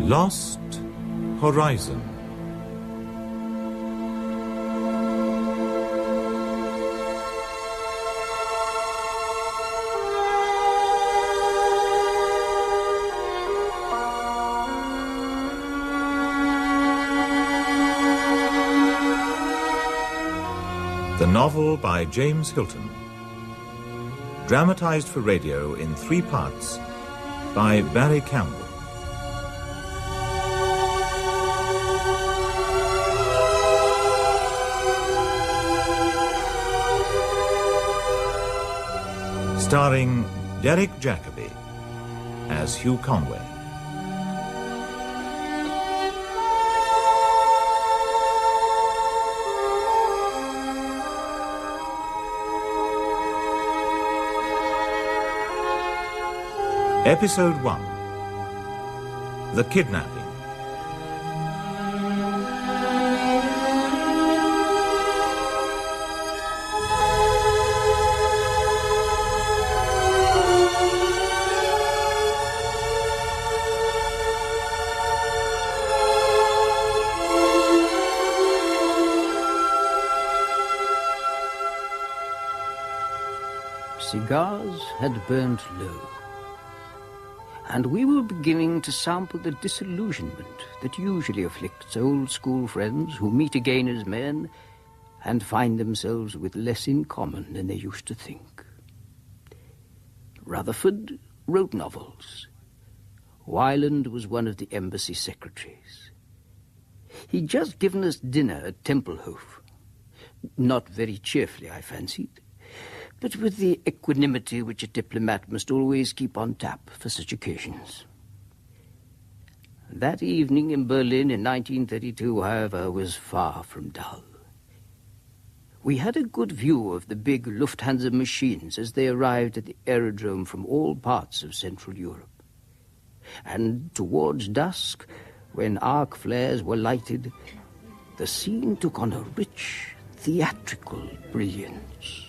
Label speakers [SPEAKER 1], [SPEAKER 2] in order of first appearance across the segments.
[SPEAKER 1] Lost Horizon. The novel by James Hilton. Dramatized for radio in 3 parts by Barry Campbell. Starring Derek Jacobi as Hugh Conway. Episode 1. The Kidnapping.
[SPEAKER 2] Cigars had burnt low, and we were beginning to sample the disillusionment that usually afflicts old-school friends who meet again as men and find themselves with less in common than they used to think. Rutherford wrote novels. Wyland was one of the embassy secretaries. He'd just given us dinner at Templehof. Not very cheerfully, I fancied, but with the equanimity which a diplomat must always keep on tap for such occasions. That evening in Berlin in 1932, however, was far from dull. We had a good view of the big Lufthansa machines as they arrived at the aerodrome from all parts of Central Europe. And towards dusk, when arc flares were lighted, the scene took on a rich, theatrical brilliance.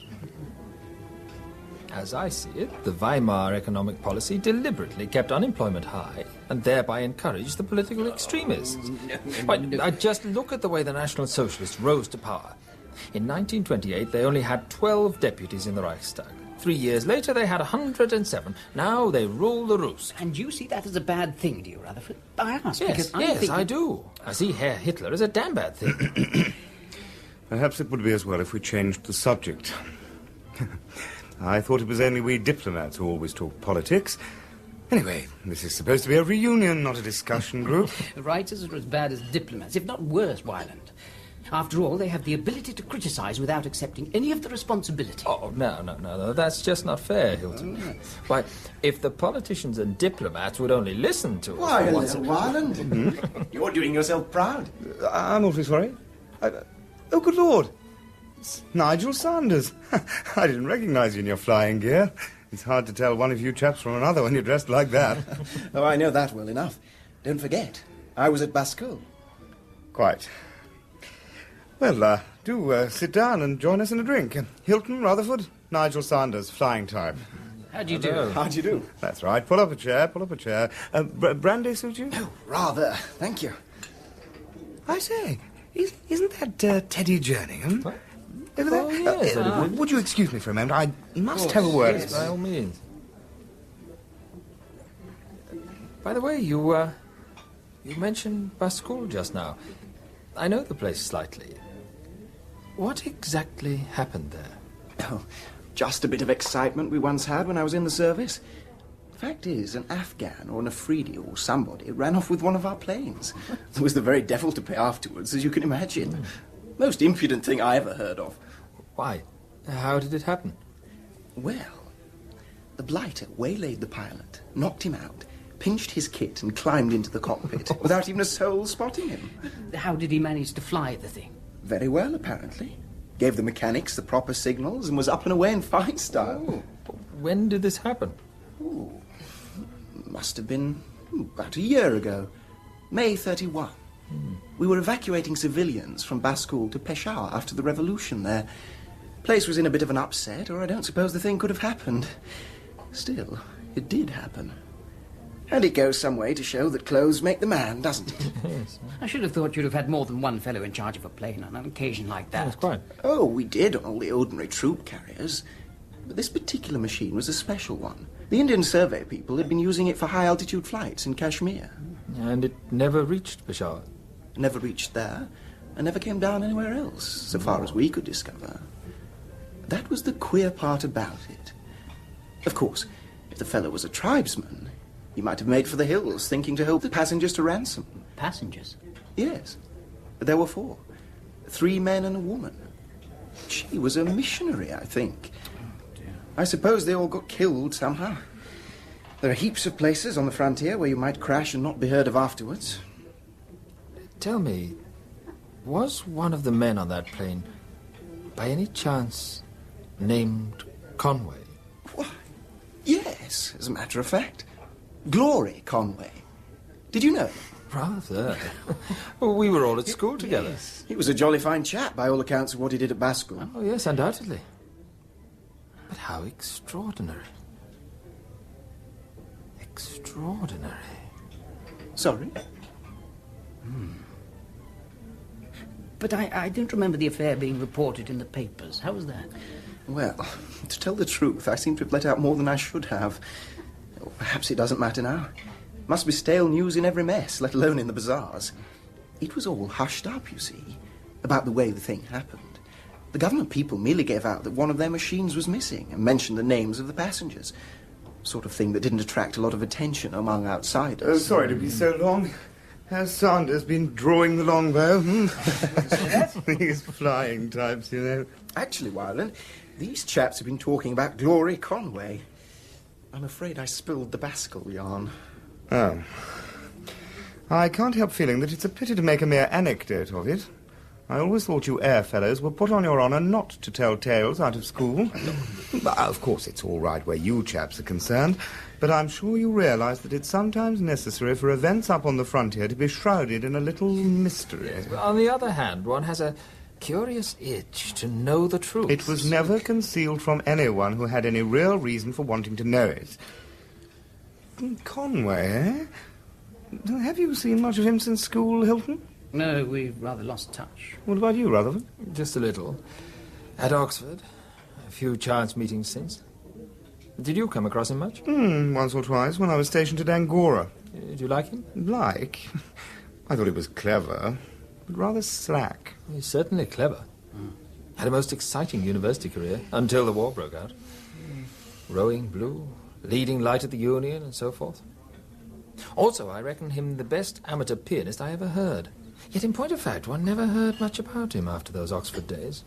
[SPEAKER 3] As I see it, the Weimar economic policy deliberately kept unemployment high and thereby encouraged the political extremists. Just look at the way the National Socialists rose to power. In 1928, they only had 12 deputies in the Reichstag. 3 years later, they had 107. Now they rule the roost.
[SPEAKER 2] And you see that as a bad thing, do you, Rutherford? I ask
[SPEAKER 3] Yes, I do. I see Herr Hitler as a damn bad thing.
[SPEAKER 4] Perhaps it would be as well if we changed the subject. I thought it was only we diplomats who always talk politics. Anyway, this is supposed to be a reunion, not a discussion group.
[SPEAKER 2] Writers are as bad as diplomats, if not worse, Wyland. After all, they have the ability to criticize without accepting any of the responsibility.
[SPEAKER 3] Oh, no. That's just not fair, Hilton. Why, if the politicians and diplomats would only listen to us...
[SPEAKER 5] Why, little Wyland? You're doing yourself proud.
[SPEAKER 4] I'm awfully sorry. Oh, good Lord. It's Nigel Sanders. I didn't recognize you in your flying gear. It's hard to tell one of you chaps from another when you're dressed like that.
[SPEAKER 5] Oh, I know that well enough. Don't forget, I was at Bascule.
[SPEAKER 4] Quite. Well, do sit down and join us in a drink. Hilton, Rutherford, Nigel Sanders, flying time.
[SPEAKER 2] How do you do?
[SPEAKER 5] How do you do?
[SPEAKER 4] That's right. Pull up a chair. Brandy suit you?
[SPEAKER 5] Oh, rather. Thank you.
[SPEAKER 4] I say, isn't that Teddy Jerningham?
[SPEAKER 3] What?
[SPEAKER 4] Over there?
[SPEAKER 3] Oh, yes.
[SPEAKER 4] Would you excuse me for a moment? I must have a word.
[SPEAKER 3] Yes, by all means. By the way, you mentioned Bascule just now. I know the place slightly. What exactly happened there?
[SPEAKER 5] Oh, just a bit of excitement we once had when I was in the service. Fact is, an Afghan or an Afridi or somebody ran off with one of our planes. There was the very devil to pay afterwards, as you can imagine. Most impudent thing I ever heard of.
[SPEAKER 3] Why? How did it happen?
[SPEAKER 5] Well, the blighter waylaid the pilot, knocked him out, pinched his kit and climbed into the cockpit without even a soul spotting him.
[SPEAKER 2] How did he manage to fly the thing?
[SPEAKER 5] Very well, apparently. Gave the mechanics the proper signals and was up and away in fine style.
[SPEAKER 3] Oh, when did this happen?
[SPEAKER 5] Ooh, must have been about a year ago. May 31. We were evacuating civilians from Bascule to Peshawar after the revolution there. Place was in a bit of an upset, or I don't suppose the thing could have happened. Still, it did happen. And it goes some way to show that clothes make the man, doesn't it?
[SPEAKER 3] Yes.
[SPEAKER 2] I should have thought you'd have had more than one fellow in charge of a plane on an occasion like that.
[SPEAKER 3] That's quite.
[SPEAKER 5] Oh, we did on all the ordinary troop carriers. But this particular machine was a special one. The Indian survey people had been using it for high-altitude flights in Kashmir.
[SPEAKER 3] And it never reached Peshawar.
[SPEAKER 5] Never reached there, and never came down anywhere else, so far as we could discover. That was the queer part about it. Of course, if the fellow was a tribesman, he might have made for the hills, thinking to hold the passengers to ransom.
[SPEAKER 2] Passengers?
[SPEAKER 5] Yes. There were 4. 3 men and a woman. She was a missionary, I think. I suppose they all got killed somehow. There are heaps of places on the frontier where you might crash and not be heard of afterwards.
[SPEAKER 3] Tell me, was one of the men on that plane, by any chance, named Conway?
[SPEAKER 5] Why, yes, as a matter of fact. Glory Conway. Did you know?
[SPEAKER 3] Rather. Well, we were all at school together.
[SPEAKER 5] Yes. He was a jolly fine chap, by all accounts of what he did at Bascom.
[SPEAKER 3] Oh, yes, undoubtedly. But how extraordinary. Extraordinary.
[SPEAKER 5] Sorry?
[SPEAKER 2] But I don't remember the affair being reported in the papers. How was that?
[SPEAKER 5] Well, to tell the truth, I seem to have let out more than I should have. Or perhaps it doesn't matter now. Must be stale news in every mess, let alone in the bazaars. It was all hushed up, you see, about the way the thing happened. The government people merely gave out that one of their machines was missing and mentioned the names of the passengers. Sort of thing that didn't attract a lot of attention among outsiders.
[SPEAKER 4] Oh, sorry to be so long. Has Sanders been drawing the longbow? These flying types, you know.
[SPEAKER 5] Actually, Wyland, these chaps have been talking about Glory Conway. I'm afraid I spilled the Bascom yarn.
[SPEAKER 4] Oh. I can't help feeling that it's a pity to make a mere anecdote of it. I always thought you air fellows were put on your honour not to tell tales out of school. Of course, it's all right where you chaps are concerned, but I'm sure you realise that it's sometimes necessary for events up on the frontier to be shrouded in a little mystery.
[SPEAKER 3] On the other hand, one has a curious itch to know the truth.
[SPEAKER 4] It was never concealed from anyone who had any real reason for wanting to know it. Conway, eh? Have you seen much of him since school, Hilton?
[SPEAKER 2] No, we've rather lost touch.
[SPEAKER 4] What about you, Rutherford?
[SPEAKER 3] Just a little. At Oxford. A few chance meetings since. Did you come across him much?
[SPEAKER 4] Once or twice when I was stationed at Angora.
[SPEAKER 3] Did you like him?
[SPEAKER 4] Like? I thought he was clever, but rather slack.
[SPEAKER 3] He's certainly clever. Had a most exciting university career until the war broke out. Rowing blue, leading light at the Union, and so forth. Also, I reckon him the best amateur pianist I ever heard. Yet, in point of fact, one never heard much about him after those Oxford days.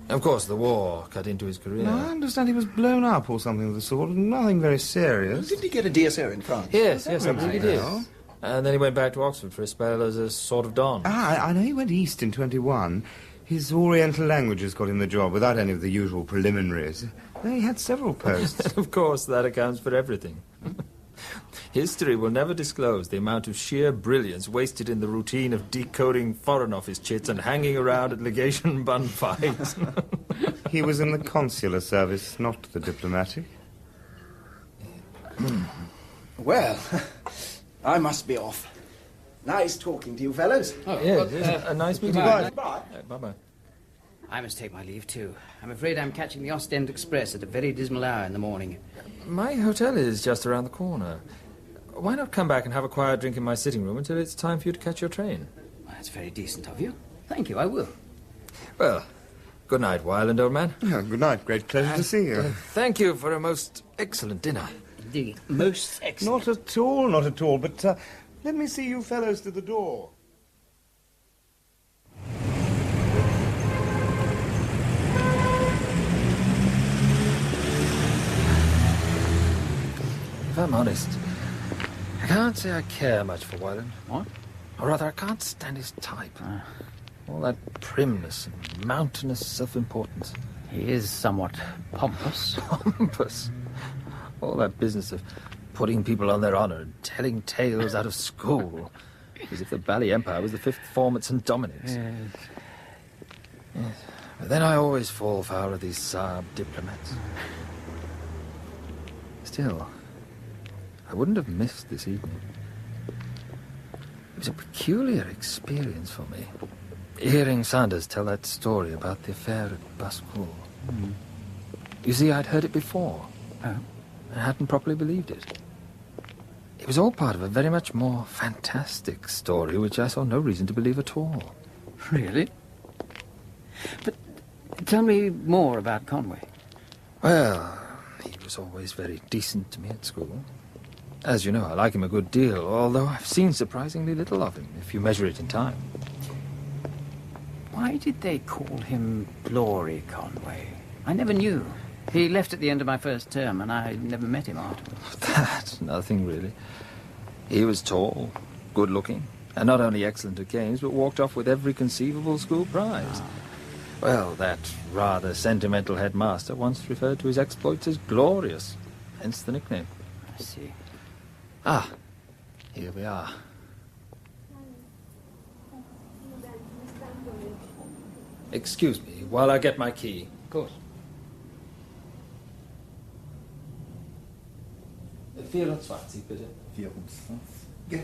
[SPEAKER 3] Of course, the war cut into his career.
[SPEAKER 4] No, I understand he was blown up or something of the sort. Nothing very serious.
[SPEAKER 5] Didn't he get a DSO in France?
[SPEAKER 3] Yes, I believe he did.
[SPEAKER 4] Well.
[SPEAKER 3] And then he went back to Oxford for a spell as a sort of don.
[SPEAKER 4] I know he went east in 21. His Oriental languages got him the job without any of the usual preliminaries. He had several posts.
[SPEAKER 3] Of course, that accounts for everything. History will never disclose the amount of sheer brilliance wasted in the routine of decoding Foreign Office chits and hanging around at legation bun fights.
[SPEAKER 4] He was in the consular service, not the diplomatic.
[SPEAKER 5] Well, I must be off. Nice talking to you, fellows.
[SPEAKER 3] Yes, a nice meeting.
[SPEAKER 5] Bye.
[SPEAKER 3] Bye-bye.
[SPEAKER 2] I must take my leave, too. I'm afraid I'm catching the Ostend Express at a very dismal hour in the morning.
[SPEAKER 3] My hotel is just around the corner. Why not come back and have a quiet drink in my sitting room until it's time for you to catch your train?
[SPEAKER 2] Well, that's very decent of you. Thank you, I will.
[SPEAKER 3] Well, good night, Wyland, old man.
[SPEAKER 4] Good night. Great pleasure to see you.
[SPEAKER 3] Thank you for a most excellent dinner.
[SPEAKER 2] Indeed. Most excellent.
[SPEAKER 4] Not at all. But let me see you fellows to the door.
[SPEAKER 3] If I'm honest, I can't say I care much for Wyland.
[SPEAKER 2] What?
[SPEAKER 3] Or rather, I can't stand his type. All that primness and mountainous self-importance.
[SPEAKER 2] He is somewhat pompous.
[SPEAKER 3] Pompous. All that business of putting people on their honour and telling tales out of school. As if the Bally Empire was the fifth form at St. Dominic's. Yes. But then I always fall foul of these Saab diplomats. Still, I wouldn't have missed this evening. It was a peculiar experience for me, hearing Sanders tell that story about the affair at Bascour. You see, I'd heard it before, and hadn't properly believed it. It was all part of a very much more fantastic story, which I saw no reason to believe at all.
[SPEAKER 2] Really? But tell me more about Conway.
[SPEAKER 3] Well, he was always very decent to me at school. As you know, I like him a good deal, although I've seen surprisingly little of him, if you measure it in time.
[SPEAKER 2] Why did they call him Glory Conway? I never knew. He left at the end of my first term, and I never met him afterwards.
[SPEAKER 3] That's nothing, really. He was tall, good-looking, and not only excellent at games, but walked off with every conceivable school prize. Well, that rather sentimental headmaster once referred to his exploits as glorious, hence the nickname.
[SPEAKER 2] I see.
[SPEAKER 3] Ah, here we are. Excuse me, while I get my key.
[SPEAKER 2] Of course.
[SPEAKER 3] 24, bitte.
[SPEAKER 4] 24. Yeah.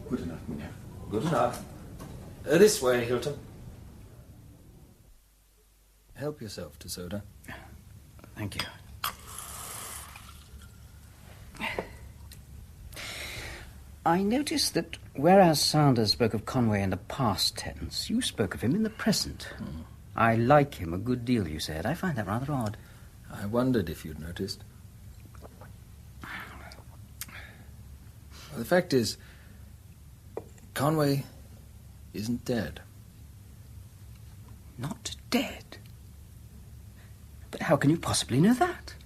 [SPEAKER 4] Gute Nacht, Mina.
[SPEAKER 3] Good enough. This way, Hilton. Help yourself to soda.
[SPEAKER 2] Thank you. I noticed that whereas Sanders spoke of Conway in the past tense, you spoke of him in the present. I like him a good deal, you said. I find that rather odd.
[SPEAKER 3] I wondered if you'd noticed. Well, the fact is, Conway isn't dead.
[SPEAKER 2] Not dead? But how can you possibly know that?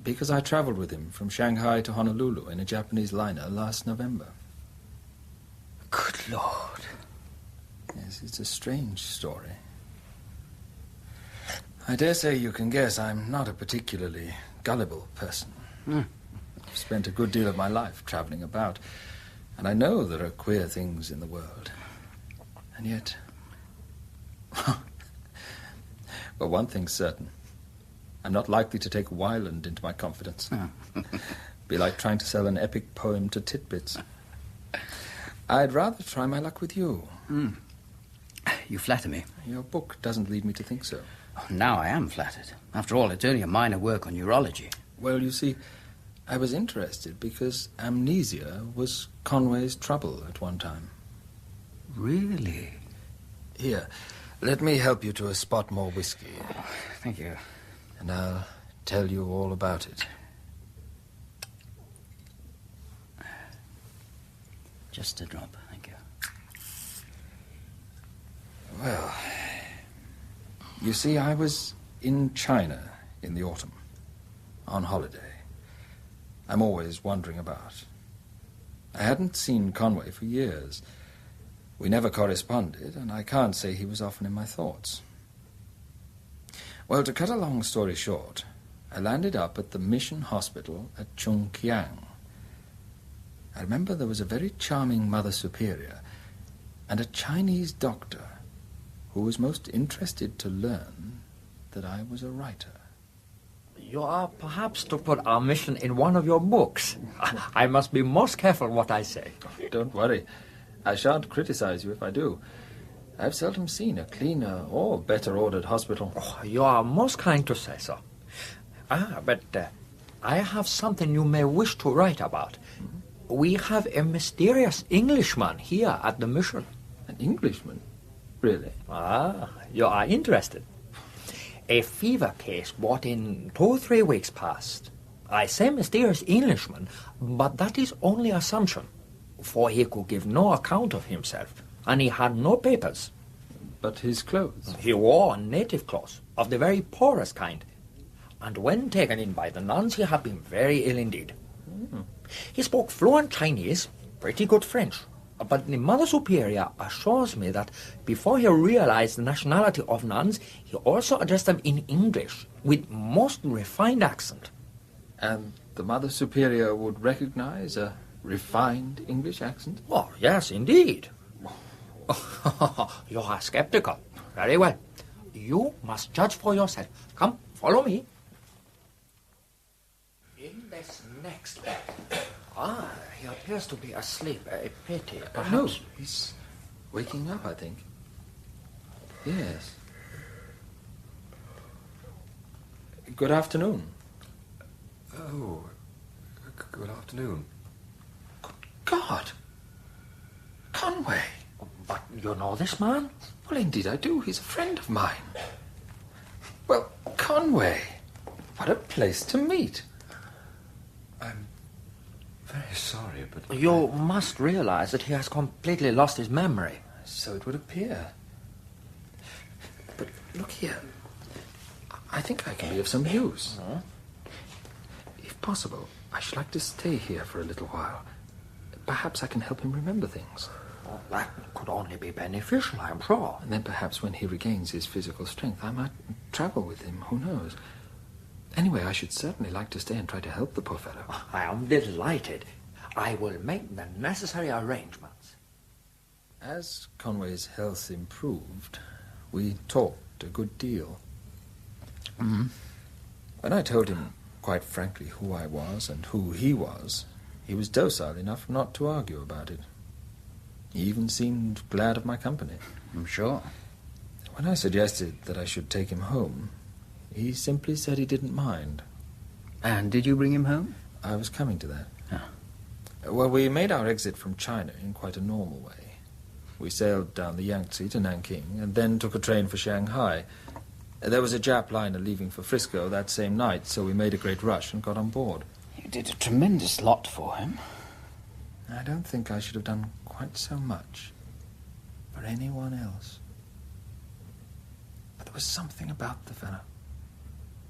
[SPEAKER 3] Because I traveled with him from Shanghai to Honolulu in a Japanese liner last November.
[SPEAKER 2] Good Lord.
[SPEAKER 3] Yes, it's a strange story. I dare say you can guess I'm not a particularly gullible person. I've spent a good deal of my life traveling about, and I know there are queer things in the world. And yet... Well, one thing's certain. I'm not likely to take Wyland into my confidence. Be like trying to sell an epic poem to titbits. I'd rather try my luck with you.
[SPEAKER 2] You flatter me.
[SPEAKER 3] Your book doesn't lead me to think so.
[SPEAKER 2] Oh, now I am flattered. After all, it's only a minor work on neurology.
[SPEAKER 3] Well, you see, I was interested because amnesia was Conway's trouble at one time.
[SPEAKER 2] Really?
[SPEAKER 3] Here, let me help you to a spot more whiskey.
[SPEAKER 2] Oh, thank you.
[SPEAKER 3] And I'll tell you all about it.
[SPEAKER 2] Just a drop, thank you.
[SPEAKER 3] Well, you see, I was in China in the autumn, on holiday. I'm always wandering about. I hadn't seen Conway for years. We never corresponded, and I can't say he was often in my thoughts. Well, to cut a long story short, I landed up at the mission hospital at Chungkiang. I remember there was a very charming Mother Superior and a Chinese doctor who was most interested to learn that I was a writer.
[SPEAKER 6] You are perhaps to put our mission in one of your books. I must be most careful what I say.
[SPEAKER 3] Don't worry. I shan't criticize you if I do. I've seldom seen a cleaner or better ordered hospital.
[SPEAKER 6] Oh, you are most kind to say so. But I have something you may wish to write about. We have a mysterious Englishman here at the mission.
[SPEAKER 3] An Englishman? Really?
[SPEAKER 6] You are interested. A fever case brought in 2 or 3 weeks past. I say mysterious Englishman, but that is only assumption, for he could give no account of himself, and he had no papers.
[SPEAKER 3] But his clothes?
[SPEAKER 6] He wore native clothes, of the very poorest kind. And when taken in by the nuns, he had been very ill indeed. He spoke fluent Chinese, pretty good French, but the Mother Superior assures me that before he realized the nationality of nuns, he also addressed them in English, with most refined accent.
[SPEAKER 3] And the Mother Superior would recognize a refined English accent?
[SPEAKER 6] Oh, yes, indeed. You are skeptical. Very well. You must judge for yourself. Come, follow me. In this next? Ah, he appears to be asleep. A pity,
[SPEAKER 3] No,
[SPEAKER 6] perhaps.
[SPEAKER 3] he's waking up, I think. Yes. Good afternoon.
[SPEAKER 7] Oh, good afternoon.
[SPEAKER 3] God! Conway!
[SPEAKER 6] But you know this man?
[SPEAKER 3] Well, indeed I do. He's a friend of mine. Well, Conway, what a place to meet.
[SPEAKER 7] I'm very sorry, but...
[SPEAKER 6] You must realize that he has completely lost his memory.
[SPEAKER 3] So it would appear. But look here. I think I can be of some use. If possible, I should like to stay here for a little while. Perhaps I can help him remember things.
[SPEAKER 6] Well, that could only be beneficial, I'm sure.
[SPEAKER 3] And then perhaps when he regains his physical strength, I might travel with him. Who knows? Anyway, I should certainly like to stay and try to help the poor fellow.
[SPEAKER 6] I am delighted. I will make the necessary arrangements.
[SPEAKER 3] As Conway's health improved, we talked a good deal. When I told him, quite frankly, who I was and who he was docile enough not to argue about it. He even seemed glad of my company.
[SPEAKER 2] I'm sure.
[SPEAKER 3] When I suggested that I should take him home, he simply said he didn't mind.
[SPEAKER 2] And did you bring him home?
[SPEAKER 3] I was coming to that.
[SPEAKER 2] Ah.
[SPEAKER 3] Well, we made our exit from China in quite a normal way. We sailed down the Yangtze to Nanking and then took a train for Shanghai. There was a Jap liner leaving for Frisco that same night, so we made a great rush and got on board.
[SPEAKER 2] You did a tremendous lot for him.
[SPEAKER 3] I don't think I should have done quite so much for anyone else. But there was something about the fellow.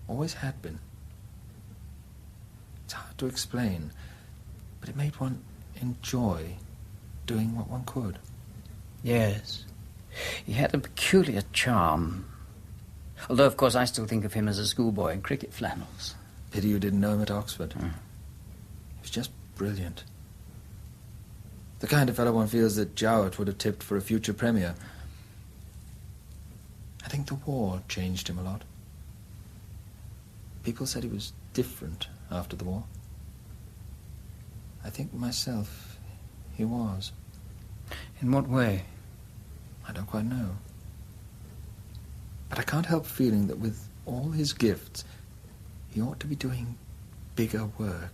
[SPEAKER 3] Always had been. It's hard to explain, but it made one enjoy doing what one could.
[SPEAKER 2] Yes. He had a peculiar charm. Although, of course, I still think of him as a schoolboy in cricket flannels.
[SPEAKER 3] Pity you didn't know him at Oxford. He was just brilliant. The kind of fellow one feels that Jowett would have tipped for a future premier. I think the war changed him a lot. People said he was different after the war. I think myself he was.
[SPEAKER 2] In what way?
[SPEAKER 3] I don't quite know. But I can't help feeling that with all his gifts, he ought to be doing bigger work.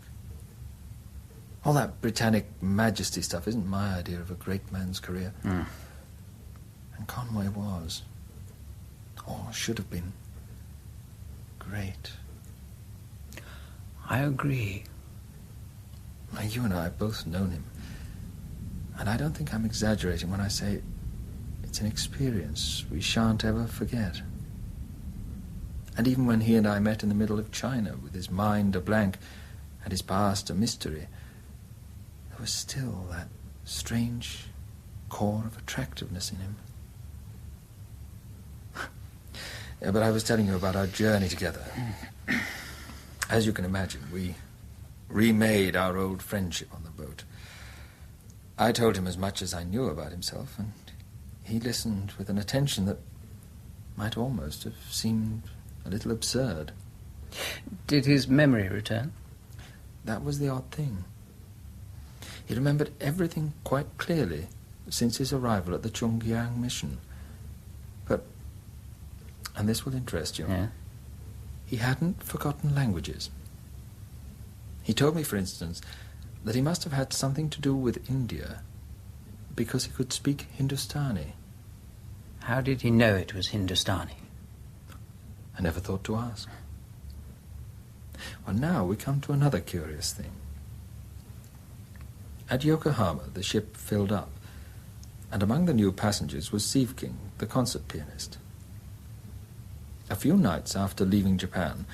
[SPEAKER 3] All that Britannic Majesty stuff isn't my idea of a great man's career. And Conway was, or should have been, great.
[SPEAKER 2] I agree.
[SPEAKER 3] Now, you and I have both known him. And I don't think I'm exaggerating when I say it's an experience we shan't ever forget. And even when he and I met in the middle of China, with his mind a blank and his past a mystery, there was still that strange core of attractiveness in him. Yeah, but I was telling you about our journey together. As you can imagine, we remade our old friendship on the boat. I told him as much as I knew about himself, and he listened with an attention that might almost have seemed a little absurd.
[SPEAKER 2] Did his memory return?
[SPEAKER 3] That was the odd thing. He remembered everything quite clearly since his arrival at the Chungkiang mission. But, and this will interest you,
[SPEAKER 2] Yeah?
[SPEAKER 3] he hadn't forgotten languages. He told me, for instance, that he must have had something to do with India because he could speak Hindustani.
[SPEAKER 2] How did he know it was Hindustani?
[SPEAKER 3] I never thought to ask. Well, now we come to another curious thing. At Yokohama, the ship filled up, and among the new passengers was Sievking, the concert pianist. A few nights after leaving Japan,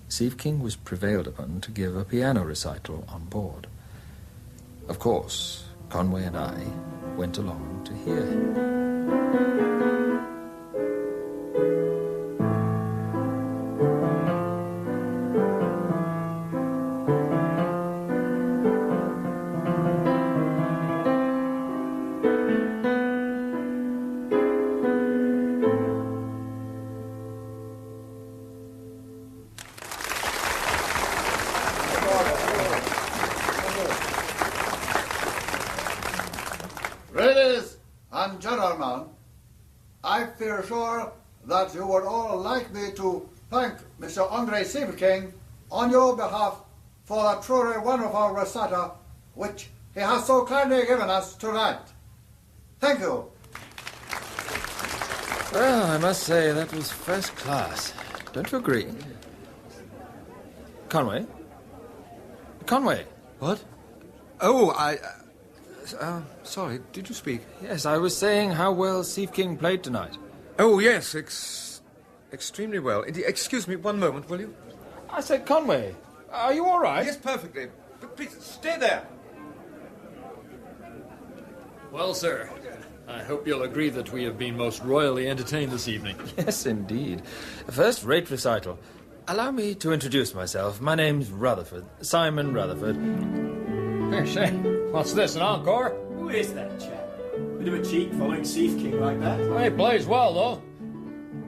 [SPEAKER 3] Sievking was prevailed upon to give a piano recital on board. Of course, Conway and I went along to hear him.
[SPEAKER 8] and gentlemen, I feel sure that you would all like me to thank Mr. Andre Sieveking on your behalf for the truly wonderful recita which he has so kindly given us tonight. Thank you.
[SPEAKER 3] Well, I must say that was first class. Don't you agree? Conway? Conway?
[SPEAKER 7] What? Oh, sorry, did you speak?
[SPEAKER 3] Yes, I was saying how well Sieveking played tonight.
[SPEAKER 7] Oh, yes, extremely well. Excuse me one moment, will you?
[SPEAKER 3] I said, Conway, are you all right?
[SPEAKER 7] Yes, perfectly. But please, stay there.
[SPEAKER 9] Well, sir, I hope you'll agree that we have been most royally entertained this evening.
[SPEAKER 3] Yes, indeed. A first-rate recital. Allow me to introduce myself. My name's Rutherford, Simon Rutherford.
[SPEAKER 9] Hey, say, what's this, an encore?
[SPEAKER 5] Who is that chap? Bit of a cheek following Sieveking like that.
[SPEAKER 9] Well, he plays well, though.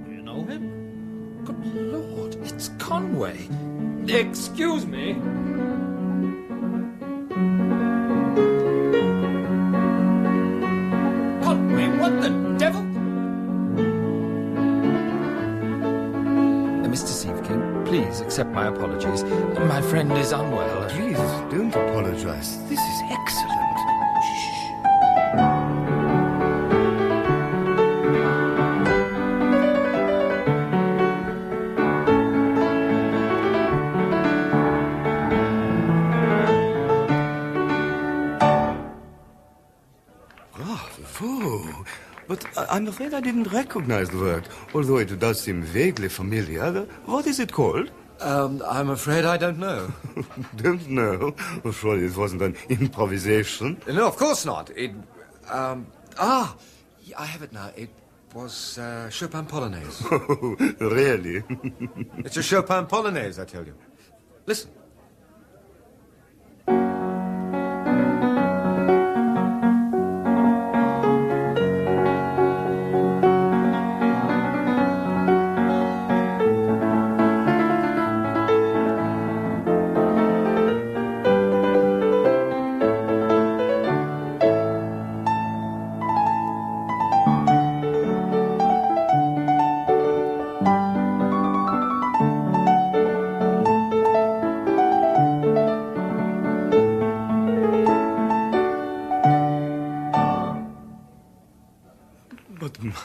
[SPEAKER 9] Do you know him?
[SPEAKER 3] Good Lord, it's Conway. Excuse me. Conway, what the devil? Mr. Sieveking, please accept my apologies. My friend is unwell.
[SPEAKER 4] Please, don't apologize. This is excellent. Bravo. But I'm afraid I didn't recognize the work, although it does seem vaguely familiar. What is it called?
[SPEAKER 7] I'm afraid I don't know.
[SPEAKER 4] Don't know? Well, surely it wasn't an improvisation.
[SPEAKER 7] No, of course not. I have it now. It was Chopin Polonaise.
[SPEAKER 4] Oh, really?
[SPEAKER 7] It's a Chopin Polonaise, I tell you. Listen.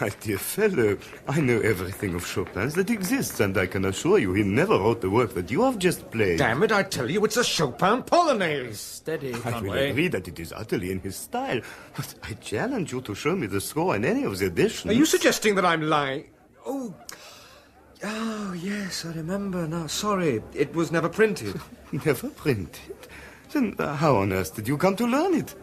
[SPEAKER 4] My dear fellow, I know everything of Chopin's that exists, and I can assure you he never wrote the work that you have just played.
[SPEAKER 7] Damn it, I tell you, it's a Chopin Polonaise.
[SPEAKER 3] Steady,
[SPEAKER 4] I will
[SPEAKER 3] Conway.
[SPEAKER 4] agree that it is utterly in his style, but I challenge you to show me the score in any of the editions.
[SPEAKER 7] Are you suggesting that I'm lying? Oh, yes, I remember now. Sorry, it was never printed.
[SPEAKER 4] Never printed? Then how on earth did you come to learn it?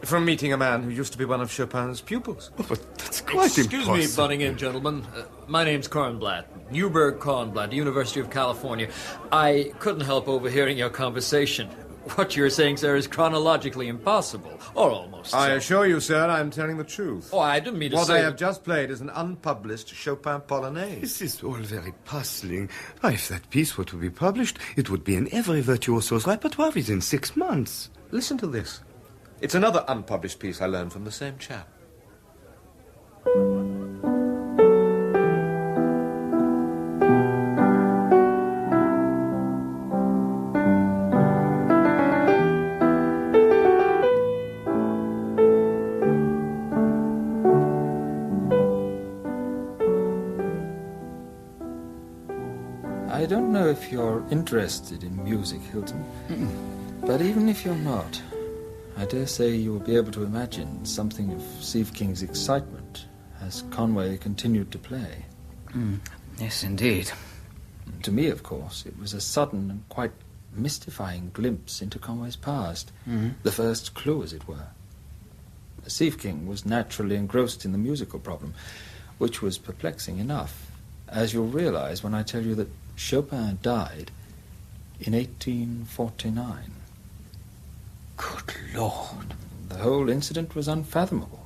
[SPEAKER 7] From meeting a man who used to be one of Chopin's pupils.
[SPEAKER 4] Oh, but that's quite
[SPEAKER 9] Excuse
[SPEAKER 4] impossible.
[SPEAKER 9] me, butting in, gentlemen. My name's Kornblatt, Newberg Kornblatt, University of California. I couldn't help overhearing your conversation. What you're saying, sir, is chronologically impossible, or almost
[SPEAKER 7] I
[SPEAKER 9] so.
[SPEAKER 7] assure you, sir, I'm telling the truth.
[SPEAKER 9] Oh, I didn't mean to
[SPEAKER 7] What
[SPEAKER 9] say...
[SPEAKER 7] I have just played is an unpublished Chopin Polonaise.
[SPEAKER 4] This is all very puzzling. If that piece were to be published, it would be in every virtuoso's repertoire within 6 months.
[SPEAKER 7] Listen to this. It's another unpublished piece I learned from the same chap.
[SPEAKER 3] I don't know if you're interested in music, Hilton. But even if you're not, I dare say you will be able to imagine something of Sieveking's excitement as Conway continued to play.
[SPEAKER 2] Yes, indeed.
[SPEAKER 3] To me, of course, it was a sudden and quite mystifying glimpse into Conway's past. The first clue, as it were. Sieveking was naturally engrossed in the musical problem, which was perplexing enough, as you'll realize when I tell you that Chopin died in 1849.
[SPEAKER 2] Good Lord.
[SPEAKER 3] The whole incident was unfathomable.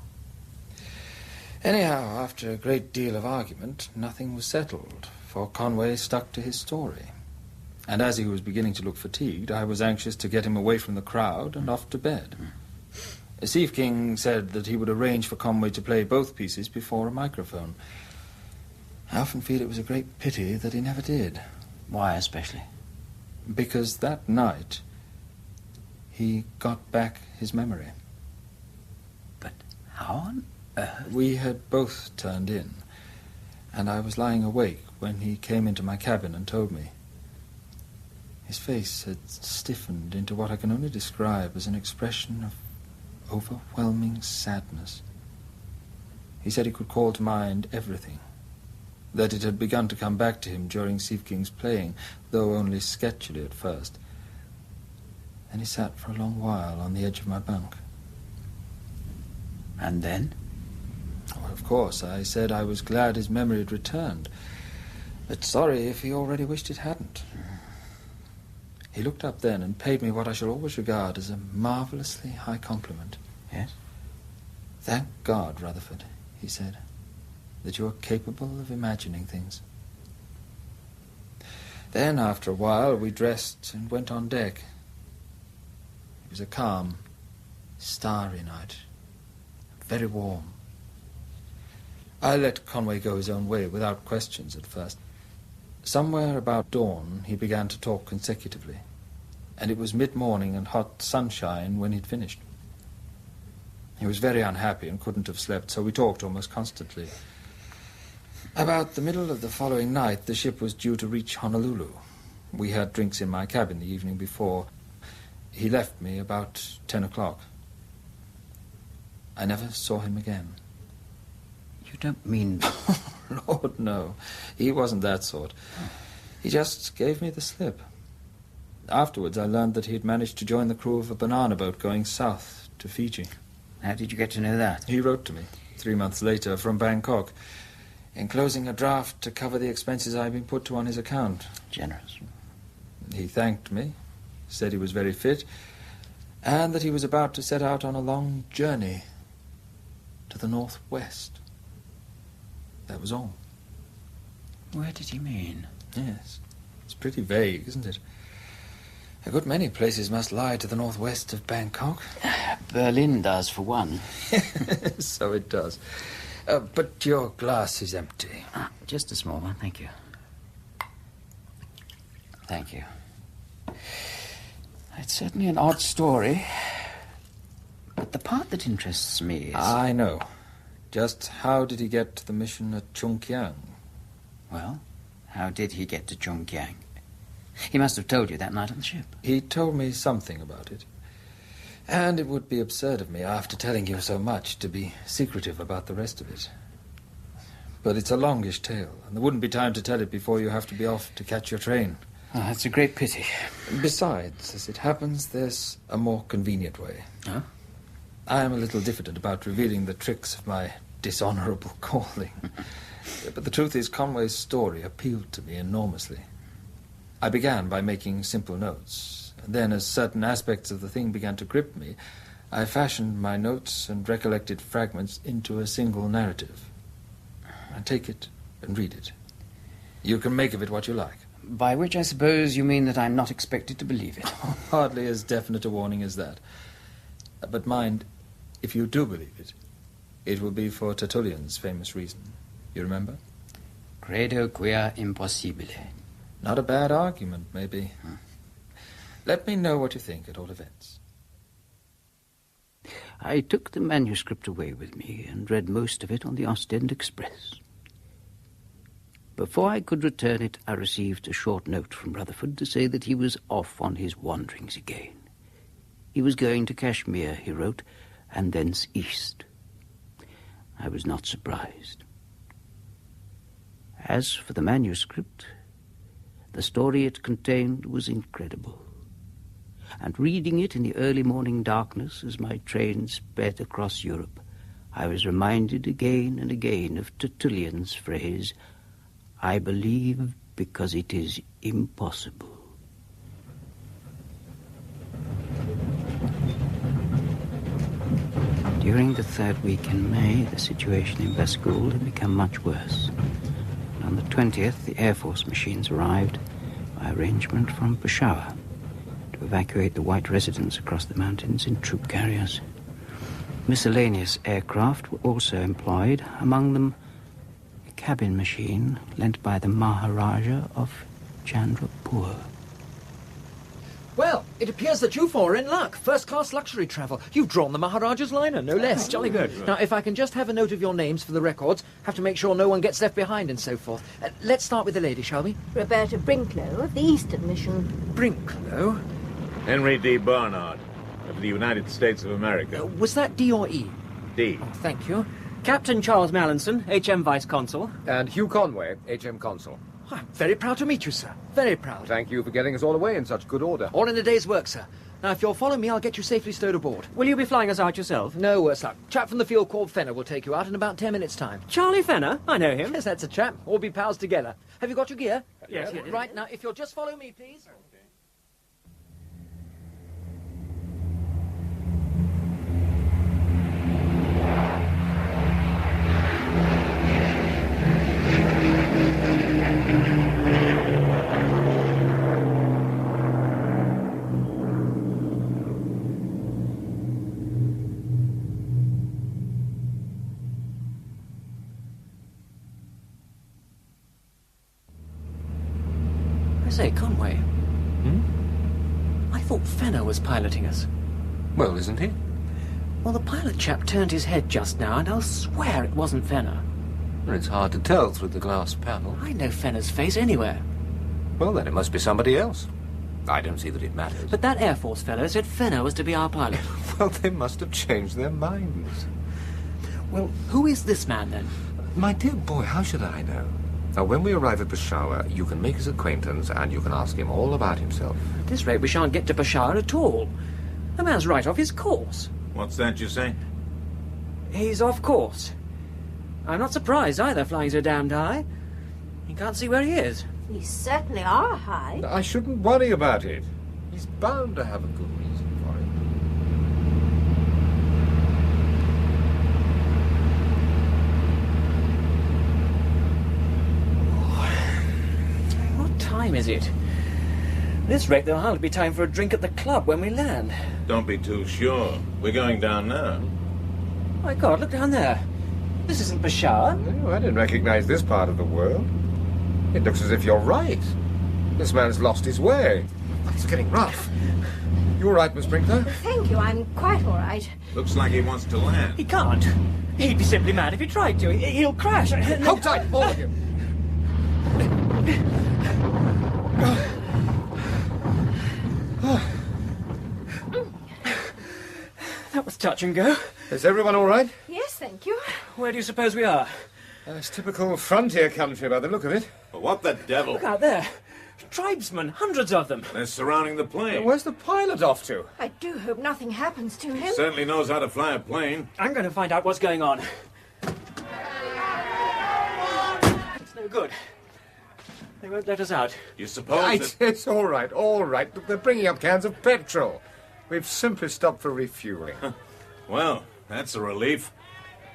[SPEAKER 3] Anyhow, after a great deal of argument, nothing was settled, for Conway stuck to his story. And as he was beginning to look fatigued, I was anxious to get him away from the crowd and off to bed. Steve King said that he would arrange for Conway to play both pieces before a microphone. I often feel it was a great pity that he never did.
[SPEAKER 2] Why especially?
[SPEAKER 3] Because that night, he got back his memory.
[SPEAKER 2] But how on earth?
[SPEAKER 3] We had both turned in, and I was lying awake when he came into my cabin and told me. His face had stiffened into what I can only describe as an expression of overwhelming sadness. He said he could call to mind everything, that it had begun to come back to him during Steve King's playing, though only sketchily at first. And he sat for a long while on the edge of my bunk.
[SPEAKER 2] And then?
[SPEAKER 3] Well, of course, I said I was glad his memory had returned, but sorry if he already wished it hadn't. He looked up then and paid me what I shall always regard as a marvellously high compliment.
[SPEAKER 2] Yes?
[SPEAKER 3] Thank God, Rutherford, he said, that you are capable of imagining things. Then, after a while, we dressed and went on deck. It was a calm, starry night, very warm. I let Conway go his own way without questions at first. Somewhere about dawn, he began to talk consecutively, and it was mid-morning and hot sunshine when he'd finished. He was very unhappy and couldn't have slept, so we talked almost constantly. About the middle of the following night, the ship was due to reach Honolulu. We had drinks in my cabin the evening before. He left me about 10 o'clock. I never saw him again.
[SPEAKER 2] You don't mean...
[SPEAKER 3] Lord, no. He wasn't that sort. He just gave me the slip. Afterwards, I learned that he had managed to join the crew of a banana boat going south to Fiji.
[SPEAKER 2] How did you get to know that?
[SPEAKER 3] He wrote to me 3 months later from Bangkok, enclosing a draft to cover the expenses I had been put to on his account.
[SPEAKER 2] Generous.
[SPEAKER 3] He thanked me, said he was very fit, and that he was about to set out on a long journey to the northwest. That was all.
[SPEAKER 2] Where did he mean?
[SPEAKER 3] Yes. It's pretty vague, isn't it? A good many places must lie to the northwest of Bangkok.
[SPEAKER 2] Berlin does, for one.
[SPEAKER 3] So it does. But your glass is empty.
[SPEAKER 2] Just a small one, thank you. Thank you. It's certainly an odd story. But the part that interests me is...
[SPEAKER 3] I know. Just how did he get to the mission at Chungkiang?
[SPEAKER 2] Well, how did he get to Chungkiang? He must have told you that night on the ship.
[SPEAKER 3] He told me something about it. And it would be absurd of me, after telling you so much, to be secretive about the rest of it. But it's a longish tale, and there wouldn't be time to tell it before you have to be off to catch your train.
[SPEAKER 2] Oh, that's a great pity.
[SPEAKER 3] Besides, as it happens, there's a more convenient way.
[SPEAKER 2] Huh?
[SPEAKER 3] I am a little diffident about revealing the tricks of my dishonorable calling. But the truth is, Conway's story appealed to me enormously. I began by making simple notes, and then as certain aspects of the thing began to grip me, I fashioned my notes and recollected fragments into a single narrative. I take it and read it. You can make of it what you like.
[SPEAKER 2] By which I suppose you mean that I'm not expected to believe it.
[SPEAKER 3] Hardly as definite a warning as that. But mind, if you do believe it, it will be for Tertullian's famous reason. You remember?
[SPEAKER 2] Credo quia impossibile.
[SPEAKER 3] Not a bad argument, maybe. Let me know what you think, at all events.
[SPEAKER 2] I took the manuscript away with me and read most of it on the Ostend Express. Before I could return it, I received a short note from Rutherford to say that he was off on his wanderings again. He was going to Kashmir, he wrote, and thence east. I was not surprised. As for the manuscript, the story it contained was incredible. And reading it in the early morning darkness as my train sped across Europe, I was reminded again and again of Tertullian's phrase, "I believe because it is impossible." During the third week in May, the situation in Baskool had become much worse. And on the 20th, the Air Force machines arrived by arrangement from Peshawar to evacuate the white residents across the mountains in troop carriers. Miscellaneous aircraft were also employed, among them a cabin machine lent by the Maharaja of Chandrapur.
[SPEAKER 6] Well, it appears that you four are in luck. First-class luxury travel. You've drawn the Maharaja's liner, no less. Jolly good. Now, if I can just have a note of your names for the records, have to make sure no one gets left behind and so forth. Let's start with the lady, shall we?
[SPEAKER 10] Roberta Brinklow of the Eastern Mission.
[SPEAKER 6] Brinklow?
[SPEAKER 11] Henry D. Barnard of the United States of America.
[SPEAKER 6] Was that D or E?
[SPEAKER 11] D.
[SPEAKER 6] Oh, thank you.
[SPEAKER 12] Captain Charles Mallinson, HM Vice Consul.
[SPEAKER 13] And Hugh Conway, HM Consul.
[SPEAKER 6] I'm very proud to meet you, sir. Very proud.
[SPEAKER 13] Thank you for getting us all away in such good order.
[SPEAKER 6] All in a day's work, sir. Now, if you'll follow me, I'll get you safely stowed aboard.
[SPEAKER 12] Will you be flying us out yourself?
[SPEAKER 6] No worse luck. Chap from the field called Fenner will take you out in about 10 minutes' time.
[SPEAKER 12] Charlie Fenner? I know him.
[SPEAKER 6] Yes, that's a chap. All be pals together. Have you got your gear?
[SPEAKER 12] Yes.
[SPEAKER 6] Right, now, if you'll just follow me, please.
[SPEAKER 12] I say, Conway. I thought Fenner was piloting us.
[SPEAKER 7] Well, isn't he?
[SPEAKER 12] Well, the pilot chap turned his head just now, and I'll swear it wasn't Fenner.
[SPEAKER 7] Well, it's hard to tell through the glass panel.
[SPEAKER 12] I know Fenner's face anywhere.
[SPEAKER 7] Well, then it must be somebody else. I don't see that it matters.
[SPEAKER 12] But that Air Force fellow said Fenner was to be our pilot.
[SPEAKER 7] Well, they must have changed their minds.
[SPEAKER 12] Well, who is this man, then?
[SPEAKER 7] My dear boy, how should I know? Now, when we arrive at Peshawar, you can make his acquaintance and you can ask him all about himself.
[SPEAKER 12] At this rate, we shan't get to Peshawar at all. The man's right off his course.
[SPEAKER 11] What's that you say?
[SPEAKER 12] He's off course. I'm not surprised either, flying so damned high. You can't see where he is.
[SPEAKER 10] We certainly are high.
[SPEAKER 13] I shouldn't worry about it. He's bound to have a good reason for it.
[SPEAKER 12] What time is it? At this rate, there'll hardly be time for a drink at the club when we land.
[SPEAKER 11] Don't be too sure. We're going down now.
[SPEAKER 12] My God, look down there. This isn't Peshawar.
[SPEAKER 13] No, I didn't recognize this part of the world. It looks as if you're right. This man's lost his way. It's getting rough. You all right, Miss Brinklow?
[SPEAKER 10] Thank you, I'm quite all right.
[SPEAKER 11] Looks like he wants to land.
[SPEAKER 12] He can't. He'd be simply mad if he tried to. He'll crash.
[SPEAKER 13] Hold tight, all of you.
[SPEAKER 12] That was touch and go.
[SPEAKER 13] Is everyone all right?
[SPEAKER 10] Yes, thank you.
[SPEAKER 12] Where do you suppose we are?
[SPEAKER 13] It's typical frontier country by the look of it.
[SPEAKER 11] What the devil?
[SPEAKER 12] Look out there. Tribesmen, hundreds of them.
[SPEAKER 11] They're surrounding the plane.
[SPEAKER 13] Where's the pilot off to?
[SPEAKER 10] I do hope nothing happens to him.
[SPEAKER 11] Certainly knows how to fly a plane.
[SPEAKER 12] I'm going to find out what's going on. It's no good. They won't let us out.
[SPEAKER 11] You suppose that...
[SPEAKER 13] It's all right, all right. Look, they're bringing up cans of petrol. We've simply stopped for refueling.
[SPEAKER 11] Well, that's a relief.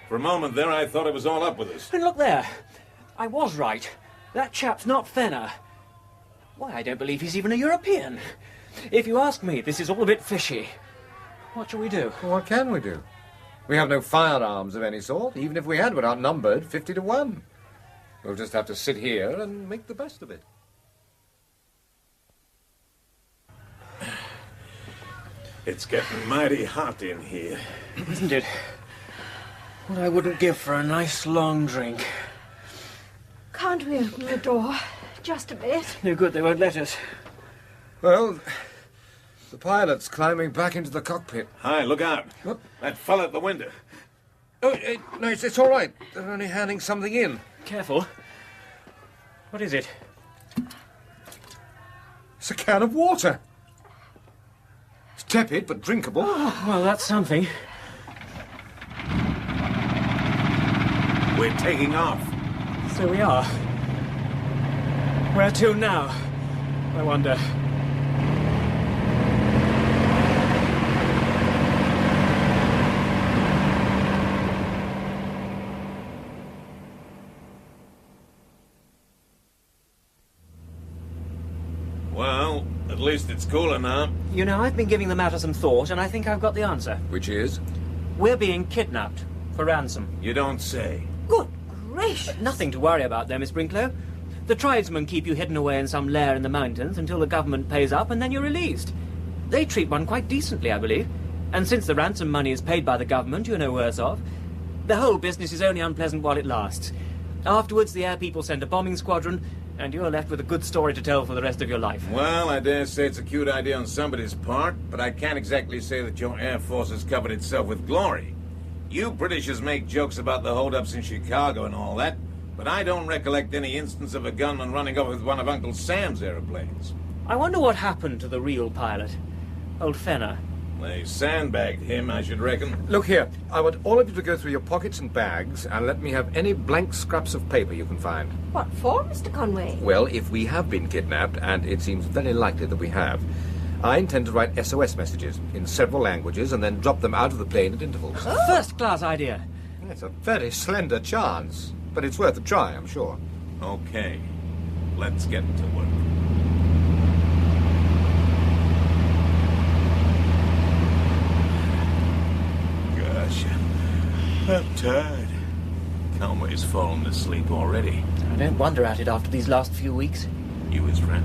[SPEAKER 11] For a moment there, I thought it was all up with us.
[SPEAKER 12] And look there. I was right. That chap's not Fenner. Why, I don't believe he's even a European. If you ask me, this is all a bit fishy. What shall we do?
[SPEAKER 13] Well, what can we do? We have no firearms of any sort. Even if we had, we're outnumbered 50 to 1. We'll just have to sit here and make the best of it.
[SPEAKER 11] It's getting mighty hot in here.
[SPEAKER 12] Isn't it? What I wouldn't give for a nice long drink.
[SPEAKER 10] Can't we open the door? Just a bit.
[SPEAKER 12] No good, they won't let us.
[SPEAKER 13] Well, the pilot's climbing back into the cockpit.
[SPEAKER 11] Hi, look out.
[SPEAKER 13] What?
[SPEAKER 11] That fella at the window.
[SPEAKER 13] Oh, no, it's all right. They're only handing something in.
[SPEAKER 12] Careful. What is it?
[SPEAKER 13] It's a can of water. It's tepid, but drinkable.
[SPEAKER 12] Oh, well, that's something.
[SPEAKER 11] We're taking off.
[SPEAKER 12] So we are. Where to now, I wonder?
[SPEAKER 11] Well, at least it's cooler now.
[SPEAKER 12] You know, I've been giving the matter some thought, and I think I've got the answer.
[SPEAKER 13] Which is?
[SPEAKER 12] We're being kidnapped for ransom.
[SPEAKER 11] You don't say.
[SPEAKER 10] Good gracious.
[SPEAKER 12] Nothing to worry about there, Miss Brinklow. The tribesmen keep you hidden away in some lair in the mountains until the government pays up, and then you're released. They treat one quite decently, I believe. And since the ransom money is paid by the government, you're no worse off. The whole business is only unpleasant while it lasts. Afterwards, the air people send a bombing squadron, and you're left with a good story to tell for the rest of your life.
[SPEAKER 11] Well, I dare say it's a cute idea on somebody's part, but I can't exactly say that your Air Force has covered itself with glory. You Britishers make jokes about the holdups in Chicago and all that, but I don't recollect any instance of a gunman running off with one of Uncle Sam's aeroplanes.
[SPEAKER 12] I wonder what happened to the real pilot, old Fenner.
[SPEAKER 11] They sandbagged him, I should reckon.
[SPEAKER 13] Look here, I want all of you to go through your pockets and bags and let me have any blank scraps of paper you can find.
[SPEAKER 10] What for, Mr. Conway?
[SPEAKER 13] Well, if we have been kidnapped, and it seems very likely that we have, I intend to write SOS messages in several languages and then drop them out of the plane at intervals.
[SPEAKER 12] Oh. First-class idea.
[SPEAKER 13] It's a very slender chance, but it's worth a try, I'm sure.
[SPEAKER 11] Okay, let's get to work. Gosh, I'm tired. Conway's fallen asleep already.
[SPEAKER 12] I don't wonder at it after these last few weeks.
[SPEAKER 11] You his friend?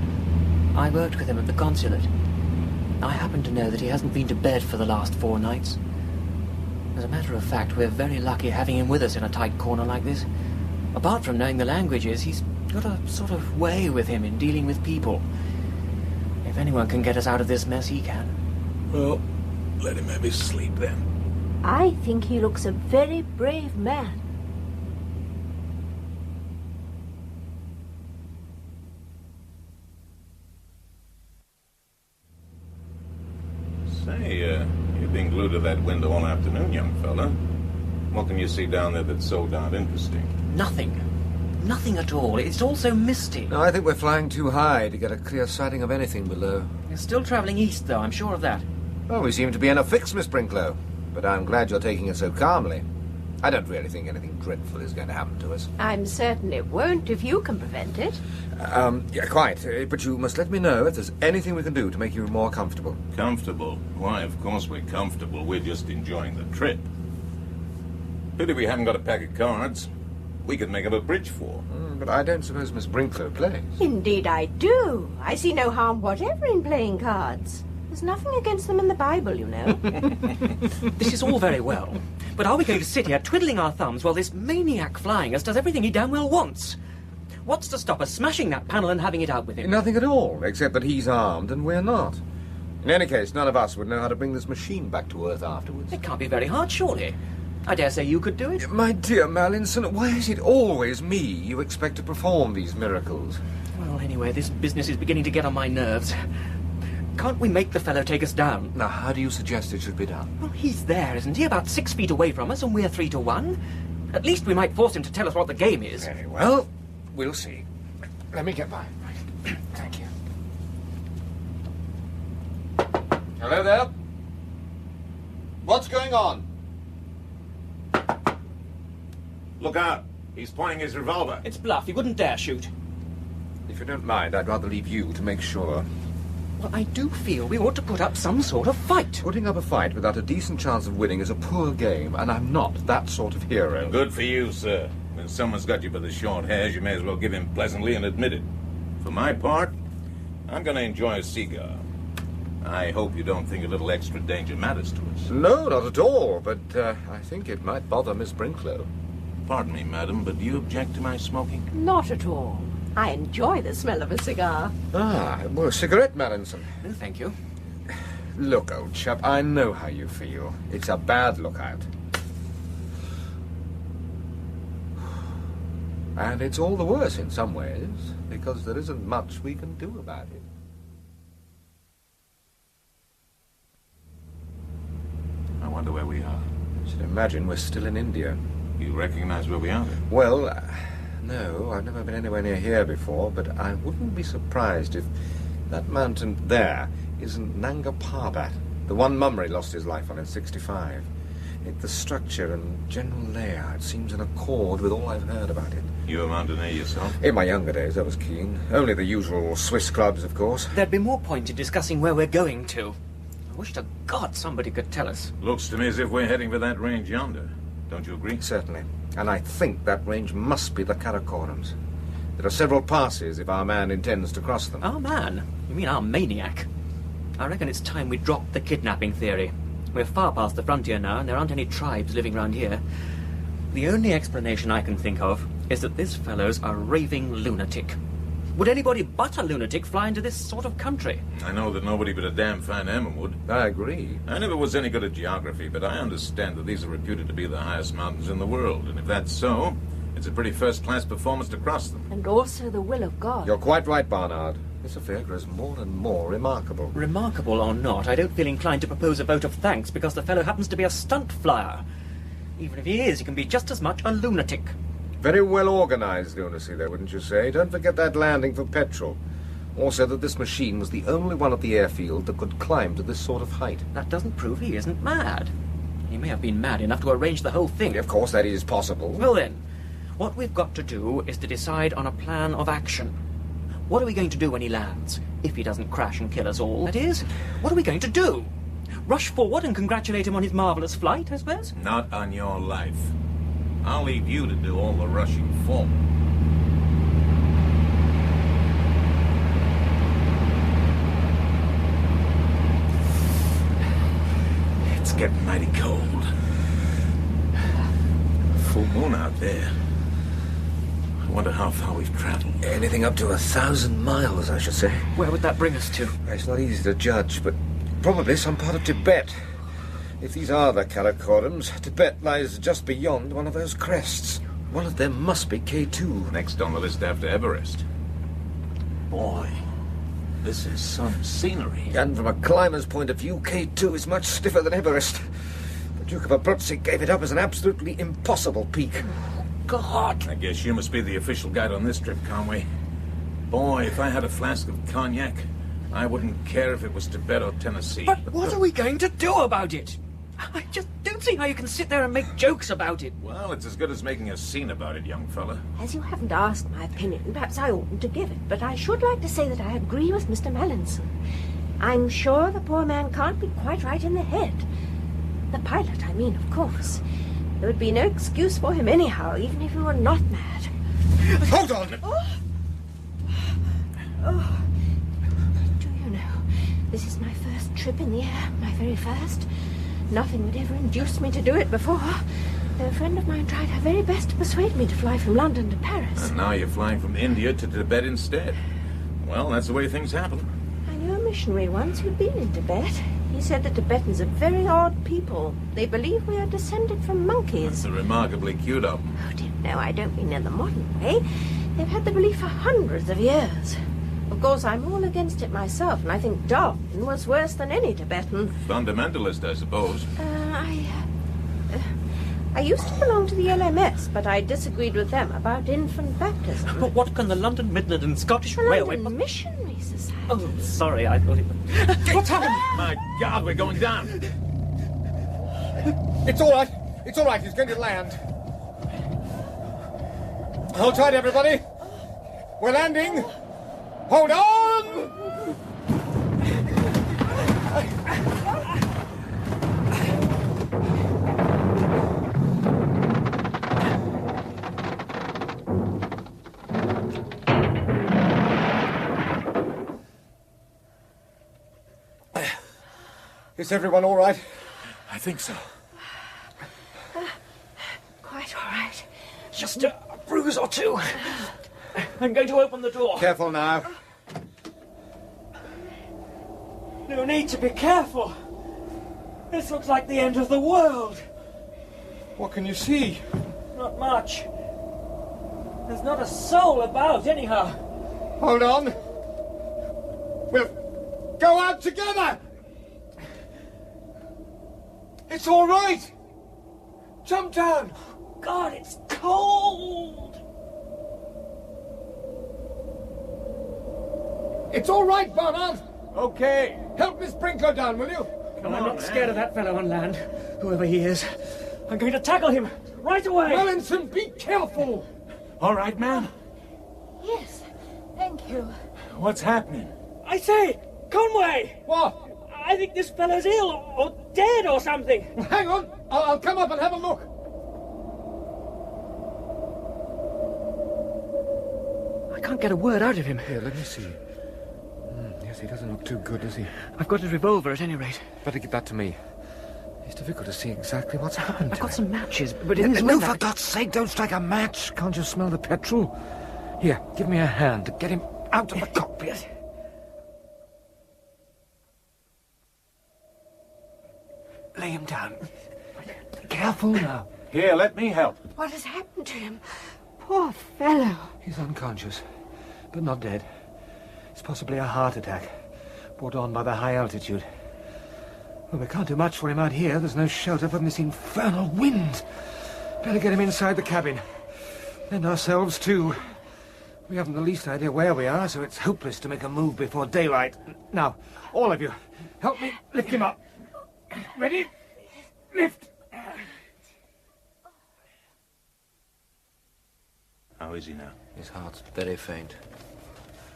[SPEAKER 12] I worked with him at the consulate. I happen to know that he hasn't been to bed for the last 4 nights. As a matter of fact, we're very lucky having him with us in a tight corner like this. Apart from knowing the languages, he's got a sort of way with him in dealing with people. If anyone can get us out of this mess, he can.
[SPEAKER 11] Well, let him have his sleep then.
[SPEAKER 10] I think he looks a very brave man.
[SPEAKER 11] Say, you've been glued to that window all afternoon, young fella. What can you see down there that's so darn interesting?
[SPEAKER 12] Nothing. Nothing at all. It's all so misty.
[SPEAKER 13] No, I think we're flying too high to get a clear sighting of anything below.
[SPEAKER 12] We're still travelling east, though, I'm sure of that.
[SPEAKER 13] Well, we seem to be in a fix, Miss Brinklow. But I'm glad you're taking it so calmly. I don't really think anything dreadful is going to happen to us.
[SPEAKER 10] I'm certain it won't if you can prevent it.
[SPEAKER 13] Yeah, quite. But you must let me know if there's anything we can do to make you more comfortable.
[SPEAKER 11] Comfortable? Why, of course we're comfortable. We're just enjoying the trip. Pity we haven't got a pack of cards. We could make up a bridge for.
[SPEAKER 13] But I don't suppose Miss Brinklow plays.
[SPEAKER 10] Indeed I do. I see no harm whatever in playing cards. There's nothing against them in the Bible, you know.
[SPEAKER 12] This is all very well, but are we going to sit here twiddling our thumbs while this maniac flying us does everything he damn well wants? What's to stop us smashing that panel and having it out with him?
[SPEAKER 13] Nothing at all, except that he's armed and we're not. In any case, none of us would know how to bring this machine back to Earth afterwards.
[SPEAKER 12] It can't be very hard, surely. I dare say you could do it.
[SPEAKER 13] My dear Mallinson, why is it always me you expect to perform these miracles?
[SPEAKER 12] Well, anyway, this business is beginning to get on my nerves. Can't we make the fellow take us down?
[SPEAKER 13] Now, how do you suggest it should be done?
[SPEAKER 12] Well, he's there, isn't he? About 6 feet away from us, and we're 3 to 1. At least we might force him to tell us what the game is.
[SPEAKER 13] Very well. We'll see. Let me get by. Thank you. Hello there. What's going on?
[SPEAKER 11] Look out! He's pointing his revolver.
[SPEAKER 12] It's bluff. He wouldn't dare shoot.
[SPEAKER 13] If you don't mind, I'd rather leave you to make sure.
[SPEAKER 12] Well, I do feel we ought to put up some sort of fight.
[SPEAKER 13] Putting up a fight without a decent chance of winning is a poor game, and I'm not that sort of hero.
[SPEAKER 11] Good for you, sir. When someone's got you by the short hairs, you may as well give in pleasantly and admit it. For my part, I'm going to enjoy a cigar. I hope you don't think a little extra danger matters to us.
[SPEAKER 13] No, not at all, but I think it might bother Miss Brinklow.
[SPEAKER 11] Pardon me, madam, but do you object to my smoking?
[SPEAKER 10] Not at all. I enjoy the smell of a cigar.
[SPEAKER 13] Ah, well, a cigarette, Mallinson.
[SPEAKER 12] No, thank you.
[SPEAKER 13] Look, old chap, I know how you feel. It's a bad lookout. And it's all the worse in some ways, because there isn't much we can do about it.
[SPEAKER 11] I wonder where we are.
[SPEAKER 13] I should imagine we're still in India.
[SPEAKER 11] You recognize where we are then?
[SPEAKER 13] Well, no, I've never been anywhere near here before, but I wouldn't be surprised if that mountain there isn't Nanga Parbat, the one Mummery lost his life on in 65. The structure and general layout seems in accord with all I've heard about it.
[SPEAKER 11] You a mountaineer yourself?
[SPEAKER 13] In my younger days, I was keen. Only the usual Swiss clubs, of course.
[SPEAKER 12] There'd be more point in discussing where we're going to.
[SPEAKER 6] I wish to God somebody could tell us.
[SPEAKER 11] Looks to me as if we're heading for that range yonder. Don't you agree?
[SPEAKER 13] Certainly. And I think that range must be the Karakorums. There are several passes if our man intends to cross them.
[SPEAKER 12] Our man? You mean our maniac? I reckon it's time we dropped the kidnapping theory. We're far past the frontier now, and there aren't any tribes living round here. The only explanation I can think of is that this fellow's a raving lunatic. Would anybody but a lunatic fly into this sort of country?
[SPEAKER 11] I know that nobody but a damn fine Emma would.
[SPEAKER 13] I agree.
[SPEAKER 11] I never was any good at geography, but I understand that these are reputed to be the highest mountains in the world, and if that's so, it's a pretty first-class performance to cross them.
[SPEAKER 10] And also the will of God.
[SPEAKER 13] You're quite right, Barnard. This affair grows more and more remarkable.
[SPEAKER 12] Remarkable or not, I don't feel inclined to propose a vote of thanks because the fellow happens to be a stunt flyer. Even if he is, he can be just as much a lunatic.
[SPEAKER 13] Very well organized lunacy, though, wouldn't you say? Don't forget that landing for petrol. Also that this machine was the only one at the airfield that could climb to this sort of height.
[SPEAKER 12] That doesn't prove he isn't mad. He may have been mad enough to arrange the whole thing.
[SPEAKER 13] Of course, that is possible.
[SPEAKER 12] Well then, what we've got to do is to decide on a plan of action. What are we going to do when he lands? If he doesn't crash and kill us all, that is. What are we going to do? Rush forward and congratulate him on his marvellous flight, I suppose?
[SPEAKER 11] Not on your life. I'll leave you to do all the rushing forward. It's getting mighty cold. Full moon out there. I wonder how far we've traveled.
[SPEAKER 13] Anything up to 1,000 miles, I should say.
[SPEAKER 12] Where would that bring us to?
[SPEAKER 13] It's not easy to judge, but probably some part of Tibet. If these are the Karakorums, Tibet lies just beyond one of those crests. One of them must be K2.
[SPEAKER 11] Next on the list after Everest. Boy, this is some scenery.
[SPEAKER 13] And from a climber's point of view, K2 is much stiffer than Everest. The Duke of Abruzzi gave it up as an absolutely impossible peak.
[SPEAKER 12] God!
[SPEAKER 11] I guess you must be the official guide on this trip, Conway. Boy, if I had a flask of cognac, I wouldn't care if it was Tibet or Tennessee.
[SPEAKER 12] But what are we going to do about it? I just don't see how you can sit there and make jokes about it.
[SPEAKER 11] Well, it's as good as making a scene about it, young fella.
[SPEAKER 10] As you haven't asked my opinion, perhaps I oughtn't to give it, but I should like to say that I agree with Mr. Mallinson. I'm sure the poor man can't be quite right in the head. The pilot, I mean, of course. There would be no excuse for him anyhow, even if he were not mad.
[SPEAKER 13] Hold on!
[SPEAKER 10] Oh. Do you know, this is my first trip in the air, my very first. Nothing would ever induce me to do it before. Though a friend of mine tried her very best to persuade me to fly from London to Paris.
[SPEAKER 11] And now you're flying from India to Tibet instead. Well, that's the way things happen.
[SPEAKER 10] I knew a missionary once who'd been in Tibet. He said the Tibetans are very odd people. They believe we are descended from monkeys.
[SPEAKER 11] That's a remarkably cute of them.
[SPEAKER 10] Oh, dear, no, I don't mean in the modern way. They've had the belief for hundreds of years. Of course, I'm all against it myself, and I think Darwin was worse than any Tibetan.
[SPEAKER 11] Fundamentalist, I suppose.
[SPEAKER 10] I used to belong to the LMS, but I disagreed with them about infant baptism.
[SPEAKER 12] But what can the London, Midland and Scottish
[SPEAKER 10] The
[SPEAKER 12] Railway...
[SPEAKER 10] London Missionary Society.
[SPEAKER 12] Oh, sorry, I thought it was... What's happened?
[SPEAKER 11] My God, we're going down.
[SPEAKER 13] It's all right. It's all right. He's going to land. Hold tight, everybody. We're landing. Hold on! Is everyone all right?
[SPEAKER 11] I think so.
[SPEAKER 10] Quite all right.
[SPEAKER 12] Just a bruise or two. I'm going to open the door.
[SPEAKER 13] Careful now.
[SPEAKER 12] No need to be careful. This looks like the end of the world.
[SPEAKER 13] What can you see?
[SPEAKER 12] Not much. There's not a soul about, anyhow.
[SPEAKER 13] Hold on. We'll go out together. It's all right. Jump down.
[SPEAKER 12] God, it's cold.
[SPEAKER 13] It's all right, Barnard.
[SPEAKER 11] Okay.
[SPEAKER 13] Help Miss Brinker down, will you?
[SPEAKER 12] I'm not scared of that fellow on land, whoever he is. I'm going to tackle him right away.
[SPEAKER 13] Mallinson, be careful.
[SPEAKER 11] All right, ma'am.
[SPEAKER 10] Yes, thank you.
[SPEAKER 11] What's happening?
[SPEAKER 12] I say, Conway!
[SPEAKER 13] What?
[SPEAKER 12] I think this fellow's ill or dead or something.
[SPEAKER 3] Hang on. I'll come up and have a look.
[SPEAKER 12] I can't get a word out of him.
[SPEAKER 13] Here, let me see. Yes, he doesn't look too good, does he?
[SPEAKER 12] I've got his revolver at any rate.
[SPEAKER 13] Better give that to me. It's difficult to see exactly what's happened.
[SPEAKER 12] I've got some matches, but in his
[SPEAKER 13] No,
[SPEAKER 12] window...
[SPEAKER 13] for God's sake, don't strike a match. Can't you smell the petrol? Here, give me a hand to get him out of the cockpit. Lay him down. Careful now.
[SPEAKER 11] Here, let me help.
[SPEAKER 10] What has happened to him? Poor fellow.
[SPEAKER 13] He's unconscious, but not dead. It's possibly a heart attack, brought on by the high altitude. Well, we can't do much for him out here. There's no shelter from this infernal wind. Better get him inside the cabin. And ourselves, too. We haven't the least idea where we are, so it's hopeless to make a move before daylight. Now, all of you, help me lift him up. Ready? Lift!
[SPEAKER 11] How is he now?
[SPEAKER 13] His heart's very faint.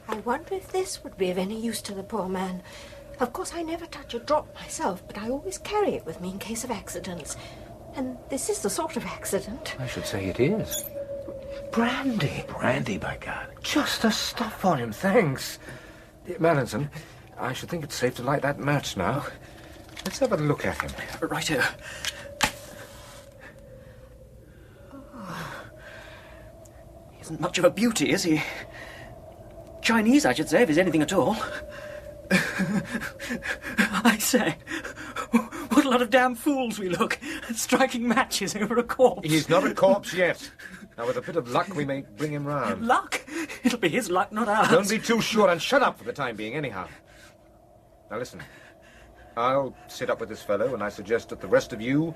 [SPEAKER 10] I wonder if this would be of any use to the poor man. Of course, I never touch a drop myself, but I always carry it with me in case of accidents. And this is the sort of accident.
[SPEAKER 13] I should say it is. Brandy.
[SPEAKER 11] Brandy, by God.
[SPEAKER 13] Just the stuff for him, thanks. Mallinson, I should think it's safe to light that match now. Let's have a look at him.
[SPEAKER 12] Right here. He isn't much of a beauty, is he? Chinese, I should say, if he's anything at all. I say, what a lot of damn fools we look, striking matches over a corpse.
[SPEAKER 13] He's not a corpse yet. Now, with a bit of luck, we may bring him round.
[SPEAKER 12] Luck? It'll be his luck, not ours.
[SPEAKER 13] Don't be too sure, and shut up for the time being, anyhow. Now, listen. I'll sit up with this fellow, and I suggest that the rest of you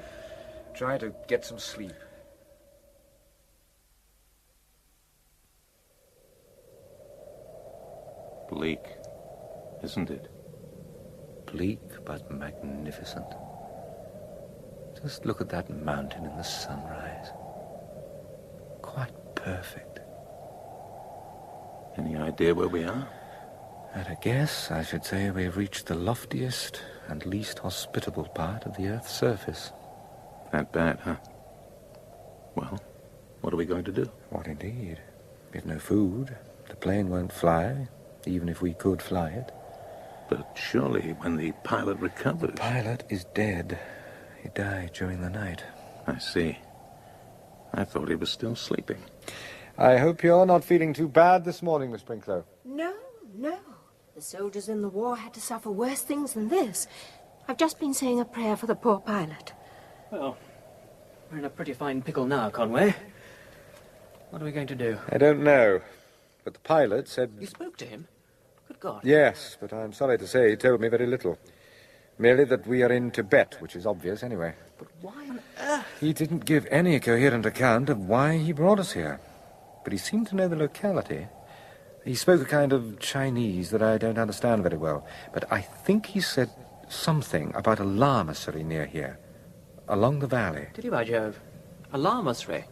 [SPEAKER 13] try to get some sleep.
[SPEAKER 11] Bleak, isn't it?
[SPEAKER 13] Bleak, but magnificent. Just look at that mountain in the sunrise. Quite perfect.
[SPEAKER 11] Any idea where we are?
[SPEAKER 13] At a guess, I should say we've reached the loftiest and least hospitable part of the Earth's surface.
[SPEAKER 11] That bad, huh? Well, what are we going to do?
[SPEAKER 13] What indeed? We've no food. The plane won't fly, even if we could fly it.
[SPEAKER 11] But surely when the pilot recovers...
[SPEAKER 13] The pilot is dead. He died during the night.
[SPEAKER 11] I see. I thought he was still sleeping.
[SPEAKER 13] I hope you're not feeling too bad this morning, Miss Brinklow.
[SPEAKER 10] No, no. The soldiers in the war had to suffer worse things than this. I've just been saying a prayer for the poor pilot.
[SPEAKER 12] Well, we're in a pretty fine pickle now, Conway. What are we going to do?
[SPEAKER 13] I don't know. But the pilot said...
[SPEAKER 12] You spoke to him? Good God.
[SPEAKER 13] Yes, but I'm sorry to say he told me very little. Merely that we are in Tibet, which is obvious anyway.
[SPEAKER 12] But why on earth?
[SPEAKER 13] He didn't give any coherent account of why he brought us here. But he seemed to know the locality. He spoke a kind of Chinese that I don't understand very well. But I think he said something about a lamasery near here, along the valley.
[SPEAKER 12] Did he, by Jove? A lamasery?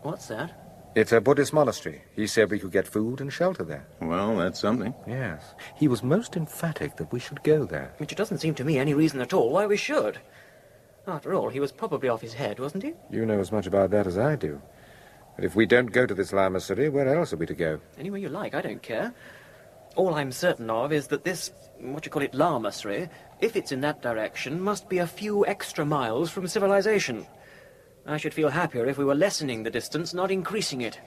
[SPEAKER 12] What's that?
[SPEAKER 13] It's a Buddhist monastery. He said we could get food and shelter there.
[SPEAKER 11] Well, that's something.
[SPEAKER 13] Yes. He was most emphatic that we should go there.
[SPEAKER 12] Which doesn't seem to me any reason at all why we should. After all, he was probably off his head, wasn't he?
[SPEAKER 13] You know as much about that as I do. But if we don't go to this lamasery, where else are we to go?
[SPEAKER 12] Anywhere you like, I don't care. All I'm certain of is that this, lamasery, if it's in that direction, must be a few extra miles from civilization. I should feel happier if we were lessening the distance, not increasing it.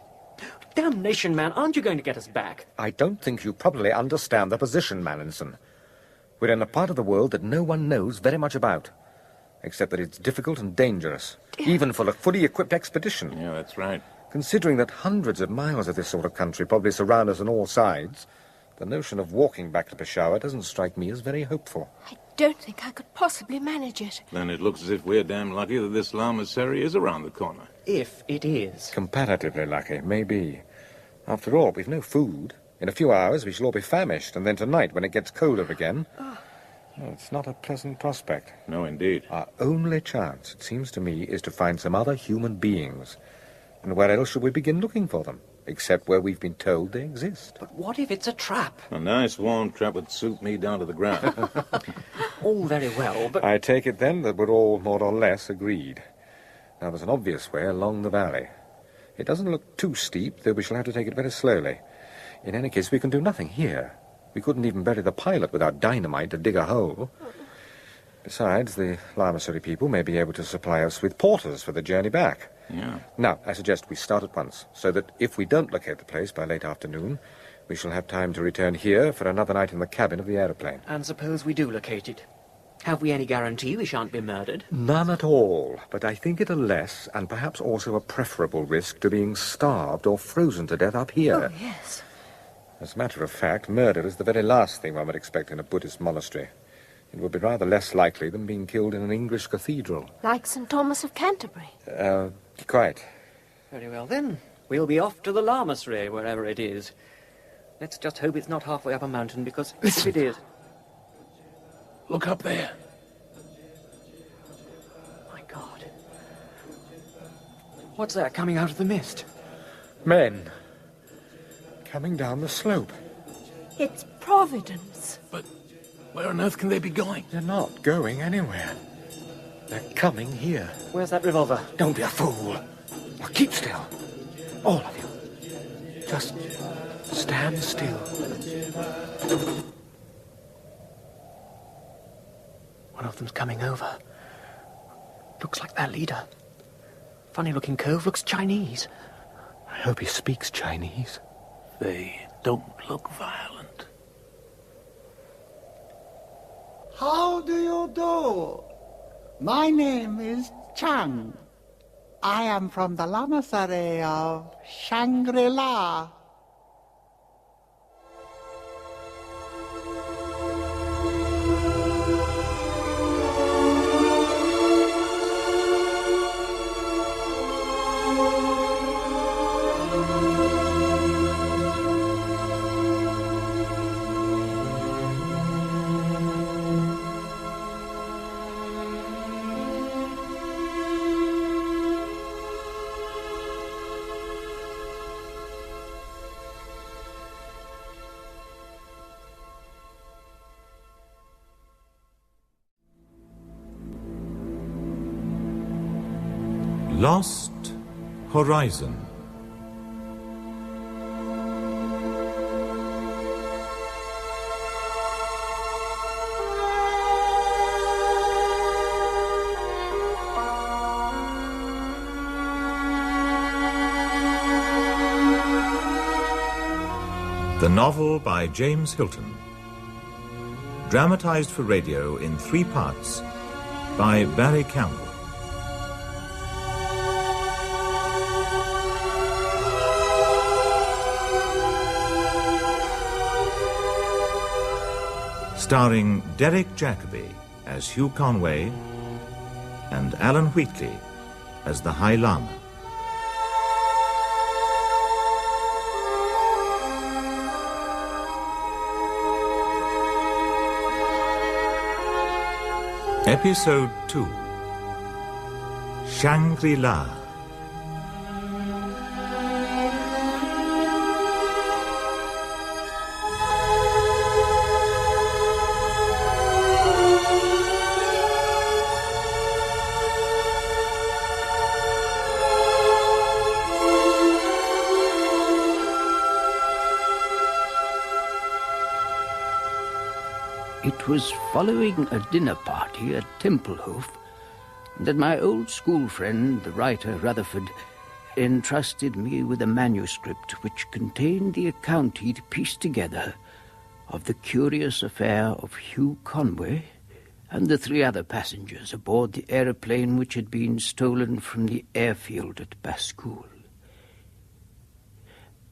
[SPEAKER 12] Damnation, man, aren't you going to get us back?
[SPEAKER 13] I don't think you probably understand the position, Mallinson. We're in a part of the world that no one knows very much about, except that it's difficult and dangerous, even for a fully equipped expedition.
[SPEAKER 11] Yeah, that's right.
[SPEAKER 13] Considering that hundreds of miles of this sort of country probably surround us on all sides, the notion of walking back to Peshawar doesn't strike me as very hopeful.
[SPEAKER 10] I don't think I could possibly manage it.
[SPEAKER 11] Then it looks as if we're damn lucky that this lamasery is around the corner.
[SPEAKER 12] If it is.
[SPEAKER 13] Comparatively lucky, maybe. After all, we've no food. In a few hours we shall all be famished, and then tonight, when it gets colder again... Well, it's not a pleasant prospect.
[SPEAKER 11] No, indeed.
[SPEAKER 13] Our only chance, it seems to me, is to find some other human beings. And where else should we begin looking for them? except where we've been told they exist.
[SPEAKER 12] But what if it's a trap?
[SPEAKER 11] A nice warm trap would suit me down to the ground.
[SPEAKER 12] All very well, but...
[SPEAKER 13] I take it, then, that we're all more or less agreed. Now, there's an obvious way along the valley. It doesn't look too steep, though we shall have to take it very slowly. In any case, we can do nothing here. We couldn't even bury the pilot without dynamite to dig a hole. Besides, the Lamasery people may be able to supply us with porters for the journey back.
[SPEAKER 11] Yeah.
[SPEAKER 13] Now, I suggest we start at once, so that if we don't locate the place by late afternoon, we shall have time to return here for another night in the cabin of the aeroplane.
[SPEAKER 12] And suppose we do locate it? Have we any guarantee we shan't be murdered?
[SPEAKER 13] None at all, but I think it a less, and perhaps also a preferable risk to being starved or frozen to death up here.
[SPEAKER 10] Oh, yes.
[SPEAKER 13] As a matter of fact, murder is the very last thing one would expect in a Buddhist monastery. It would be rather less likely than being killed in an English cathedral.
[SPEAKER 10] Like St. Thomas of Canterbury.
[SPEAKER 13] Quite.
[SPEAKER 12] Very well, then. We'll be off to the Lamasery, wherever it is. Let's just hope it's not halfway up a mountain, because if it is...
[SPEAKER 14] Look up there.
[SPEAKER 12] My God. What's that coming out of the mist?
[SPEAKER 13] Men. Coming down the slope.
[SPEAKER 10] It's Providence.
[SPEAKER 14] But where on earth can they be going?
[SPEAKER 13] They're not going anywhere. They're coming here.
[SPEAKER 12] Where's that revolver?
[SPEAKER 13] Don't be a fool. Now keep still. All of you. Just stand still.
[SPEAKER 12] One of them's coming over. Looks like their leader. Funny-looking cove, looks Chinese.
[SPEAKER 13] I hope he speaks Chinese.
[SPEAKER 14] They don't look violent.
[SPEAKER 8] How do you do? My name is Chang. I am from the Lamasery of Shangri-La.
[SPEAKER 1] Lost Horizon. The novel by James Hilton. Dramatized for radio in 3 parts by Barry Campbell. Starring Derek Jacobi as Hugh Conway and Alan Wheatley as the High Lama. Episode 2, Shangri-La.
[SPEAKER 2] It was following a dinner party at Templehof that my old school friend, the writer Rutherford, entrusted me with a manuscript which contained the account he'd pieced together of the curious affair of Hugh Conway and the 3 other passengers aboard the aeroplane which had been stolen from the airfield at Baskool.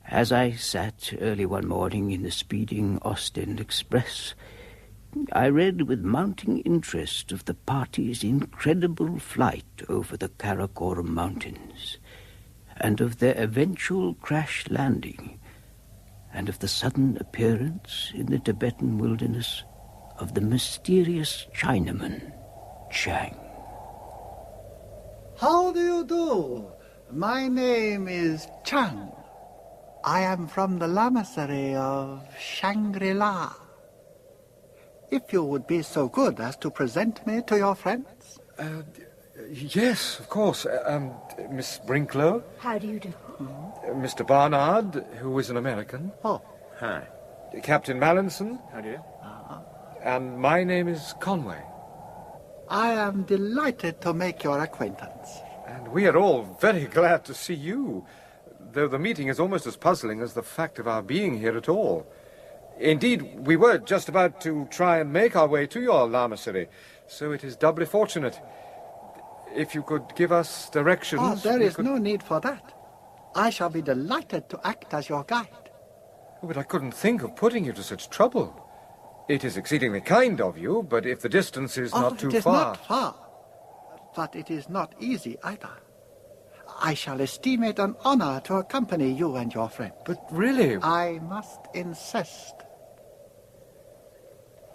[SPEAKER 2] As I sat early one morning in the speeding Ostend Express, I read with mounting interest of the party's incredible flight over the Karakoram Mountains, and of their eventual crash landing, and of the sudden appearance in the Tibetan wilderness of the mysterious Chinaman, Chang.
[SPEAKER 8] How do you do? My name is Chang. I am from the lamasery of Shangri-La. If you would be so good as to present me to your friends.
[SPEAKER 13] Yes, of course. Miss Brinklow.
[SPEAKER 10] How do you do?
[SPEAKER 13] Mr. Barnard, who is an American.
[SPEAKER 8] Oh.
[SPEAKER 13] Hi. Captain Mallinson. How do you? And my name is Conway.
[SPEAKER 8] I am delighted to make your acquaintance.
[SPEAKER 13] And we are all very glad to see you, though the meeting is almost as puzzling as the fact of our being here at all. Indeed, we were just about to try and make our way to your lamasery, so it is doubly fortunate. If you could give us directions...
[SPEAKER 8] Oh, there is no need for that. I shall be delighted to act as your guide.
[SPEAKER 13] Oh, but I couldn't think of putting you to such trouble. It is exceedingly kind of you, but if the distance is not too far...
[SPEAKER 8] It is not far, but it is not easy either. I shall esteem it an honor to accompany you and your friend.
[SPEAKER 13] But really...
[SPEAKER 8] I must insist.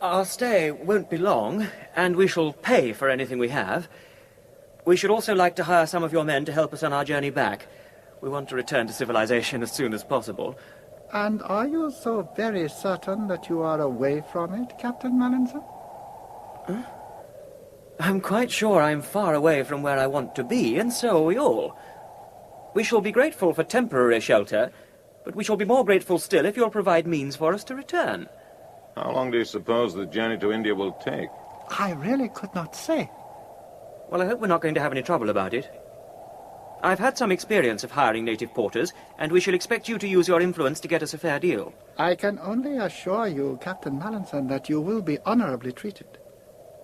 [SPEAKER 12] Our stay won't be long, and we shall pay for anything we have. We should also like to hire some of your men to help us on our journey back. We want to return to civilization as soon as possible.
[SPEAKER 8] And are you so very certain that you are away from it, Captain Mallinson?
[SPEAKER 12] Huh? I'm quite sure I'm far away from where I want to be, and so are we all. We shall be grateful for temporary shelter, but we shall be more grateful still if you'll provide means for us to return.
[SPEAKER 11] How long do you suppose the journey to India will take?
[SPEAKER 8] I really could not say.
[SPEAKER 12] Well, I hope we're not going to have any trouble about it. I've had some experience of hiring native porters, and we shall expect you to use your influence to get us a fair deal.
[SPEAKER 8] I can only assure you, Captain Mallinson, that you will be honorably treated,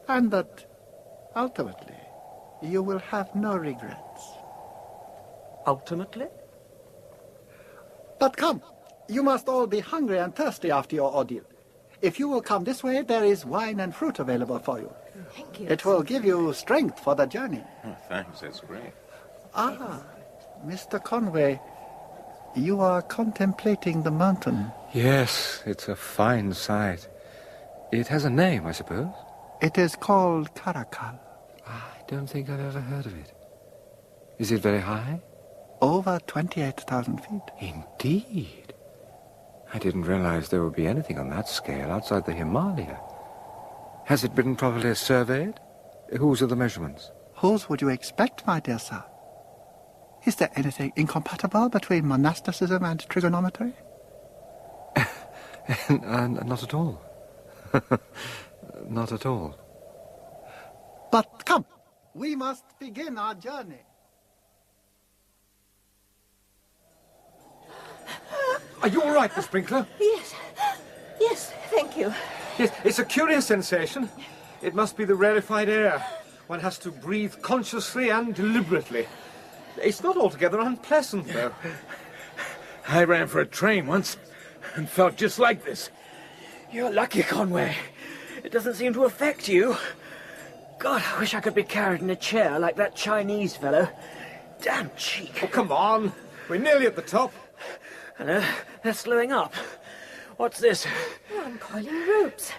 [SPEAKER 8] and that, ultimately, you will have no regrets.
[SPEAKER 12] Ultimately?
[SPEAKER 8] But come, you must all be hungry and thirsty after your ordeal. If you will come this way, there is wine and fruit available for you.
[SPEAKER 10] Thank you.
[SPEAKER 8] It will give you strength for the journey.
[SPEAKER 11] Oh, thanks, that's great.
[SPEAKER 8] Ah, Mr. Conway, you are contemplating the mountain.
[SPEAKER 13] Yes, it's a fine sight. It has a name, I suppose?
[SPEAKER 8] It is called Caracal.
[SPEAKER 13] I don't think I've ever heard of it. Is it very high?
[SPEAKER 8] Over 28,000 feet.
[SPEAKER 13] Indeed. I didn't realize there would be anything on that scale outside the Himalaya. Has it been properly surveyed? Whose are the measurements?
[SPEAKER 8] Whose would you expect, my dear sir? Is there anything incompatible between monasticism and trigonometry?
[SPEAKER 13] Not at all. Not at all.
[SPEAKER 8] But come, we must begin our journey.
[SPEAKER 13] Are you all right, Miss Sprinkler?
[SPEAKER 10] Yes. Yes, thank you.
[SPEAKER 13] Yes, it's a curious sensation. It must be the rarefied air. One has to breathe consciously and deliberately. It's not altogether unpleasant, though.
[SPEAKER 11] I ran for a train once and felt just like this.
[SPEAKER 12] You're lucky, Conway. It doesn't seem to affect you. God, I wish I could be carried in a chair like that Chinese fellow. Damn cheek.
[SPEAKER 13] Oh, come on. We're nearly at the top.
[SPEAKER 12] Hello, they're slowing up. What's this?
[SPEAKER 10] Oh, I'm coiling ropes.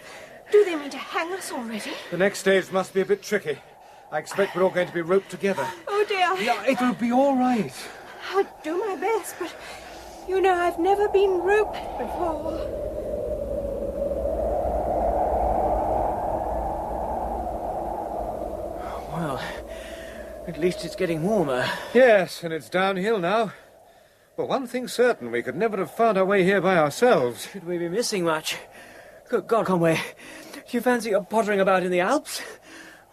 [SPEAKER 10] Do they mean to hang us already?
[SPEAKER 13] The next stage must be a bit tricky. I expect we're all going to be roped together.
[SPEAKER 10] Oh, dear.
[SPEAKER 13] Yeah, it'll be all right.
[SPEAKER 10] I'll do my best, but you know I've never been roped before.
[SPEAKER 12] Well, at least it's getting warmer.
[SPEAKER 13] Yes, and it's downhill now. Well, one thing's certain, we could never have found our way here by ourselves.
[SPEAKER 12] Should we be missing much? Good God, Conway. Do you fancy you're pottering about in the Alps?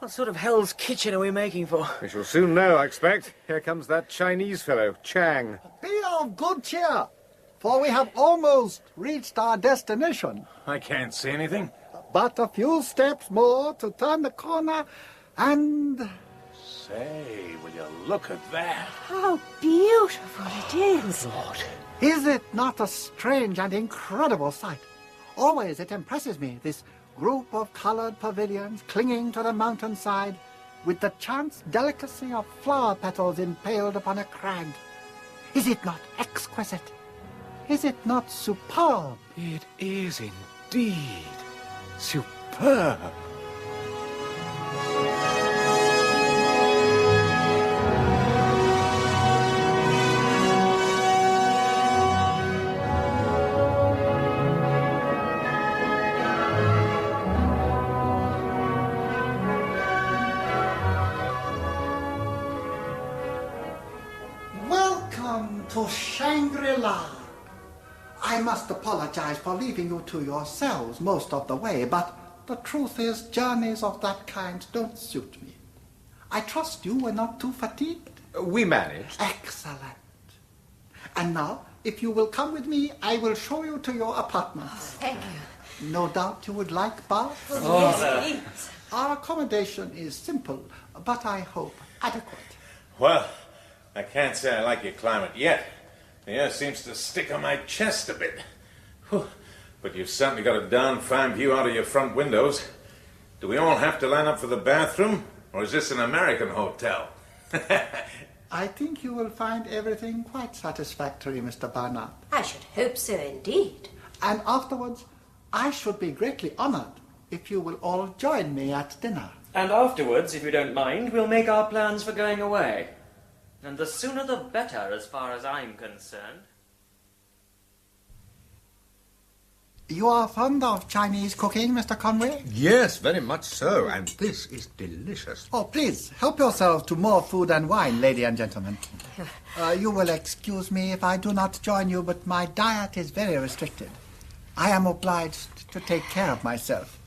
[SPEAKER 12] What sort of hell's kitchen are we making for?
[SPEAKER 13] We shall soon know, I expect. Here comes that Chinese fellow, Chang.
[SPEAKER 8] Be of good cheer, for we have almost reached our destination.
[SPEAKER 11] I can't see anything.
[SPEAKER 8] But a few steps more to turn the corner, and...
[SPEAKER 11] Say, will you look at that?
[SPEAKER 10] How beautiful it is.
[SPEAKER 12] Lord.
[SPEAKER 8] Is it not a strange and incredible sight? Always it impresses me, this group of colored pavilions clinging to the mountainside, with the chance delicacy of flower petals impaled upon a crag. Is it not exquisite? Is it not superb?
[SPEAKER 13] It is indeed superb.
[SPEAKER 8] to Shangri-La. I must apologize for leaving you to yourselves most of the way, but the truth is journeys of that kind don't suit me. I trust you were not too fatigued?
[SPEAKER 13] We managed.
[SPEAKER 8] Excellent. And now, if you will come with me, I will show you to your apartment.
[SPEAKER 10] Thank you.
[SPEAKER 8] No doubt you would like baths?
[SPEAKER 10] Yes, please.
[SPEAKER 8] Our accommodation is simple, but I hope adequate.
[SPEAKER 11] Well, I can't say I like your climate yet. The air seems to stick on my chest a bit. Whew. But you've certainly got a darn fine view out of your front windows. Do we all have to line up for the bathroom, or is this an American hotel?
[SPEAKER 8] I think you will find everything quite satisfactory, Mr. Barnard.
[SPEAKER 10] I should hope so indeed.
[SPEAKER 8] And afterwards, I should be greatly honored if you will all join me at dinner.
[SPEAKER 12] And afterwards, if you don't mind, we'll make our plans for going away. And the sooner the better, as far as I'm concerned.
[SPEAKER 8] You are fond of Chinese cooking, Mr. Conway?
[SPEAKER 13] Yes, very much so, and this is delicious.
[SPEAKER 8] Oh, please, help yourselves to more food and wine, ladies and gentlemen. You will excuse me if I do not join you, but my diet is very restricted. I am obliged to take care of myself.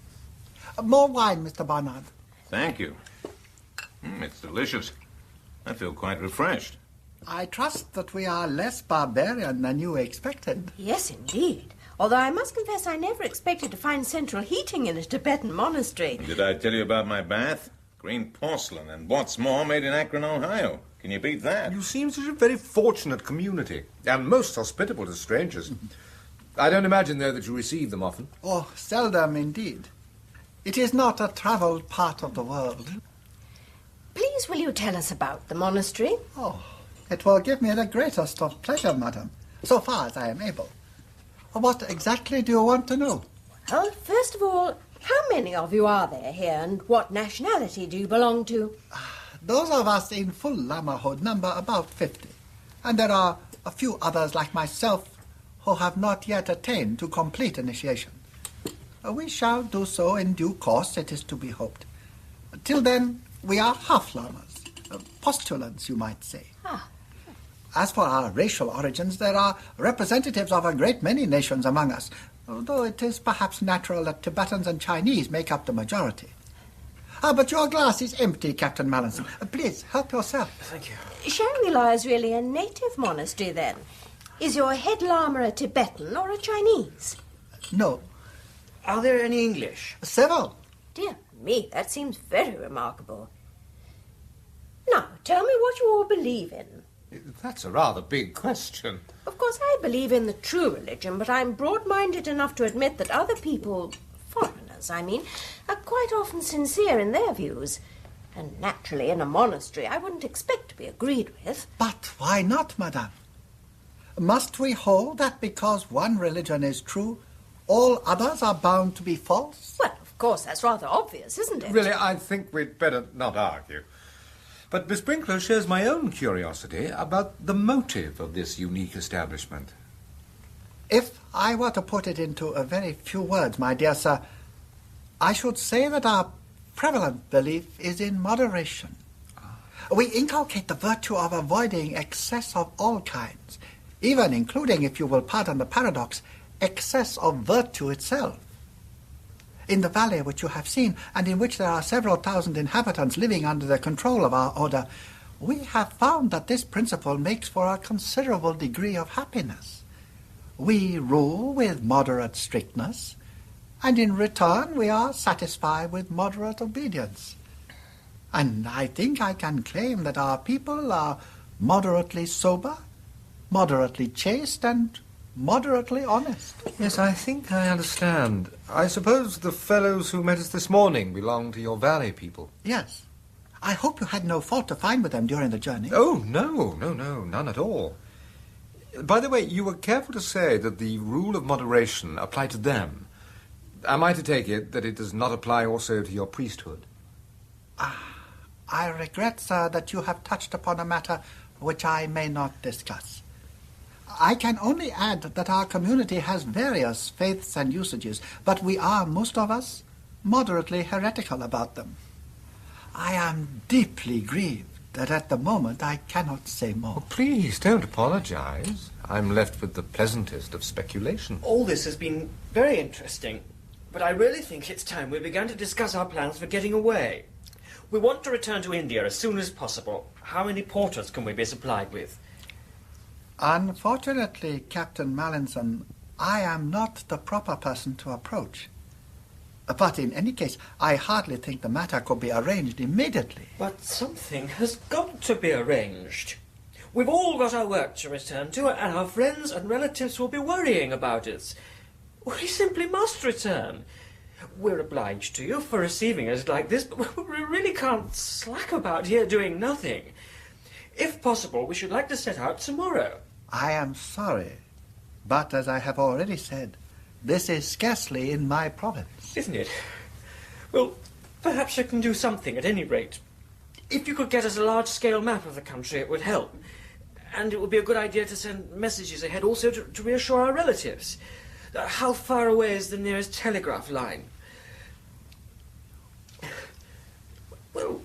[SPEAKER 8] More wine, Mr. Barnard.
[SPEAKER 11] Thank you. It's delicious. I feel quite refreshed.
[SPEAKER 8] I trust that we are less barbarian than you expected.
[SPEAKER 10] Yes, indeed. Although I must confess I never expected to find central heating in a Tibetan monastery.
[SPEAKER 11] Did I tell you about my bath? Green porcelain, and what's more, made in Akron, Ohio. Can you beat that?
[SPEAKER 13] You seem such a very fortunate community, and most hospitable to strangers. I don't imagine, though, that you receive them often.
[SPEAKER 8] Oh, seldom indeed. It is not a travelled part of the world.
[SPEAKER 10] Please will you tell us about the monastery?
[SPEAKER 8] Oh, it will give me the greatest of pleasure, madam, so far as I am able. What exactly do you want to know?
[SPEAKER 10] Well, first of all, how many of you are there here, and what nationality do you belong to?
[SPEAKER 8] Those of us in full Lamahood number about 50, and there are a few others like myself who have not yet attained to complete initiation. We shall do so in due course, it is to be hoped. Till then, we are half-lamas, postulants, you might say. As for our racial origins, there are representatives of a great many nations among us, though it is perhaps natural that Tibetans and Chinese make up the majority. But your glass is empty, Captain Mallinson. Please, help yourself.
[SPEAKER 12] Thank you.
[SPEAKER 10] Shangri-La is really a native monastery, then. Is your head lama a Tibetan or a Chinese?
[SPEAKER 8] No.
[SPEAKER 12] Are there any English?
[SPEAKER 8] Several.
[SPEAKER 10] Dear me, that seems very remarkable. Now, tell me what you all believe in.
[SPEAKER 13] That's a rather big question.
[SPEAKER 10] Of course, I believe in the true religion, but I'm broad-minded enough to admit that other people, foreigners, I mean, are quite often sincere in their views. And naturally, in a monastery, I wouldn't expect to be agreed with.
[SPEAKER 8] But why not, madame? Must we hold that because one religion is true, all others are bound to be false?
[SPEAKER 10] Well, of course, that's rather obvious, isn't it?
[SPEAKER 13] Really, I think we'd better not argue. But Miss Brinklow shares my own curiosity about the motive of this unique establishment.
[SPEAKER 8] If I were to put it into a very few words, my dear sir, I should say that our prevalent belief is in moderation. We inculcate the virtue of avoiding excess of all kinds, even including, if you will pardon the paradox, excess of virtue itself. In the valley which you have seen, and in which there are several thousand inhabitants living under the control of our order, we have found that this principle makes for a considerable degree of happiness. We rule with moderate strictness, and in return we are satisfied with moderate obedience. And I think I can claim that our people are moderately sober, moderately chaste, and moderately honest.
[SPEAKER 13] Yes, I think I understand. I suppose the fellows who met us this morning belong to your valley people.
[SPEAKER 8] Yes. I hope you had no fault to find with them during the journey.
[SPEAKER 13] Oh, no, none at all. By the way, you were careful to say that the rule of moderation applied to them. Am I to take it that it does not apply also to your priesthood?
[SPEAKER 8] I regret, sir, that you have touched upon a matter which I may not discuss. I can only add that our community has various faiths and usages, but we are, most of us, moderately heretical about them. I am deeply grieved
[SPEAKER 15] that at the moment I cannot say more.
[SPEAKER 13] Oh, please, don't apologize. I'm left with the pleasantest of speculation.
[SPEAKER 12] All this has been very interesting, but I really think it's time we began to discuss our plans for getting away. We want to return to India as soon as possible. How many porters can we be supplied with?
[SPEAKER 15] Unfortunately, Captain Mallinson, I am not the proper person to approach. But in any case, I hardly think the matter could be arranged immediately.
[SPEAKER 12] But something has got to be arranged. We've all got our work to return to, and our friends and relatives will be worrying about us. We simply must return. We're obliged to you for receiving us like this, but we really can't slack about here doing nothing. If possible, we should like to set out tomorrow.
[SPEAKER 15] I am sorry, but as I have already said, this is scarcely in my province.
[SPEAKER 12] Isn't it? Well, perhaps I can do something at any rate. If you could get us a large-scale map of the country, it would help. And it would be a good idea to send messages ahead also to reassure our relatives. How far away is the nearest telegraph line? Well,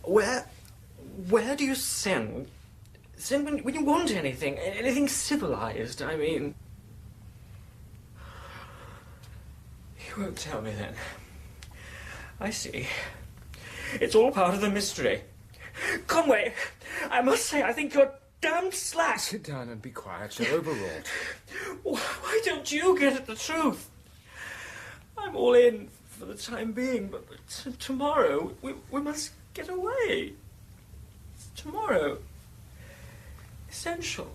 [SPEAKER 12] where do you send? Send when you want anything civilized, I mean. You won't tell me then. I see. It's all part of the mystery. Conway, I must say I think you're damned slack.
[SPEAKER 13] Sit down and be quiet. You're overwrought.
[SPEAKER 12] Why don't you get at the truth? I'm all in for the time being, but tomorrow we must get away. Tomorrow. Essential.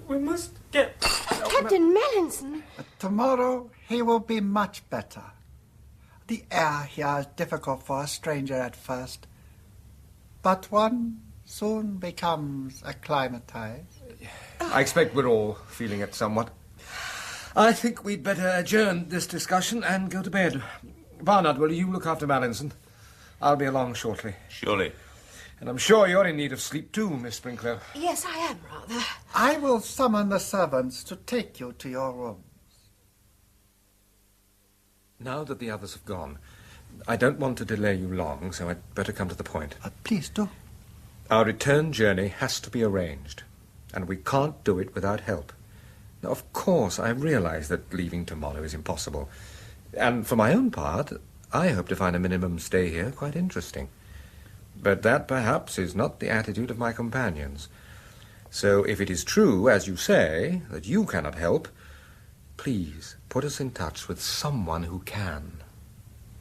[SPEAKER 12] We must get...
[SPEAKER 10] Captain Mallinson!
[SPEAKER 15] Tomorrow he will be much better. The air here is difficult for a stranger at first, but one soon becomes acclimatized.
[SPEAKER 13] I expect we're all feeling it somewhat. I think we'd better adjourn this discussion and go to bed. Barnard, will you look after Mallinson? I'll be along shortly.
[SPEAKER 11] Surely.
[SPEAKER 13] And I'm sure you're in need of sleep too, Miss Sprinkler.
[SPEAKER 10] Yes, I am, rather.
[SPEAKER 15] I will summon the servants to take you to your room.
[SPEAKER 13] Now that the others have gone, I don't want to delay you long, so I'd better come to the point.
[SPEAKER 15] Please do.
[SPEAKER 13] Our return journey has to be arranged, and we can't do it without help. Now, of course, I realize that leaving tomorrow is impossible. And for my own part, I hope to find a minimum stay here quite interesting. But that, perhaps, is not the attitude of my companions. So if it is true, as you say, that you cannot help, please put us in touch with someone who can.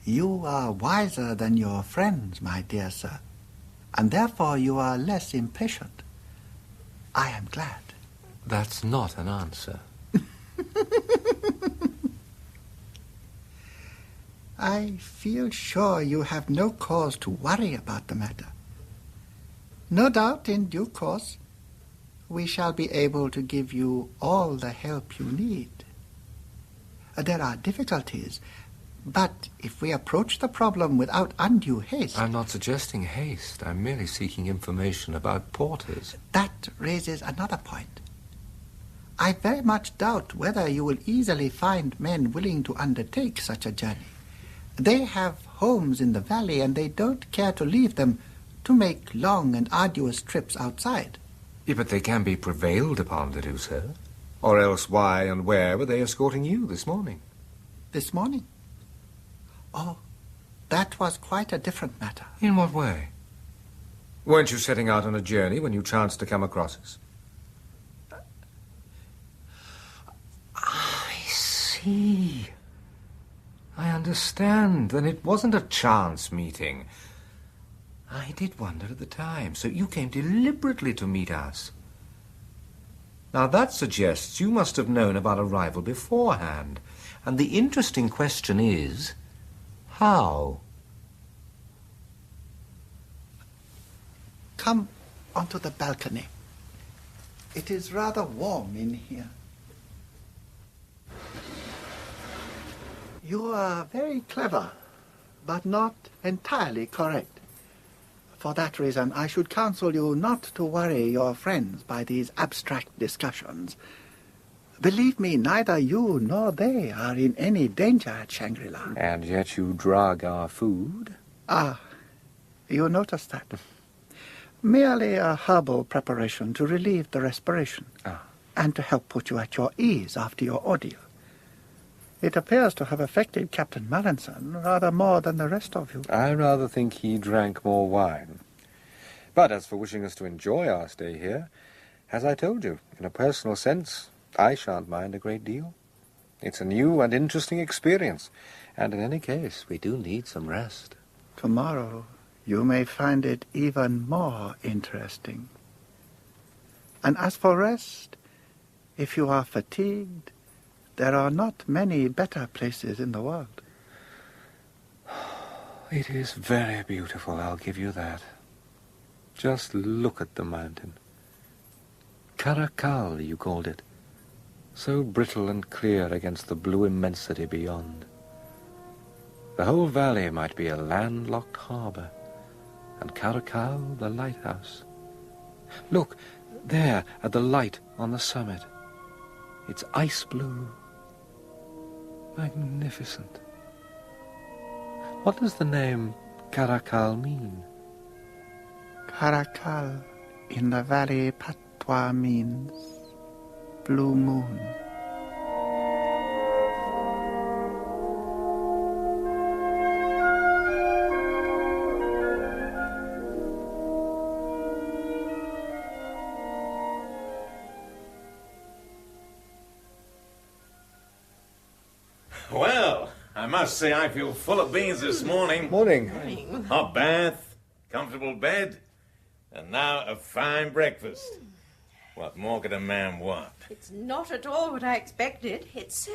[SPEAKER 15] You are wiser than your friends, my dear sir, and therefore you are less impatient. I am glad.
[SPEAKER 13] That's not an answer.
[SPEAKER 15] I feel sure you have no cause to worry about the matter. No doubt, in due course, we shall be able to give you all the help you need. There are difficulties, but if we approach the problem without undue haste...
[SPEAKER 13] I'm not suggesting haste. I'm merely seeking information about porters.
[SPEAKER 15] That raises another point. I very much doubt whether you will easily find men willing to undertake such a journey. They have homes in the valley, and they don't care to leave them to make long and arduous trips outside.
[SPEAKER 13] Yeah, but they can be prevailed upon to do so. Or else why and where were they escorting you this morning?
[SPEAKER 15] This morning? Oh, that was quite a different matter.
[SPEAKER 13] In what way? Weren't you setting out on a journey when you chanced to come across us? I see. I understand. Then it wasn't a chance meeting. I did wonder at the time. So you came deliberately to meet us. Now that suggests you must have known of our arrival beforehand. And the interesting question is, how?
[SPEAKER 15] Come onto the balcony. It is rather warm in here. You are very clever, but not entirely correct. For that reason, I should counsel you not to worry your friends by these abstract discussions. Believe me, neither you nor they are in any danger at Shangri-La.
[SPEAKER 13] And yet you drug our food?
[SPEAKER 15] Ah, You noticed that? Merely a herbal preparation to relieve the respiration and to help put you at your ease after your ordeal. It appears to have affected Captain Mallinson rather more than the rest of you.
[SPEAKER 13] I rather think he drank more wine. But as for wishing us to enjoy our stay here, as I told you, in a personal sense, I shan't mind a great deal. It's a new and interesting experience, and in any case, we do need some rest.
[SPEAKER 15] Tomorrow, you may find it even more interesting. And as for rest, if you are fatigued, there are not many better places in the world.
[SPEAKER 13] It is very beautiful, I'll give you that. Just look at the mountain. Caracal, you called it. So brittle and clear against the blue immensity beyond. The whole valley might be a landlocked harbour, and Caracal the lighthouse. Look, there at the light on the summit. It's ice blue. Magnificent. What does the name Caracal mean?
[SPEAKER 15] Caracal in the valley patois means blue moon.
[SPEAKER 11] Well, I must say I feel full of beans this morning.
[SPEAKER 13] Morning.
[SPEAKER 11] Hot bath, comfortable bed, and now a fine breakfast. What more could a man want?
[SPEAKER 10] It's not at all what I expected. It's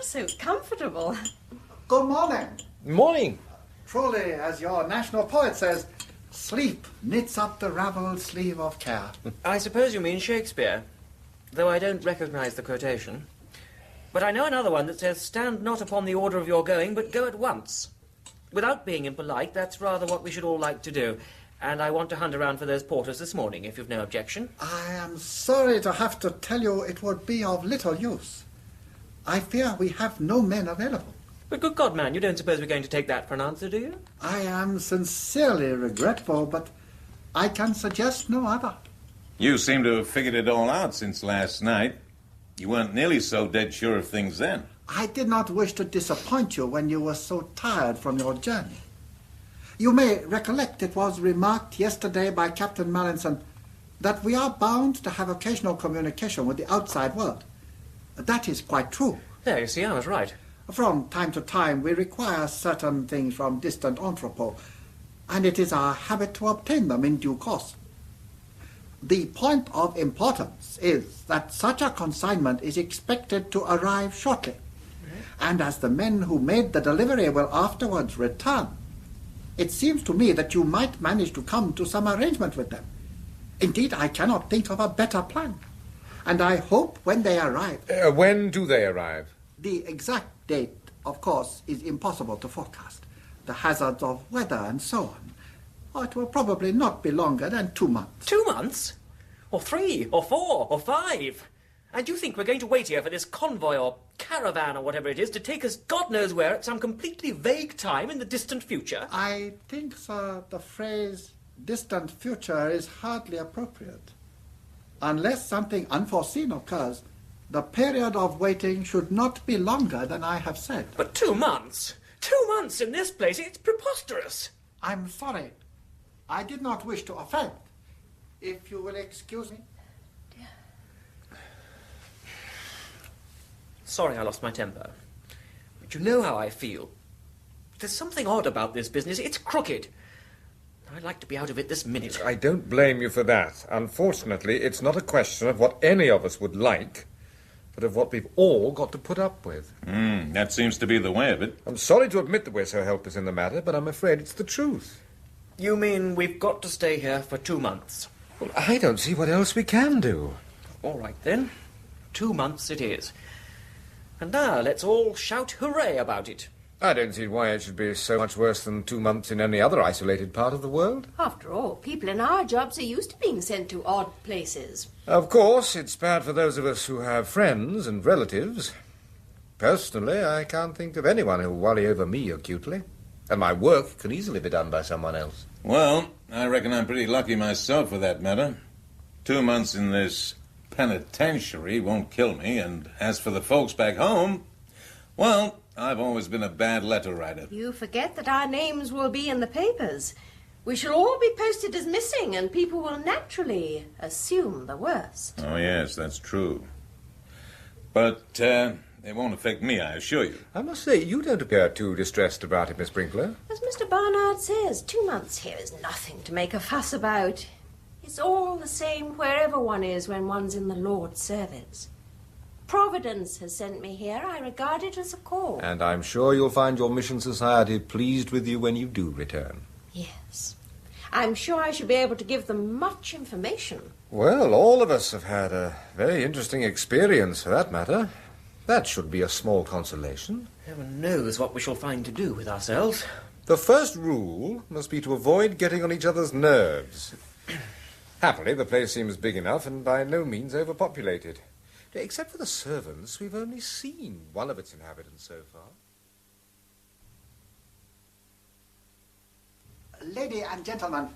[SPEAKER 10] so comfortable.
[SPEAKER 15] Good morning.
[SPEAKER 13] Morning.
[SPEAKER 15] Truly, as your national poet says, sleep knits up the ravelled sleeve of care.
[SPEAKER 12] I suppose you mean Shakespeare, though I don't recognize the quotation. But I know another one that says, stand not upon the order of your going, but go at once. Without being impolite, that's rather what we should all like to do. And I want to hunt around for those porters this morning, if you've no objection.
[SPEAKER 15] I am sorry to have to tell you it would be of little use. I fear we have no men available.
[SPEAKER 12] But good God, man, you don't suppose we're going to take that for an answer, do you?
[SPEAKER 15] I am sincerely regretful, but I can suggest no other.
[SPEAKER 11] You seem to have figured it all out since last night. You weren't nearly so dead sure of things then.
[SPEAKER 15] I did not wish to disappoint you when you were so tired from your journey. You may recollect it was remarked yesterday by Captain Mallinson that we are bound to have occasional communication with the outside world. That is quite true.
[SPEAKER 12] There, you see, I was right.
[SPEAKER 15] From time to time we require certain things from distant entrepôts, and it is our habit to obtain them in due course. The point of importance is that such a consignment is expected to arrive shortly, and as the men who made the delivery will afterwards return, it seems to me that you might manage to come to some arrangement with them. Indeed, I cannot think of a better plan, and I hope when they arrive...
[SPEAKER 13] When do they arrive?
[SPEAKER 15] The exact date, of course, is impossible to forecast. The hazards of weather and so on. Oh, it will probably not be longer than 2 months.
[SPEAKER 12] 2 months? Or 3, or 4, or 5? And you think we're going to wait here for this convoy or caravan or whatever it is to take us God knows where at some completely vague time in the distant future?
[SPEAKER 15] I think, sir, the phrase distant future is hardly appropriate. Unless something unforeseen occurs, the period of waiting should not be longer than I have said.
[SPEAKER 12] But 2 months? 2 months in this place? It's preposterous.
[SPEAKER 15] I'm sorry. I did not wish to offend. If you will excuse me.
[SPEAKER 12] Sorry I lost my temper. But you know how I feel. There's something odd about this business. It's crooked. I'd like to be out of it this minute.
[SPEAKER 13] I don't blame you for that. Unfortunately, it's not a question of what any of us would like, but of what we've all got to put up with.
[SPEAKER 11] That seems to be the way of it.
[SPEAKER 13] I'm sorry to admit that we're so helpless in the matter, but I'm afraid it's the truth.
[SPEAKER 12] You mean we've got to stay here for 2 months?
[SPEAKER 13] Well, I don't see what else we can do.
[SPEAKER 12] All right, then. 2 months it is. And now let's all shout hooray about it.
[SPEAKER 13] I don't see why it should be so much worse than 2 months in any other isolated part of the world.
[SPEAKER 10] After all, people in our jobs are used to being sent to odd places.
[SPEAKER 13] Of course, it's bad for those of us who have friends and relatives. Personally, I can't think of anyone who'll worry over me acutely. And my work can easily be done by someone else.
[SPEAKER 11] Well, I reckon I'm pretty lucky myself for that matter. 2 months in this penitentiary won't kill me, and as for the folks back home, well, I've always been a bad letter writer.
[SPEAKER 10] You forget that our names will be in the papers. We shall all be posted as missing, and people will naturally assume the worst.
[SPEAKER 11] Oh, yes, that's true. But, it won't affect me, I assure you.
[SPEAKER 13] I must say, you don't appear too distressed about it, Miss Sprinkler.
[SPEAKER 10] As Mr. Barnard says, 2 months here is nothing to make a fuss about. It's all the same wherever one is when one's in the Lord's service. Providence has sent me here. I regard it as a call.
[SPEAKER 13] And I'm sure you'll find your mission society pleased with you when you do return.
[SPEAKER 10] Yes. I'm sure I shall be able to give them much information.
[SPEAKER 13] Well, all of us have had a very interesting experience, for that matter. That should be a small consolation.
[SPEAKER 12] Heaven knows what we shall find to do with ourselves.
[SPEAKER 13] The first rule must be to avoid getting on each other's nerves. Happily, the place seems big enough and by no means overpopulated. Except for the servants, we've only seen one of its inhabitants so far.
[SPEAKER 15] Lady and gentlemen,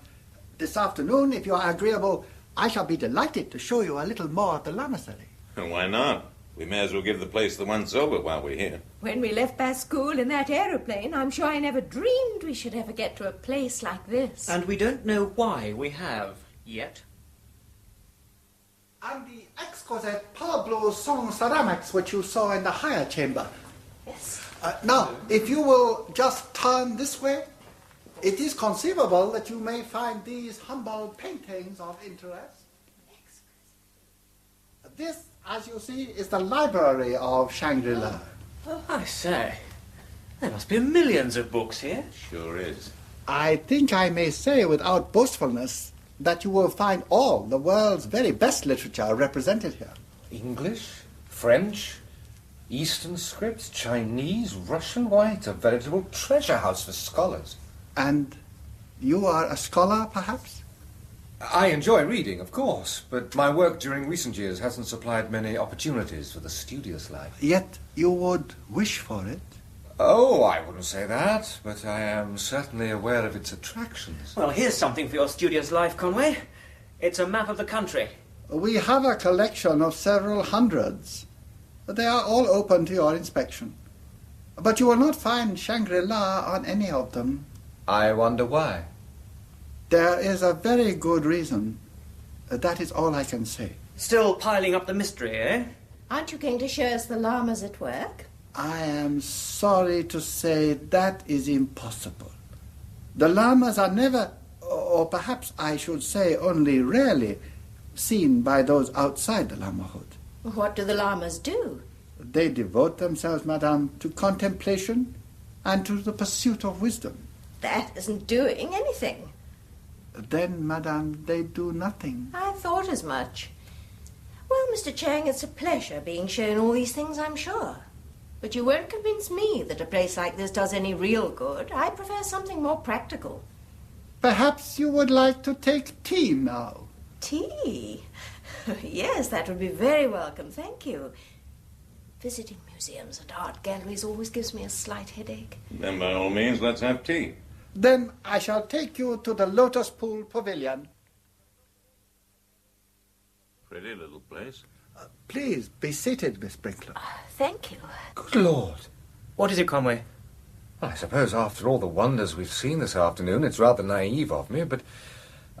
[SPEAKER 15] this afternoon, if you are agreeable, I shall be delighted to show you a little more of the lamasery.
[SPEAKER 11] Why not? We may as well give the place the once over while we're here.
[SPEAKER 10] When we left Bascoul in that aeroplane, I'm sure I never dreamed we should ever get to a place like this.
[SPEAKER 12] And we don't know why we have yet.
[SPEAKER 15] And the exquisite Pablo song ceramics which you saw in the higher chamber.
[SPEAKER 10] Yes.
[SPEAKER 15] Now, if you will just turn this way, it is conceivable that you may find these humble paintings of interest. This, as you see, is the library of Shangri-La.
[SPEAKER 12] Oh, I say. There must be millions of books here.
[SPEAKER 11] Sure is.
[SPEAKER 15] I think I may say without boastfulness that you will find all the world's very best literature represented here.
[SPEAKER 13] English, French, Eastern scripts, Chinese, Russian. Why, it's a veritable treasure house for scholars.
[SPEAKER 15] And you are a scholar, perhaps?
[SPEAKER 13] I enjoy reading, of course, but my work during recent years hasn't supplied many opportunities for the studious life.
[SPEAKER 15] Yet you would wish for it?
[SPEAKER 13] Oh, I wouldn't say that, but I am certainly aware of its attractions.
[SPEAKER 12] Well, here's something for your studious life, Conway. It's a map of the country.
[SPEAKER 15] We have a collection of several hundreds. They are all open to your inspection. But you will not find Shangri-La on any of them.
[SPEAKER 13] I wonder why.
[SPEAKER 15] There is a very good reason. That is all I can say.
[SPEAKER 12] Still piling up the mystery, eh?
[SPEAKER 10] Aren't you going to show us the llamas at work?
[SPEAKER 15] I am sorry to say that is impossible. The llamas are never, or perhaps I should say only rarely, seen by those outside the llamahood.
[SPEAKER 10] What do the llamas do?
[SPEAKER 15] They devote themselves, madame, to contemplation and to the pursuit of wisdom.
[SPEAKER 10] That isn't doing anything.
[SPEAKER 15] Then, madame, they do nothing.
[SPEAKER 10] I thought as much. Well, Mr. Chang, it's a pleasure being shown all these things, I'm sure. But you won't convince me that a place like this does any real good. I prefer something more practical.
[SPEAKER 15] Perhaps you would like to take tea now.
[SPEAKER 10] Tea? Yes, that would be very welcome, thank you. Visiting museums and art galleries always gives me a slight headache.
[SPEAKER 11] Then by all means, let's have tea.
[SPEAKER 15] Then I shall take you to the Lotus Pool Pavilion.
[SPEAKER 11] Pretty little place.
[SPEAKER 15] Please be seated, Miss Sprinkler.
[SPEAKER 10] Thank you.
[SPEAKER 13] Good Lord.
[SPEAKER 12] What is it, Conway?
[SPEAKER 13] I suppose after all the wonders we've seen this afternoon, it's rather naive of me, but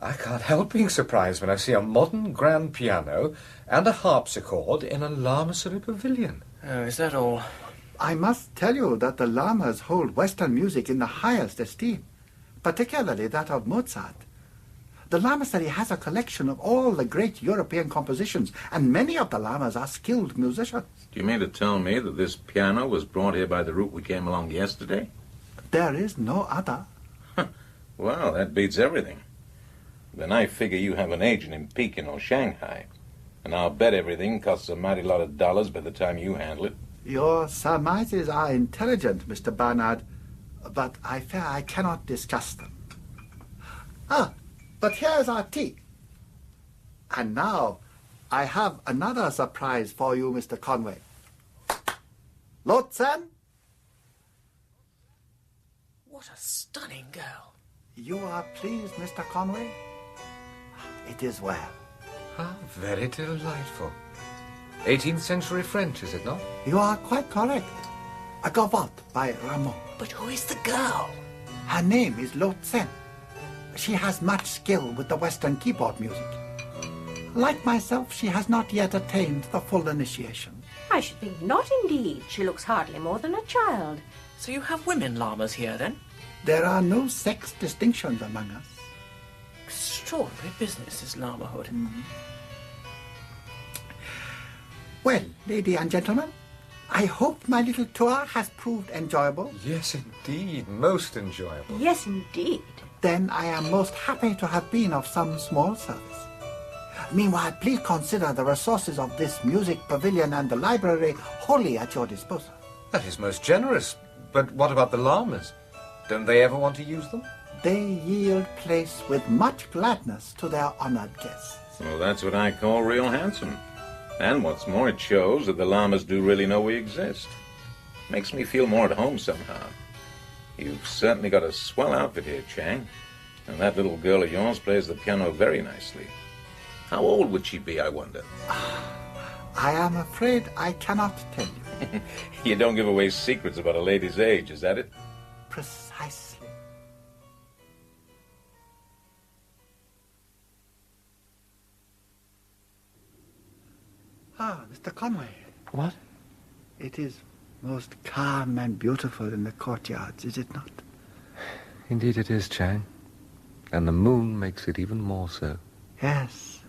[SPEAKER 13] I can't help being surprised when I see a modern grand piano and a harpsichord in a lamasery pavilion.
[SPEAKER 12] Oh, is that all?
[SPEAKER 15] I must tell you that the llamas hold Western music in the highest esteem, particularly that of Mozart. The lamasery has a collection of all the great European compositions, and many of the llamas are skilled musicians.
[SPEAKER 11] Do you mean to tell me that this piano was brought here by the route we came along yesterday?
[SPEAKER 15] There is no other.
[SPEAKER 11] Well, that beats everything. Then I figure you have an agent in Pekin or Shanghai, and I'll bet everything costs a mighty lot of dollars by the time you handle it.
[SPEAKER 15] Your surmises are intelligent, Mr. Barnard, but I fear I cannot discuss them. But here's our tea. And now, I have another surprise for you, Mr. Conway. Lotsan?
[SPEAKER 12] What a stunning girl.
[SPEAKER 15] You are pleased, Mr. Conway? It is well.
[SPEAKER 13] How very delightful. 18th century French, is it not?
[SPEAKER 15] You are quite correct. A gavotte by Rameau.
[SPEAKER 12] But who is the girl?
[SPEAKER 15] Her name is Lo Tsen. She has much skill with the Western keyboard music. Like myself, she has not yet attained the full initiation.
[SPEAKER 10] I should think not indeed. She looks hardly more than a child.
[SPEAKER 12] So you have women llamas here, then?
[SPEAKER 15] There are no sex distinctions among us.
[SPEAKER 12] Extraordinary business, this llamahood.
[SPEAKER 15] Well, lady and gentlemen, I hope my little tour has proved enjoyable.
[SPEAKER 13] Yes, indeed. Most enjoyable.
[SPEAKER 10] Yes, indeed.
[SPEAKER 15] Then I am most happy to have been of some small service. Meanwhile, please consider the resources of this music pavilion and the library wholly at your disposal.
[SPEAKER 13] That is most generous. But what about the llamas? Don't they ever want to use them?
[SPEAKER 15] They yield place with much gladness to their honored guests.
[SPEAKER 11] Well, that's what I call real handsome. And what's more, it shows that the llamas do really know we exist. Makes me feel more at home somehow. You've certainly got a swell outfit here, Chang. And that little girl of yours plays the piano very nicely. How old would she be, I wonder?
[SPEAKER 15] I am afraid I cannot tell you.
[SPEAKER 11] You don't give away secrets about a lady's age, is that it?
[SPEAKER 15] Precisely. Ah, Mr. Conway.
[SPEAKER 13] What?
[SPEAKER 15] It is most calm and beautiful in the courtyards, is it not?
[SPEAKER 13] Indeed it is, Chang. And the moon makes it even more so.
[SPEAKER 15] Yes.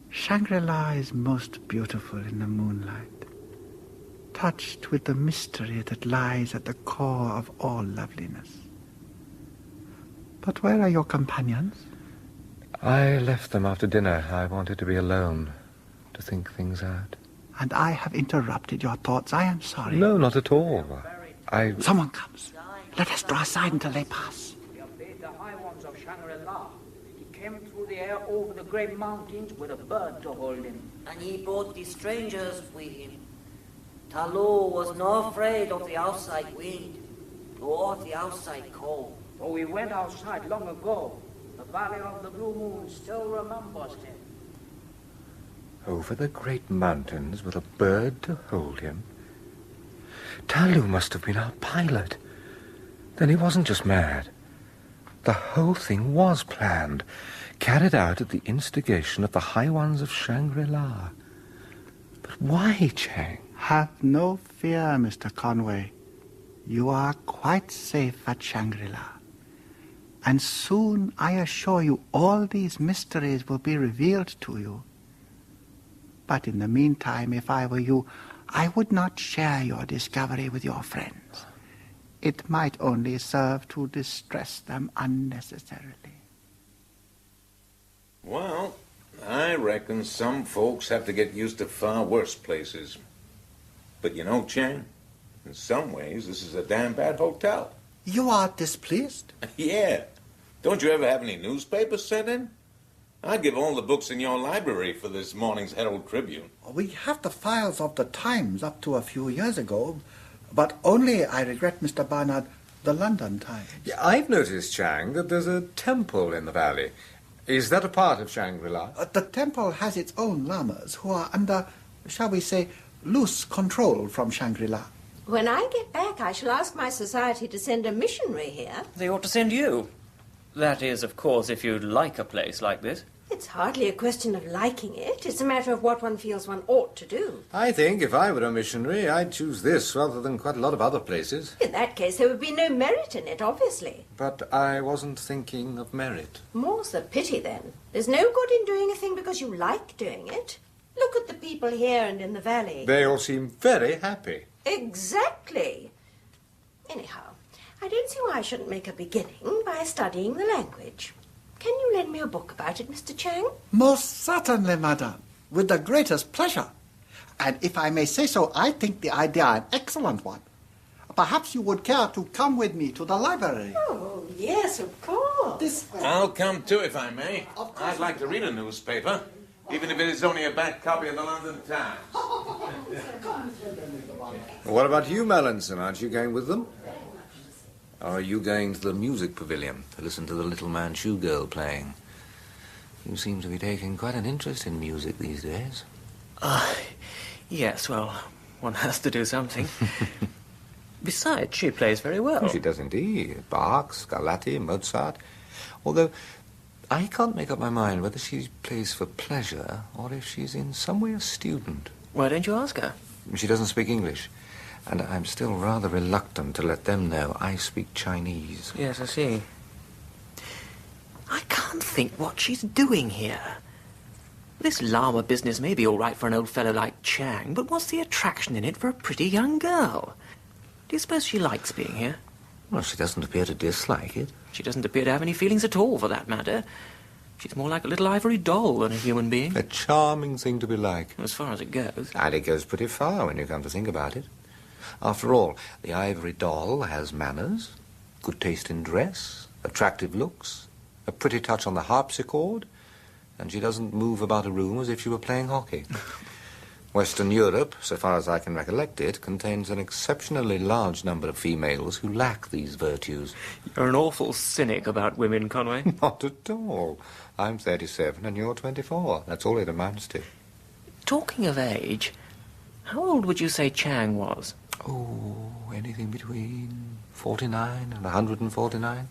[SPEAKER 15] Shangri-La is most beautiful in the moonlight, touched with the mystery that lies at the core of all loveliness. But where are your companions?
[SPEAKER 13] I left them after dinner. I wanted to be alone, to think things out.
[SPEAKER 15] And I have interrupted your thoughts. I am sorry.
[SPEAKER 13] No, not at all.
[SPEAKER 15] Someone comes. Let us draw aside until they pass.
[SPEAKER 16] He obeyed the high ones of Shangri-La. He came through the air over the great mountains with a bird to hold him.
[SPEAKER 17] And he brought the strangers with him. Talu was not afraid of the outside wind, or the outside cold.
[SPEAKER 16] For we went outside long ago. The Valley of the Blue Moon still remembers him.
[SPEAKER 13] Over the great mountains with a bird to hold him. Talu must have been our pilot. Then he wasn't just mad. The whole thing was planned, carried out at the instigation of the High Ones of Shangri-La. But why, Chang?
[SPEAKER 15] Have no fear, Mr. Conway. You are quite safe at Shangri-La. And soon, I assure you, all these mysteries will be revealed to you. But in the meantime, if I were you, I would not share your discovery with your friends. It might only serve to distress them unnecessarily.
[SPEAKER 11] Well, I reckon some folks have to get used to far worse places. But you know, Chang, in some ways, this is a damn bad hotel.
[SPEAKER 15] You are displeased?
[SPEAKER 11] Yeah. Don't you ever have any newspapers sent in? I'd give all the books in your library for this morning's Herald Tribune.
[SPEAKER 15] We have the files of the Times up to a few years ago, but only, I regret, Mr. Barnard, the London Times.
[SPEAKER 13] Yeah, I've noticed, Chang, that there's a temple in the valley. Is that a part of Shangri-La?
[SPEAKER 15] The temple has its own lamas who are under, shall we say, loose control from Shangri-La.
[SPEAKER 10] When I get back, I shall ask my society to send a missionary here.
[SPEAKER 12] They ought to send you. That is, of course, if you'd like a place like this.
[SPEAKER 10] It's hardly a question of liking it. It's a matter of what one feels one ought to do.
[SPEAKER 13] I think if I were a missionary, I'd choose this rather than quite a lot of other places.
[SPEAKER 10] In that case, there would be no merit in it, obviously.
[SPEAKER 13] But I wasn't thinking of merit.
[SPEAKER 10] More's the pity, then. There's no good in doing a thing because you like doing it. Look at the people here and in the valley.
[SPEAKER 13] They all seem very happy.
[SPEAKER 10] Exactly. Anyhow, I don't see why I shouldn't make a beginning by studying the language. Can you lend me a book about it, Mr. Chang?
[SPEAKER 15] Most certainly, madam. With the greatest pleasure. And if I may say so, I think the idea an excellent one. Perhaps you would care to come with me to the library.
[SPEAKER 10] Oh, yes, of course.
[SPEAKER 15] This way.
[SPEAKER 11] I'll come too, if I may. I'd like to read a newspaper, even if it is only a back copy of the London Times.
[SPEAKER 13] What about you, Melanson? Aren't you going with them?
[SPEAKER 7] Or are you going to the music pavilion to listen to the little Manchu girl playing? You seem to be taking quite an interest in music these days.
[SPEAKER 12] Yes, well, one has to do something. Besides, she plays very well.
[SPEAKER 13] She does indeed. Bach, Scarlatti, Mozart. Although I can't make up my mind whether she plays for pleasure or if she's in some way a student.
[SPEAKER 12] Why don't you ask her?
[SPEAKER 13] She doesn't speak English, and I'm still rather reluctant to let them know I speak Chinese.
[SPEAKER 12] Yes, I see. I can't think what she's doing here. This llama business may be all right for an old fellow like Chang, but what's the attraction in it for a pretty young girl? Do you suppose she likes being here?
[SPEAKER 13] Well, she doesn't appear to dislike it.
[SPEAKER 12] She doesn't appear to have any feelings at all, for that matter. She's more like a little ivory doll than a human being.
[SPEAKER 13] A charming thing to be like.
[SPEAKER 12] As far as it goes.
[SPEAKER 13] And it goes pretty far when you come to think about it. After all, the ivory doll has manners, good taste in dress, attractive looks, a pretty touch on the harpsichord, and she doesn't move about a room as if she were playing hockey. Western Europe, so far as I can recollect it, contains an exceptionally large number of females who lack these virtues.
[SPEAKER 12] You're an awful cynic about women, Conway.
[SPEAKER 13] Not at all. I'm 37 and you're 24. That's all it amounts to.
[SPEAKER 12] Talking of age, how old would you say Chang was?
[SPEAKER 13] Oh, anything between 49 and 149.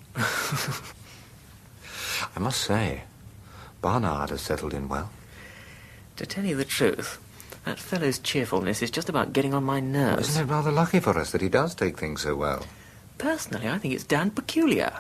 [SPEAKER 13] I must say, Barnard has settled in well.
[SPEAKER 12] To tell you the truth, that fellow's cheerfulness is just about getting on my nerves.
[SPEAKER 13] Isn't it rather lucky for us that he does take things so well?
[SPEAKER 12] Personally, I think it's damn peculiar.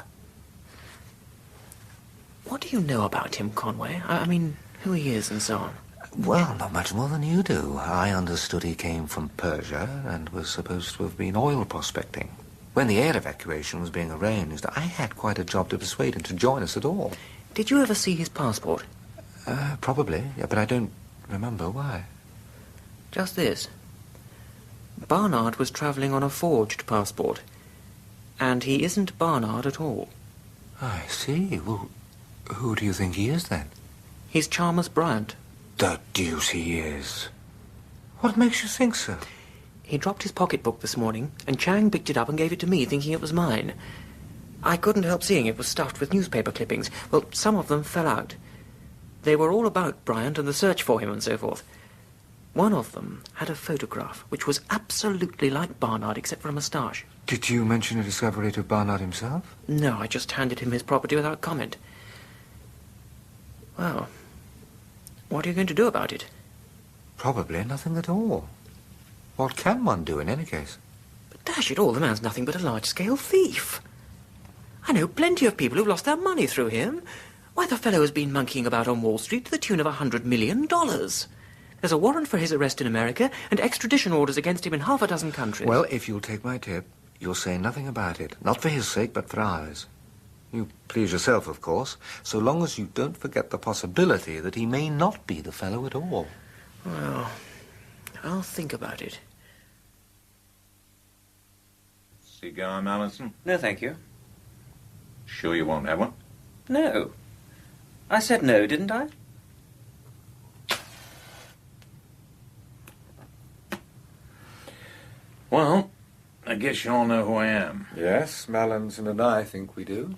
[SPEAKER 12] What do you know about him, Conway? I mean, who he is and so on.
[SPEAKER 13] Well, not much more than you do. I understood he came from Persia and was supposed to have been oil prospecting. When the air evacuation was being arranged, I had quite a job to persuade him to join us at all.
[SPEAKER 12] Did you ever see his passport?
[SPEAKER 13] Probably, yeah, but I don't remember why.
[SPEAKER 12] Just this. Barnard was travelling on a forged passport. And he isn't Barnard at all.
[SPEAKER 13] I see. Well, who do you think he is, then?
[SPEAKER 12] He's Chalmers Bryant.
[SPEAKER 13] The deuce he is. What makes you think so?
[SPEAKER 12] He dropped his pocketbook this morning, and Chang picked it up and gave it to me, thinking it was mine. I couldn't help seeing it was stuffed with newspaper clippings. Well, some of them fell out. They were all about Bryant and the search for him and so forth. One of them had a photograph which was absolutely like Barnard except for a moustache.
[SPEAKER 13] Did you mention a discovery to Barnard himself?
[SPEAKER 12] No, I just handed him his property without comment. Well, what are you going to do about it?
[SPEAKER 13] Probably nothing at all. What can one do in any case?
[SPEAKER 12] But dash it all, the man's nothing but a large-scale thief. I know plenty of people who've lost their money through him. Why, the fellow has been monkeying about on Wall Street to the tune of $100 million. There's a warrant for his arrest in America and extradition orders against him in half a dozen countries.
[SPEAKER 13] Well, if you'll take my tip, you'll say nothing about it. Not for his sake, but for ours. You please yourself, of course, so long as you don't forget the possibility that he may not be the fellow at all.
[SPEAKER 12] Well, I'll think about it.
[SPEAKER 11] Cigar, Mallinson?
[SPEAKER 12] No, thank you.
[SPEAKER 11] Sure you won't have one?
[SPEAKER 12] No. I said no, didn't I?
[SPEAKER 11] Well, I guess you all know who I am.
[SPEAKER 13] Yes, Mallinson and I think we do.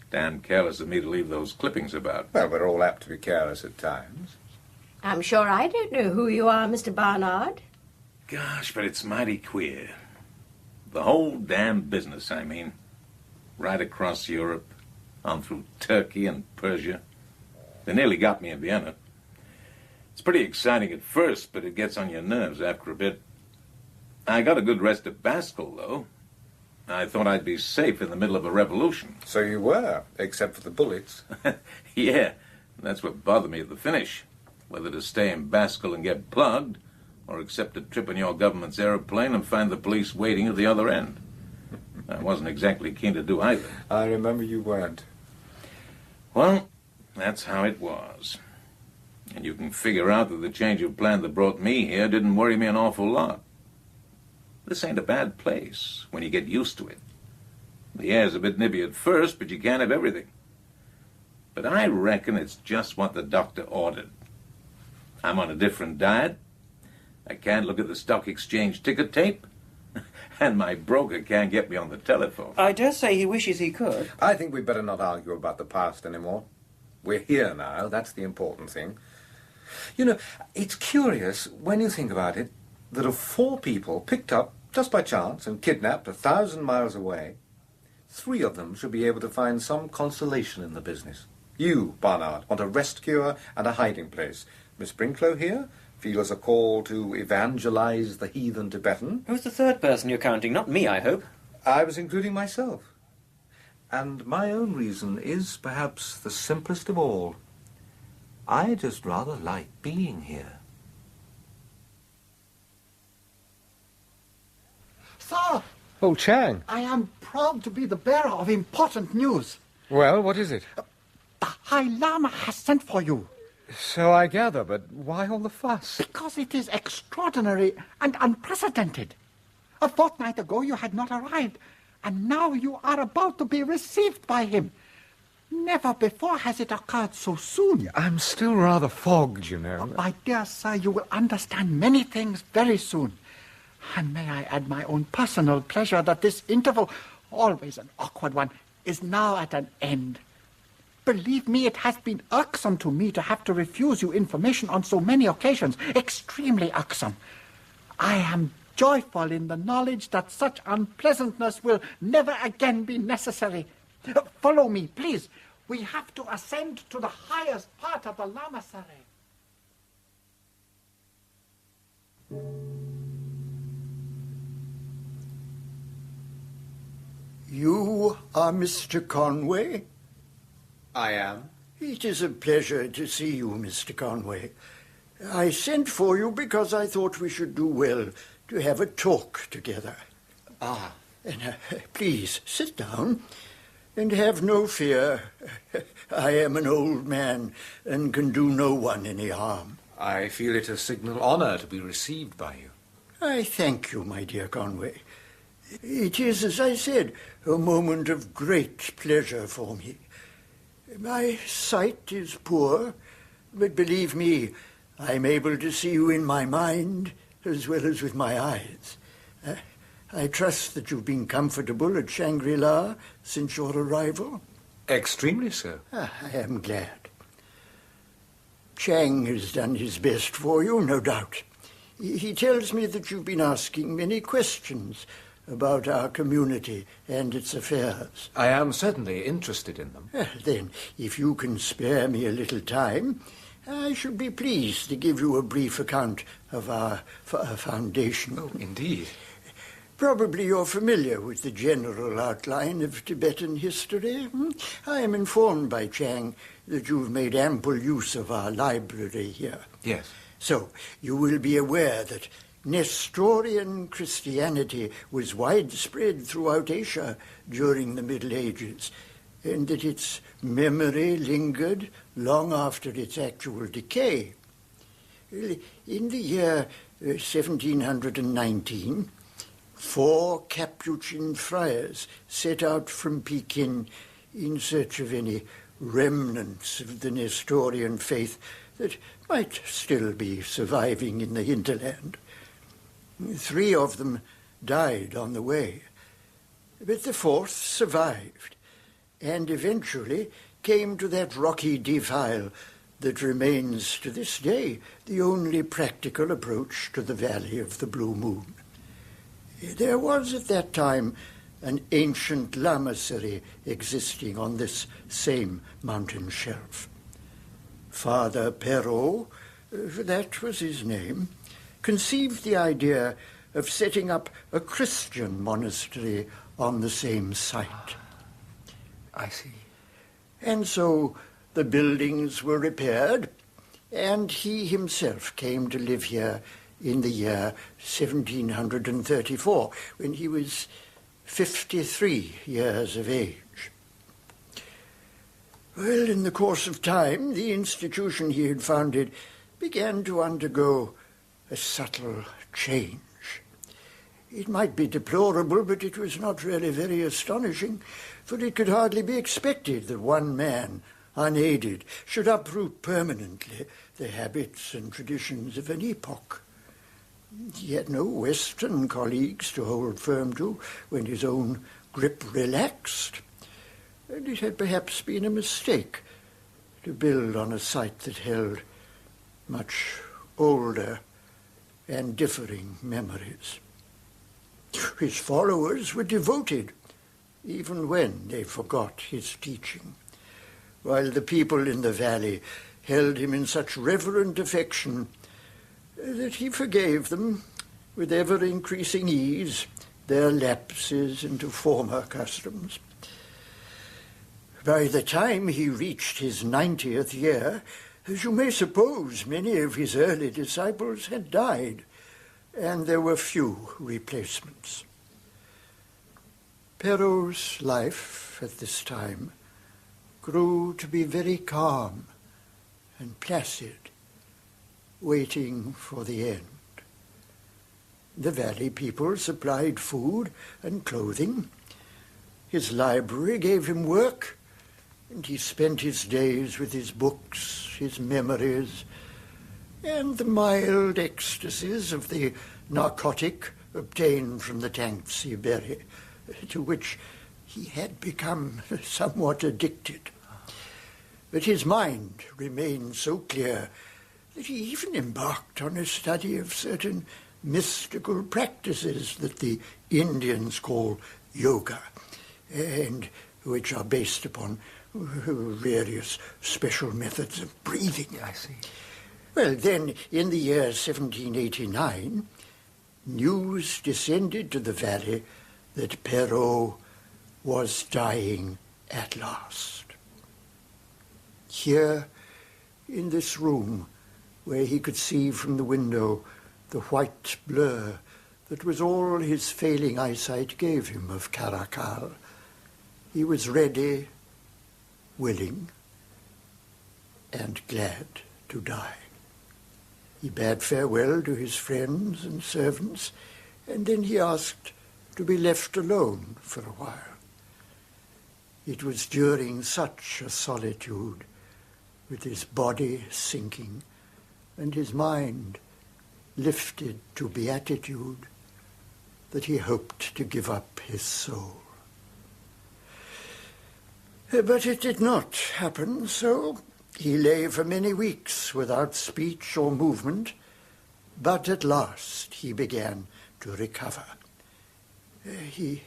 [SPEAKER 11] Damn careless of me to leave those clippings about.
[SPEAKER 13] Well, we're all apt to be careless at times.
[SPEAKER 10] I'm sure I don't know who you are, Mr. Barnard.
[SPEAKER 11] Gosh, but it's mighty queer. The whole damn business, I mean. Right across Europe, on through Turkey and Persia. They nearly got me in Vienna. It's pretty exciting at first, but it gets on your nerves after a bit. I got a good rest at Baskel, though. I thought I'd be safe in the middle of a revolution.
[SPEAKER 13] So you were, except for the bullets.
[SPEAKER 11] Yeah, that's what bothered me at the finish. Whether to stay in Baskel and get plugged, or accept a trip in your government's aeroplane and find the police waiting at the other end. I wasn't exactly keen to do either.
[SPEAKER 13] I remember you weren't.
[SPEAKER 11] Well, that's how it was. And you can figure out that the change of plan that brought me here didn't worry me an awful lot. This ain't a bad place when you get used to it. The air's a bit nippy at first, but you can't have everything. But I reckon it's just what the doctor ordered. I'm on a different diet. I can't look at the stock exchange ticker tape. And my broker can't get me on the telephone.
[SPEAKER 5] I dare say he wishes he could.
[SPEAKER 13] I think we'd better not argue about the past anymore. We're here now, that's the important thing. You know, it's curious, when you think about it, that of 4 people picked up, just by chance, and kidnapped 1,000 miles away, 3 of them should be able to find some consolation in the business. You, Barnard, want a rest cure and a hiding place. Miss Brinklow here feels a call to evangelize the heathen Tibetan.
[SPEAKER 5] Who's the third person you're counting? Not me, I hope.
[SPEAKER 13] I was including myself. And my own reason is perhaps the simplest of all. I just rather like being here.
[SPEAKER 15] Sir!
[SPEAKER 18] Oh, Chang.
[SPEAKER 15] I am proud to be the bearer of important news.
[SPEAKER 18] Well, what is it?
[SPEAKER 15] The High Lama has sent for you.
[SPEAKER 18] So I gather, but why all the fuss?
[SPEAKER 15] Because it is extraordinary and unprecedented. A fortnight ago you had not arrived, and now you are about to be received by him. Never before has it occurred so soon.
[SPEAKER 18] I'm still rather fogged, you know.
[SPEAKER 15] My dear sir, you will understand many things very soon. And may I add my own personal pleasure that this interval, always an awkward one, is now at an end. Believe me, it has been irksome to me to have to refuse you information on so many occasions. Extremely irksome. I am joyful in the knowledge that such unpleasantness will never again be necessary. Follow me, please. We have to ascend to the highest part of the lamasery.
[SPEAKER 19] You are Mr. Conway?
[SPEAKER 13] I am.
[SPEAKER 19] It is a pleasure to see you, Mr. Conway. I sent for you because I thought we should do well to have a talk together.
[SPEAKER 13] Ah.
[SPEAKER 19] And, please, sit down. And have no fear. I am an old man and can do no one any harm.
[SPEAKER 13] I feel it a signal honor to be received by you.
[SPEAKER 19] I thank you, my dear Conway. It is, as I said, a moment of great pleasure for me. My sight is poor, but believe me, I'm able to see you in my mind as well as with my eyes. I trust that you've been comfortable at Shangri-La since your arrival?
[SPEAKER 13] Extremely so.
[SPEAKER 19] I am glad. Chang has done his best for you, no doubt. He tells me that you've been asking many questions about our community and its affairs.
[SPEAKER 13] I am certainly interested in them.
[SPEAKER 19] Then, if you can spare me a little time, I should be pleased to give you a brief account of our foundation.
[SPEAKER 13] Oh, indeed.
[SPEAKER 19] Probably you're familiar with the general outline of Tibetan history. I am informed by Chang that you've made ample use of our library here.
[SPEAKER 13] Yes.
[SPEAKER 19] So, you will be aware that Nestorian Christianity was widespread throughout Asia during the Middle Ages, and that its memory lingered long after its actual decay. In the year 1719, 4 Capuchin friars set out from Pekin in search of any remnants of the Nestorian faith that might still be surviving in the hinterland. 3 of them died on the way, but the 4th survived and eventually came to that rocky defile that remains to this day the only practical approach to the Valley of the Blue Moon. There was at that time an ancient lamasery existing on this same mountain shelf. Father Perrault, that was his name, conceived the idea of setting up a Christian monastery on the same site.
[SPEAKER 13] I see.
[SPEAKER 19] And so the buildings were repaired, and he himself came to live here in the year 1734, when he was 53 years of age. Well, in the course of time, the institution he had founded began to undergo a subtle change. It might be deplorable, but it was not really very astonishing, for it could hardly be expected that one man, unaided, should uproot permanently the habits and traditions of an epoch. He had no Western colleagues to hold firm to when his own grip relaxed, and it had perhaps been a mistake to build on a site that held much older and differing memories. His followers were devoted, even when they forgot his teaching, while the people in the valley held him in such reverent affection that he forgave them with ever-increasing ease their lapses into former customs. By the time he reached his 90th year, as you may suppose, many of his early disciples had died, and there were few replacements. Perrault's life at this time grew to be very calm and placid, waiting for the end. The valley people supplied food and clothing. His library gave him work, and he spent his days with his books, his memories, and the mild ecstasies of the narcotic obtained from the Tangtse berry, to which he had become somewhat addicted. But his mind remained so clear that he even embarked on a study of certain mystical practices that the Indians call yoga, and which are based upon various special methods of breathing.
[SPEAKER 7] I see.
[SPEAKER 19] Well, then, in the year 1789, news descended to the valley that Perrault was dying at last. Here, in this room, where he could see from the window the white blur that was all his failing eyesight gave him of Caracal, he was ready, willing, and glad to die. He bade farewell to his friends and servants, and then he asked to be left alone for a while. It was during such a solitude, with his body sinking and his mind lifted to beatitude, that he hoped to give up his soul. But it did not happen so. He lay for many weeks without speech or movement, but at last he began to recover. He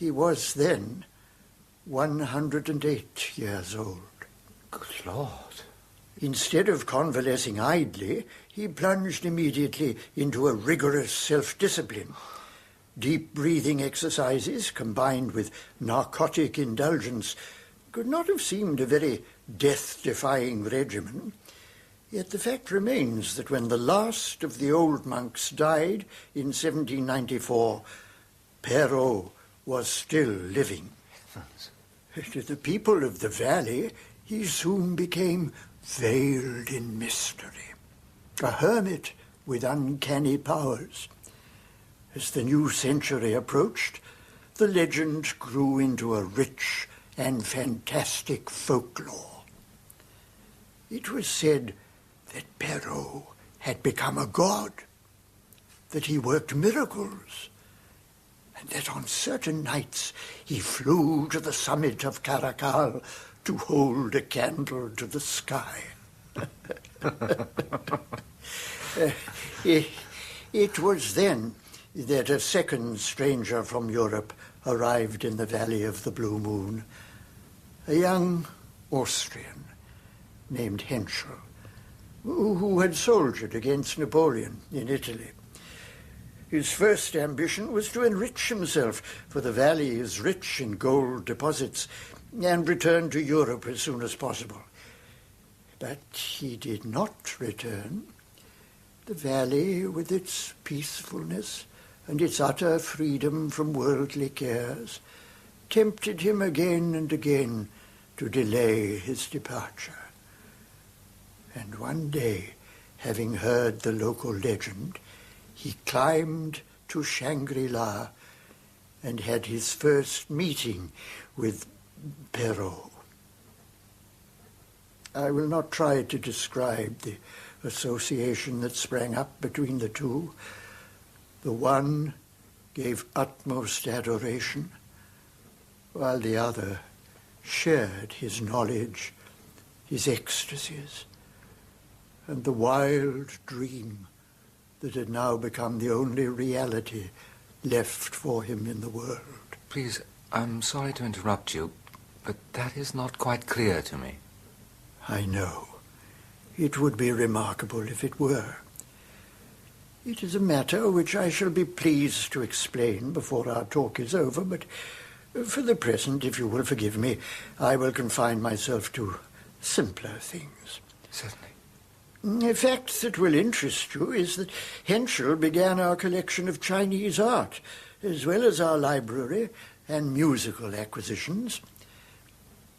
[SPEAKER 19] was then 108 years old.
[SPEAKER 18] Good Lord.
[SPEAKER 19] Instead of convalescing idly, he plunged immediately into a rigorous self-discipline. Deep breathing exercises combined with narcotic indulgence could not have seemed a very death-defying regimen. Yet the fact remains that when the last of the old monks died in 1794, Perrault was still living. To the people of the valley, he soon became veiled in mystery, a hermit with uncanny powers. As the new century approached, the legend grew into a rich and fantastic folklore. It was said that Perrault had become a god, that he worked miracles, and that on certain nights he flew to the summit of Caracal to hold a candle to the sky. It was then that a second stranger from Europe arrived in the Valley of the Blue Moon, a young Austrian named Henschel, who had soldiered against Napoleon in Italy. His first ambition was to enrich himself, for the valley is rich in gold deposits, and return to Europe as soon as possible. But he did not return. The valley, with its peacefulness and its utter freedom from worldly cares, tempted him again and again to delay his departure. And one day, having heard the local legend, he climbed to Shangri-La and had his first meeting with Perrault. I will not try to describe the association that sprang up between the two. The one gave utmost adoration, while the other shared his knowledge, his ecstasies, and the wild dream that had now become the only reality left for him in the world.
[SPEAKER 7] Please, I'm sorry to interrupt you, but that is not quite clear to me.
[SPEAKER 19] I know. It would be remarkable if it were. It is a matter which I shall be pleased to explain before our talk is over, but for the present, if you will forgive me, I will confine myself to simpler things.
[SPEAKER 7] Certainly.
[SPEAKER 19] A fact that will interest you is that Henschel began our collection of Chinese art, as well as our library and musical acquisitions.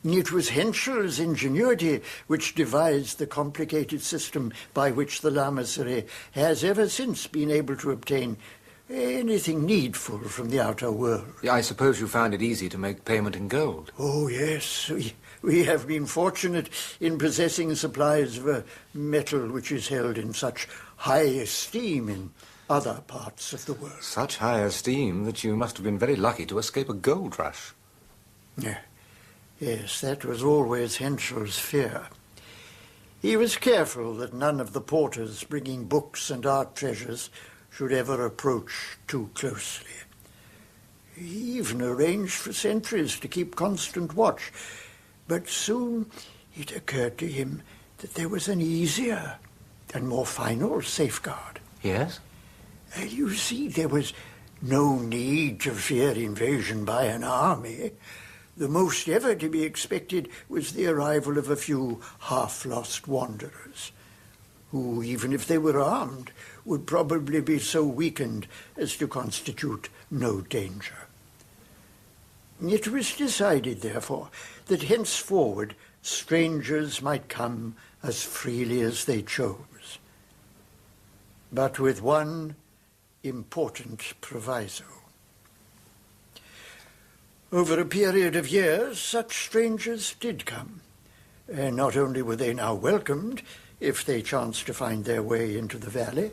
[SPEAKER 19] It was Henschel's ingenuity which devised the complicated system by which the Lamasery has ever since been able to obtain anything needful from the outer world.
[SPEAKER 7] I suppose you found it easy to make payment in gold.
[SPEAKER 19] Oh, yes. We have been fortunate in possessing supplies of a metal which is held in such high esteem in other parts of the world.
[SPEAKER 7] Such high esteem that you must have been very lucky to escape a gold rush.
[SPEAKER 19] Yeah. Yes, that was always Henschel's fear. He was careful that none of the porters bringing books and art treasures should ever approach too closely. He even arranged for sentries to keep constant watch, but soon it occurred to him that there was an easier and more final safeguard.
[SPEAKER 7] Yes?
[SPEAKER 19] You see, there was no need to fear invasion by an army. The most ever to be expected was the arrival of a few half-lost wanderers, who, even if they were armed, would probably be so weakened as to constitute no danger. It was decided, therefore, that henceforward strangers might come as freely as they chose, but with one important proviso. Over a period of years, such strangers did come, and not only were they now welcomed if they chanced to find their way into the valley,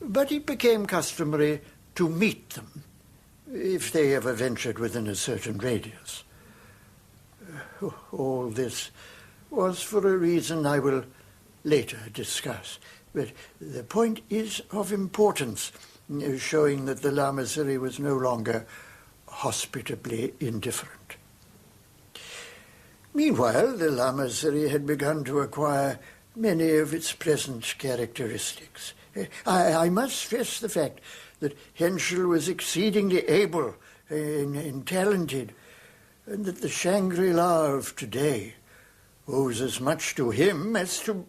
[SPEAKER 19] but it became customary to meet them if they ever ventured within a certain radius. All this was for a reason I will later discuss, but the point is of importance, showing that the Lamasery was no longer hospitably indifferent. Meanwhile, the Lamasery had begun to acquire many of its present characteristics. I must stress the fact that Henschel was exceedingly able and talented, and that the Shangri-La of today owes as much to him as to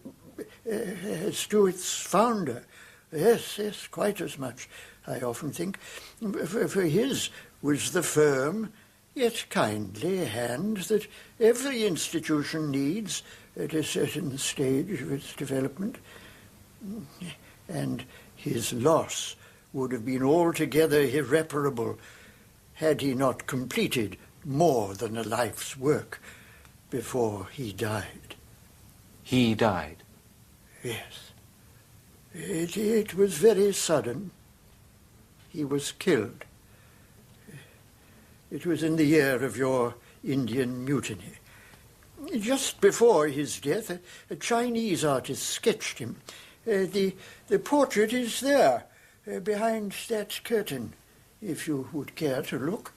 [SPEAKER 19] its founder. Yes, quite as much, I often think. For his was the firm, yet kindly hand that every institution needs at a certain stage of its development. And his loss would have been altogether irreparable had he not completed more than a life's work before he died.
[SPEAKER 7] He died?
[SPEAKER 19] Yes. It was very sudden. He was killed. It was in the year of your Indian mutiny. Just before his death, a Chinese artist sketched him. The portrait is there, behind that curtain, if you would care to look.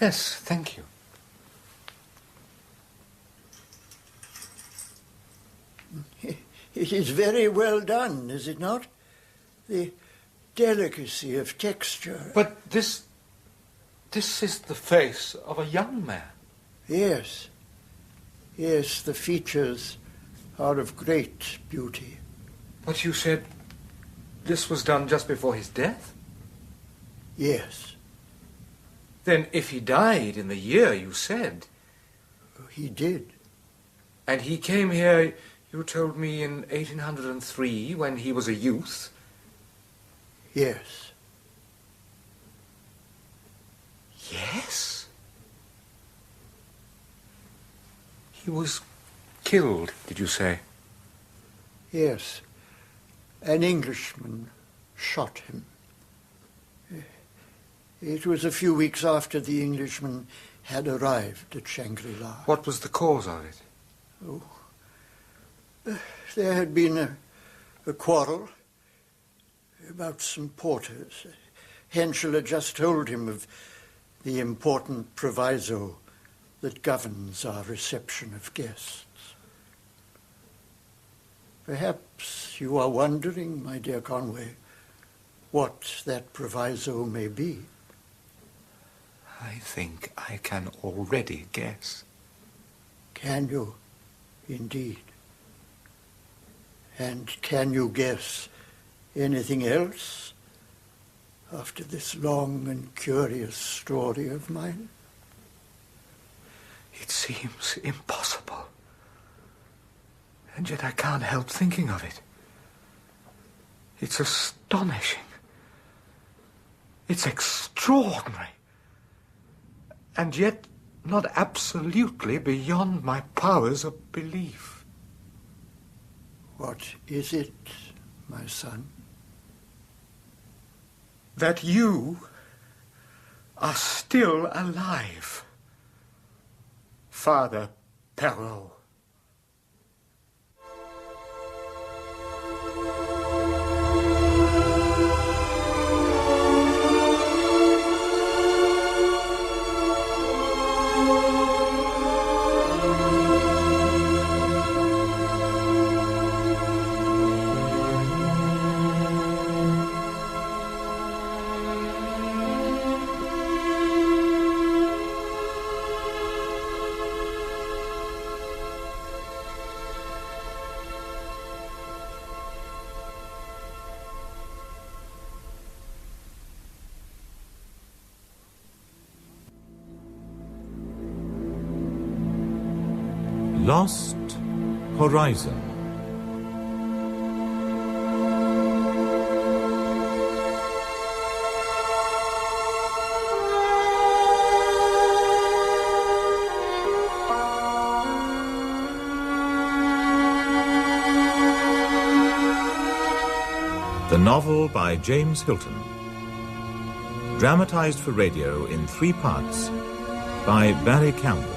[SPEAKER 7] Yes, thank you.
[SPEAKER 19] It is very well done, is it not? The delicacy of texture.
[SPEAKER 18] But this is the face of a young man.
[SPEAKER 19] Yes. Yes, the features are of great beauty.
[SPEAKER 18] But you said this was done just before his death?
[SPEAKER 19] Yes.
[SPEAKER 18] Then if he died in the year you said...
[SPEAKER 19] He did.
[SPEAKER 18] And he came here, you told me, in 1803 when he was a youth?
[SPEAKER 19] Yes.
[SPEAKER 18] Yes? He was killed, did you say?
[SPEAKER 19] Yes. An Englishman shot him. It was a few weeks after the Englishman had arrived at Shangri-La.
[SPEAKER 18] What was the cause of it?
[SPEAKER 19] Oh, there had been a quarrel about some porters. Henschel had just told him of the important proviso that governs our reception of guests. Perhaps you are wondering, my dear Conway, what that proviso may be.
[SPEAKER 18] I think I can already guess.
[SPEAKER 19] Can you, indeed? And can you guess anything else after this long and curious story of mine?
[SPEAKER 18] It seems impossible. And yet I can't help thinking of it. It's astonishing. It's extraordinary. And yet not absolutely beyond my powers of belief.
[SPEAKER 19] What is it, my son?
[SPEAKER 18] That you are still alive, Father Perrault.
[SPEAKER 1] Lost Horizon. The novel by James Hilton. Dramatized for radio in 3 parts by Barry Campbell.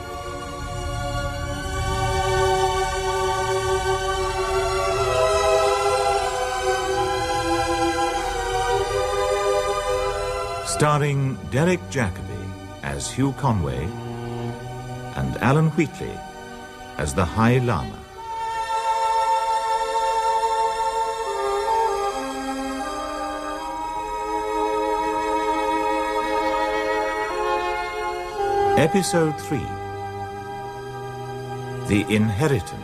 [SPEAKER 1] Starring Derek Jacobi as Hugh Conway and Alan Wheatley as the High Lama. Episode 3. The Inheritance.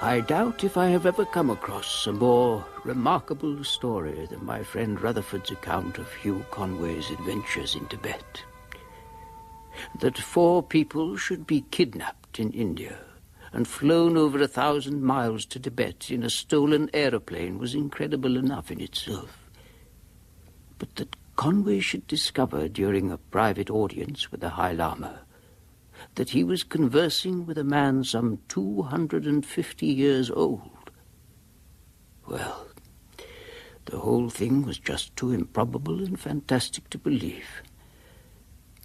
[SPEAKER 2] I doubt if I have ever come across a more remarkable story than my friend Rutherford's account of Hugh Conway's adventures in Tibet. That 4 people should be kidnapped in India and flown over 1,000 miles to Tibet in a stolen aeroplane was incredible enough in itself. But that Conway should discover during a private audience with the High Lama that he was conversing with a man some 250 years old. Well, the whole thing was just too improbable and fantastic to believe.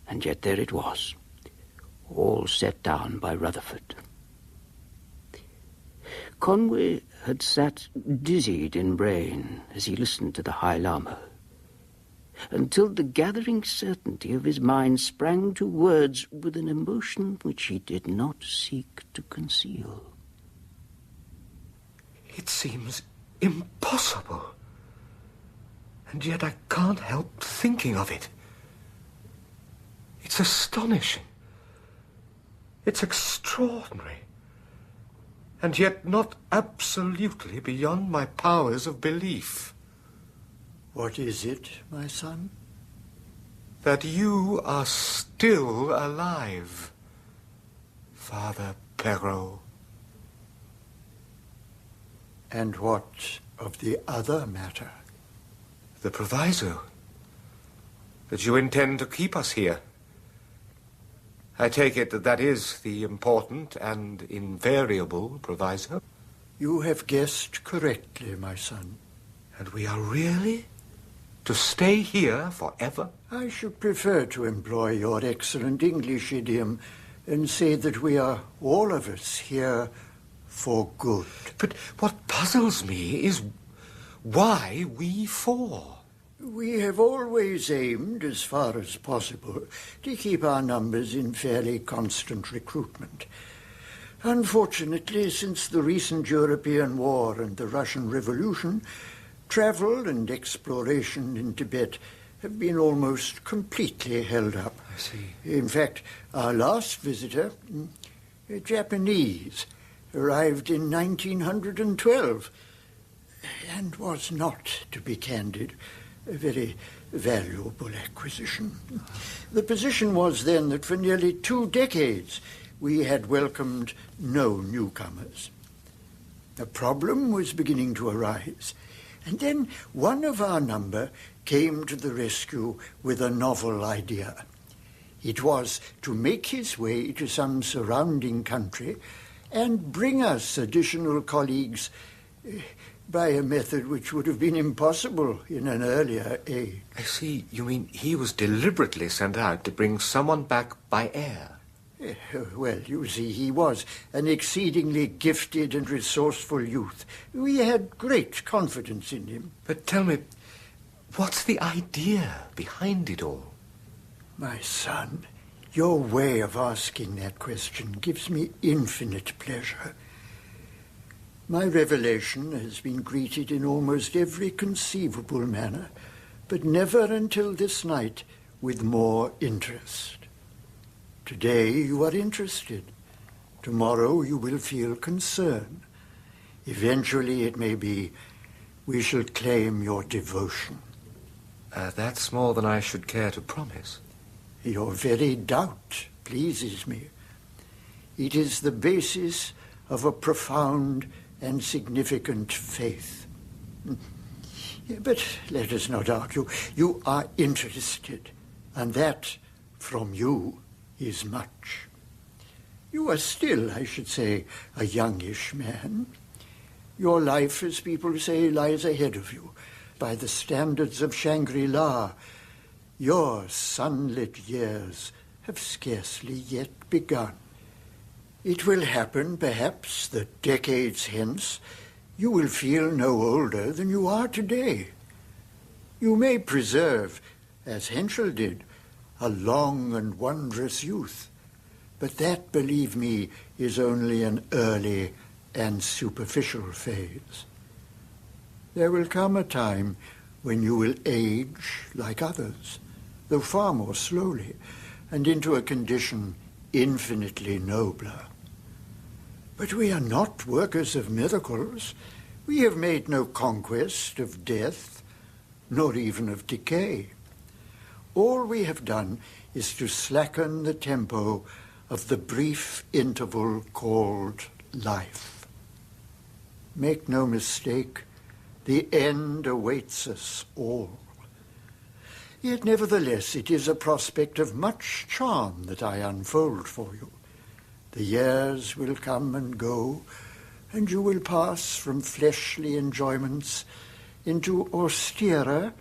[SPEAKER 2] And yet there it was, all set down by Rutherford. Conway had sat dizzied in brain as he listened to the High Lama, until the gathering certainty of his mind sprang to words with an emotion which he did not seek to conceal.
[SPEAKER 18] It seems impossible. And yet I can't help thinking of it. It's astonishing. It's extraordinary. And yet not absolutely beyond my powers of belief.
[SPEAKER 19] What is it, my son?
[SPEAKER 18] That you are still alive, Father Perrault.
[SPEAKER 19] And what of the other matter?
[SPEAKER 18] The proviso. That you intend to keep us here. I take it that that is the important and invariable proviso.
[SPEAKER 19] You have guessed correctly, my son.
[SPEAKER 18] And we are really to stay here forever?
[SPEAKER 19] I should prefer to employ your excellent English idiom and say that we are, all of us, here for good.
[SPEAKER 18] But what puzzles me is why we four?
[SPEAKER 19] We have always aimed, as far as possible, to keep our numbers in fairly constant recruitment. Unfortunately, since the recent European war and the Russian Revolution, travel and exploration in Tibet have been almost completely held up.
[SPEAKER 18] I see.
[SPEAKER 19] In fact, our last visitor, a Japanese, arrived in 1912 and was not, to be candid, a very valuable acquisition. The position was then that for nearly 2 decades we had welcomed no newcomers. A problem was beginning to arise, and then one of our number came to the rescue with a novel idea. It was to make his way to some surrounding country and bring us additional colleagues by a method which would have been impossible in an earlier age.
[SPEAKER 18] I see. You mean he was deliberately sent out to bring someone back by air?
[SPEAKER 19] Well, you see, he was an exceedingly gifted and resourceful youth. We had great confidence in him.
[SPEAKER 18] But tell me, what's the idea behind it all?
[SPEAKER 19] My son, your way of asking that question gives me infinite pleasure. My revelation has been greeted in almost every conceivable manner, but never until this night with more interest. Today you are interested. Tomorrow you will feel concern. Eventually, it may be, we shall claim your devotion.
[SPEAKER 18] That's more than I should care to promise.
[SPEAKER 19] Your very doubt pleases me. It is the basis of a profound and significant faith. But let us not argue. You are interested, and that, from you, is much. You are still, I should say, a youngish man. Your life, as people say, lies ahead of you. By the standards of Shangri-La, your sunlit years have scarcely yet begun. It will happen, perhaps, that decades hence you will feel no older than you are today. You may preserve, as Henschel did, a long and wondrous youth, but that, believe me, is only an early and superficial phase. There will come a time when you will age like others, though far more slowly, and into a condition infinitely nobler. But we are not workers of miracles. We have made no conquest of death, nor even of decay. All we have done is to slacken the tempo of the brief interval called life. Make no mistake, the end awaits us all. Yet nevertheless it is a prospect of much charm that I unfold for you. The years will come and go, and you will pass from fleshly enjoyments into austerer,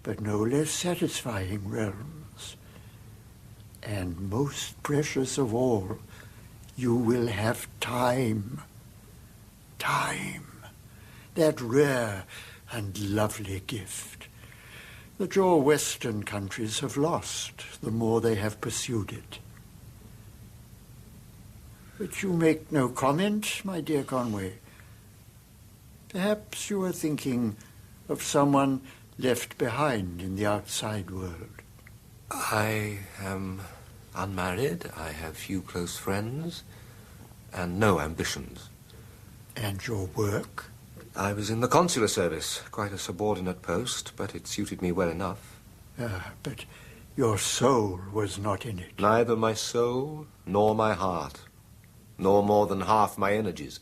[SPEAKER 19] but no less satisfying realms. And most precious of all, you will have time. Time, that rare and lovely gift that your Western countries have lost the more they have pursued it. But you make no comment, my dear Conway. Perhaps you are thinking of someone left behind in the outside world.
[SPEAKER 18] I am unmarried. I have few close friends and no ambitions.
[SPEAKER 19] And your work?
[SPEAKER 18] I was in the consular service, quite a subordinate post, but it suited me well enough.
[SPEAKER 19] But your soul was not in it.
[SPEAKER 18] Neither my soul nor my heart. nor more than half my energies.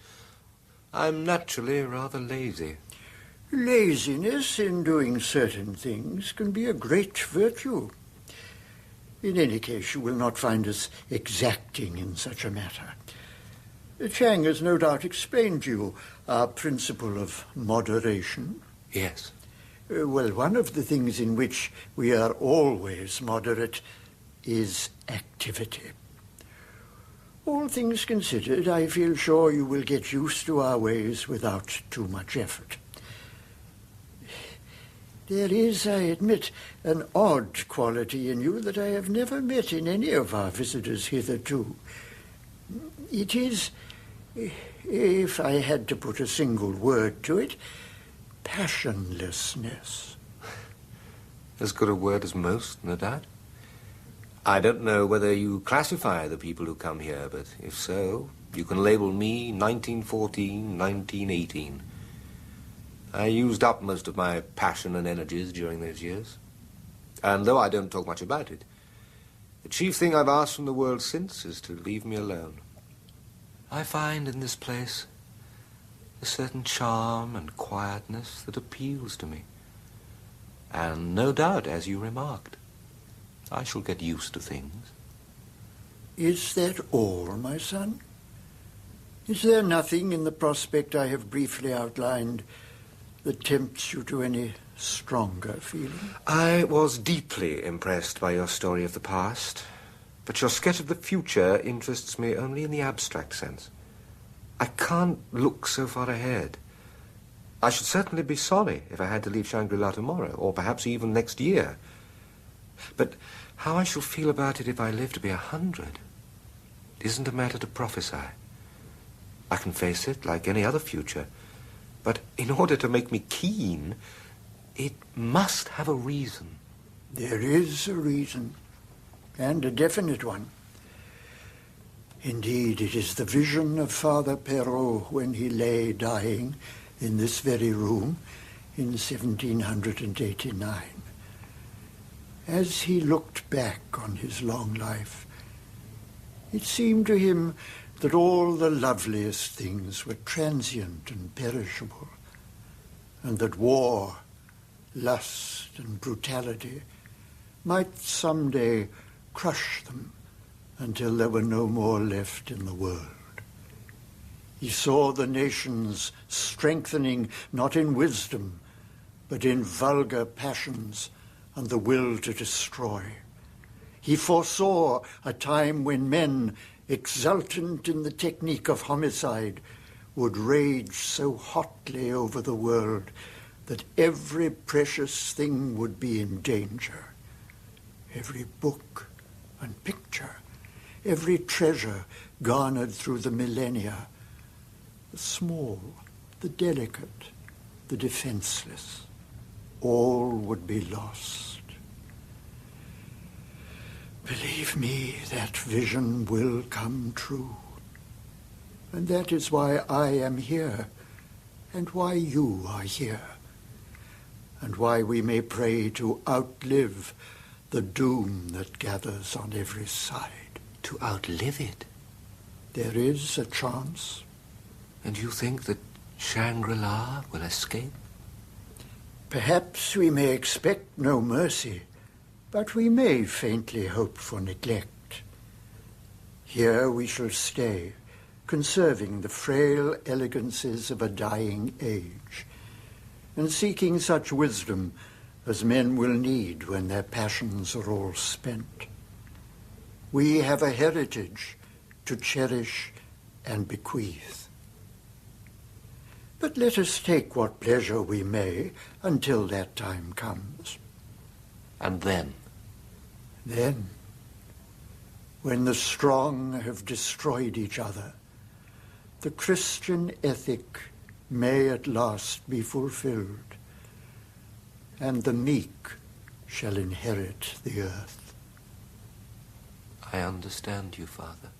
[SPEAKER 18] I'm naturally rather lazy.
[SPEAKER 19] Laziness in doing certain things can be a great virtue. In any case, you will not find us exacting in such a matter. Chang has no doubt explained to you our principle of moderation.
[SPEAKER 18] Yes.
[SPEAKER 19] Well, one of the things in which we are always moderate is activity. All things considered, I feel sure you will get used to our ways without too much effort. There is, I admit, an odd quality in you that I have never met in any of our visitors hitherto. It is, if I had to put a single word to it, passionlessness.
[SPEAKER 18] As good a word as most, no doubt. I don't know whether you classify the people who come here, but if so, you can label me 1914, 1918. I used up most of my passion and energies during those years. And though I don't talk much about it, the chief thing I've asked from the world since is to leave me alone. I find in this place a certain charm and quietness that appeals to me. And no doubt, as you remarked, I shall get used to things.
[SPEAKER 19] Is that all, my son? Is there nothing in the prospect I have briefly outlined that tempts you to any stronger feeling?
[SPEAKER 18] I was deeply impressed by your story of the past, but your sketch of the future interests me only in the abstract sense. I can't look so far ahead. I should certainly be sorry if I had to leave Shangri-La tomorrow, or perhaps even next year. But how I shall feel about it if I live to be 100 isn't a matter to prophesy. I can face it like any other future, but in order to make me keen, it must have a reason.
[SPEAKER 19] There is a reason, and a definite one. Indeed, it is the vision of Father Perrault when he lay dying in this very room in 1789. As he looked back on his long life, it seemed to him that all the loveliest things were transient and perishable, and that war, lust, and brutality might someday crush them until there were no more left in the world. He saw the nations strengthening not in wisdom, but in vulgar passions and the will to destroy. He foresaw a time when men, exultant in the technique of homicide, would rage so hotly over the world that every precious thing would be in danger. Every book and picture, every treasure garnered through the millennia, the small, the delicate, the defenseless, all would be lost. Believe me, that vision will come true. And that is why I am here, and why you are here, and why we may pray to outlive the doom that gathers on every side.
[SPEAKER 18] To outlive it?
[SPEAKER 19] There is a chance.
[SPEAKER 18] And you think that Shangri-La will escape?
[SPEAKER 19] Perhaps we may expect no mercy, but we may faintly hope for neglect. Here we shall stay, conserving the frail elegances of a dying age, and seeking such wisdom as men will need when their passions are all spent. We have a heritage to cherish and bequeath. But let us take what pleasure we may until that time comes.
[SPEAKER 18] And then?
[SPEAKER 19] Then, when the strong have destroyed each other, the Christian ethic may at last be fulfilled, and the meek shall inherit the earth.
[SPEAKER 18] I understand you, Father.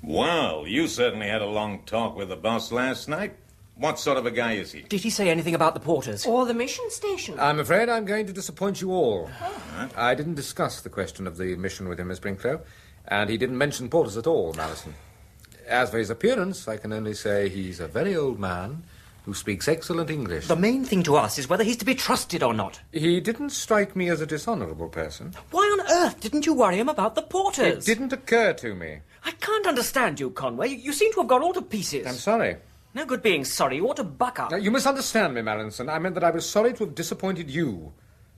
[SPEAKER 11] Well, you certainly had a long talk with the boss last night. What sort of a guy is he?
[SPEAKER 12] Did he say anything about the porters?
[SPEAKER 10] Or the mission station?
[SPEAKER 3] I'm afraid I'm going to disappoint you all. I didn't discuss the question of the mission with him, Miss Brinklow.
[SPEAKER 13] And he didn't mention porters at all, Malison. As for his appearance, I can only say he's a very old man who speaks excellent English.
[SPEAKER 12] The main thing to us is whether he's to be trusted or not.
[SPEAKER 13] He didn't strike me as a dishonourable person.
[SPEAKER 12] Why on earth didn't you worry him about the porters?
[SPEAKER 13] It didn't occur to me.
[SPEAKER 12] I can't understand you, Conway. You seem to have gone all to pieces.
[SPEAKER 13] I'm sorry.
[SPEAKER 12] No good being sorry. You ought to buck up.
[SPEAKER 13] Now, you misunderstand me, Mallinson. I meant that I was sorry to have disappointed you.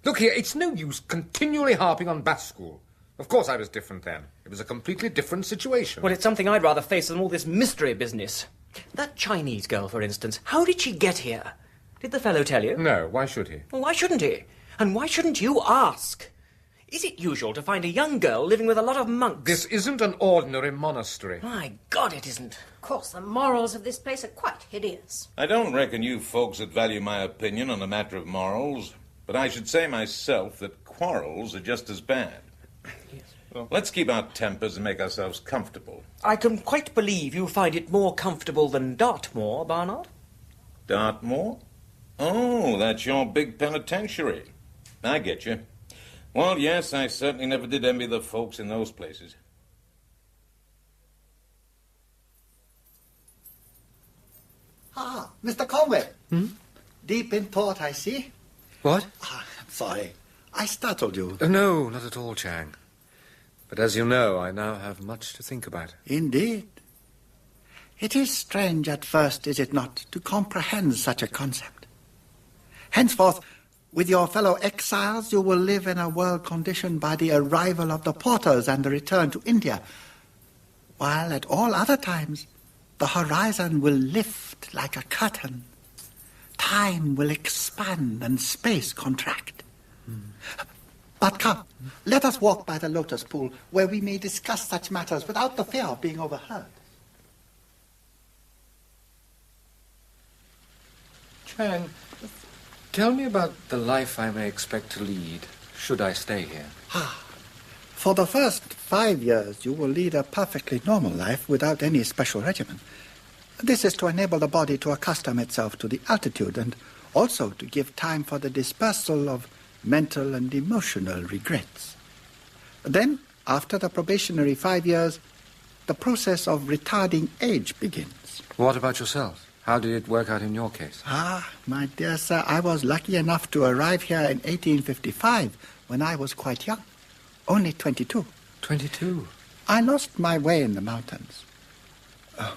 [SPEAKER 13] Look here, it's no use continually harping on Bath School. Of course I was different then. It was a completely different situation.
[SPEAKER 12] Well, it's something I'd rather face than all this mystery business. That Chinese girl, for instance, how did she get here? Did the fellow tell you?
[SPEAKER 13] No, why should he?
[SPEAKER 12] Well, why shouldn't he? And why shouldn't you ask? Is it usual to find a young girl living with a lot of monks?
[SPEAKER 13] This isn't an ordinary monastery.
[SPEAKER 12] My God, it isn't.
[SPEAKER 10] Of course, the morals of this place are quite hideous.
[SPEAKER 11] I don't reckon you folks would value my opinion on a matter of morals, but I should say myself that quarrels are just as bad. Well, let's keep our tempers and make ourselves comfortable.
[SPEAKER 12] I can quite believe you find it more comfortable than Dartmoor, Barnard.
[SPEAKER 11] Dartmoor? Oh, that's your big penitentiary. I get you. Well, yes, I certainly never did envy the folks in those places.
[SPEAKER 15] Ah, Mr. Conway. Deep in thought, I see.
[SPEAKER 13] What?
[SPEAKER 15] I'm sorry. I startled you.
[SPEAKER 13] No, not at all, Chang. But as you know, I now have much to think about.
[SPEAKER 15] Indeed. It is strange at first, is it not, to comprehend such a concept. Henceforth, with your fellow exiles, you will live in a world conditioned by the arrival of the porters and the return to India, while at all other times, the horizon will lift like a curtain. Time will expand and space contract. But come, let us walk by the lotus pool, where we may discuss such matters without the fear of being overheard.
[SPEAKER 13] Chang, tell me about the life I may expect to lead, should I stay here.
[SPEAKER 15] For the first 5 years, you will lead a perfectly normal life without any special regimen. This is to enable the body to accustom itself to the altitude and also to give time for the dispersal of mental and emotional regrets. Then, after the probationary 5 years, the process of retarding age begins.
[SPEAKER 13] What about yourself? How did it work out in your case?
[SPEAKER 15] My dear sir, I was lucky enough to arrive here in 1855 when I was quite young, only 22.
[SPEAKER 13] 22?
[SPEAKER 15] I lost my way in the mountains.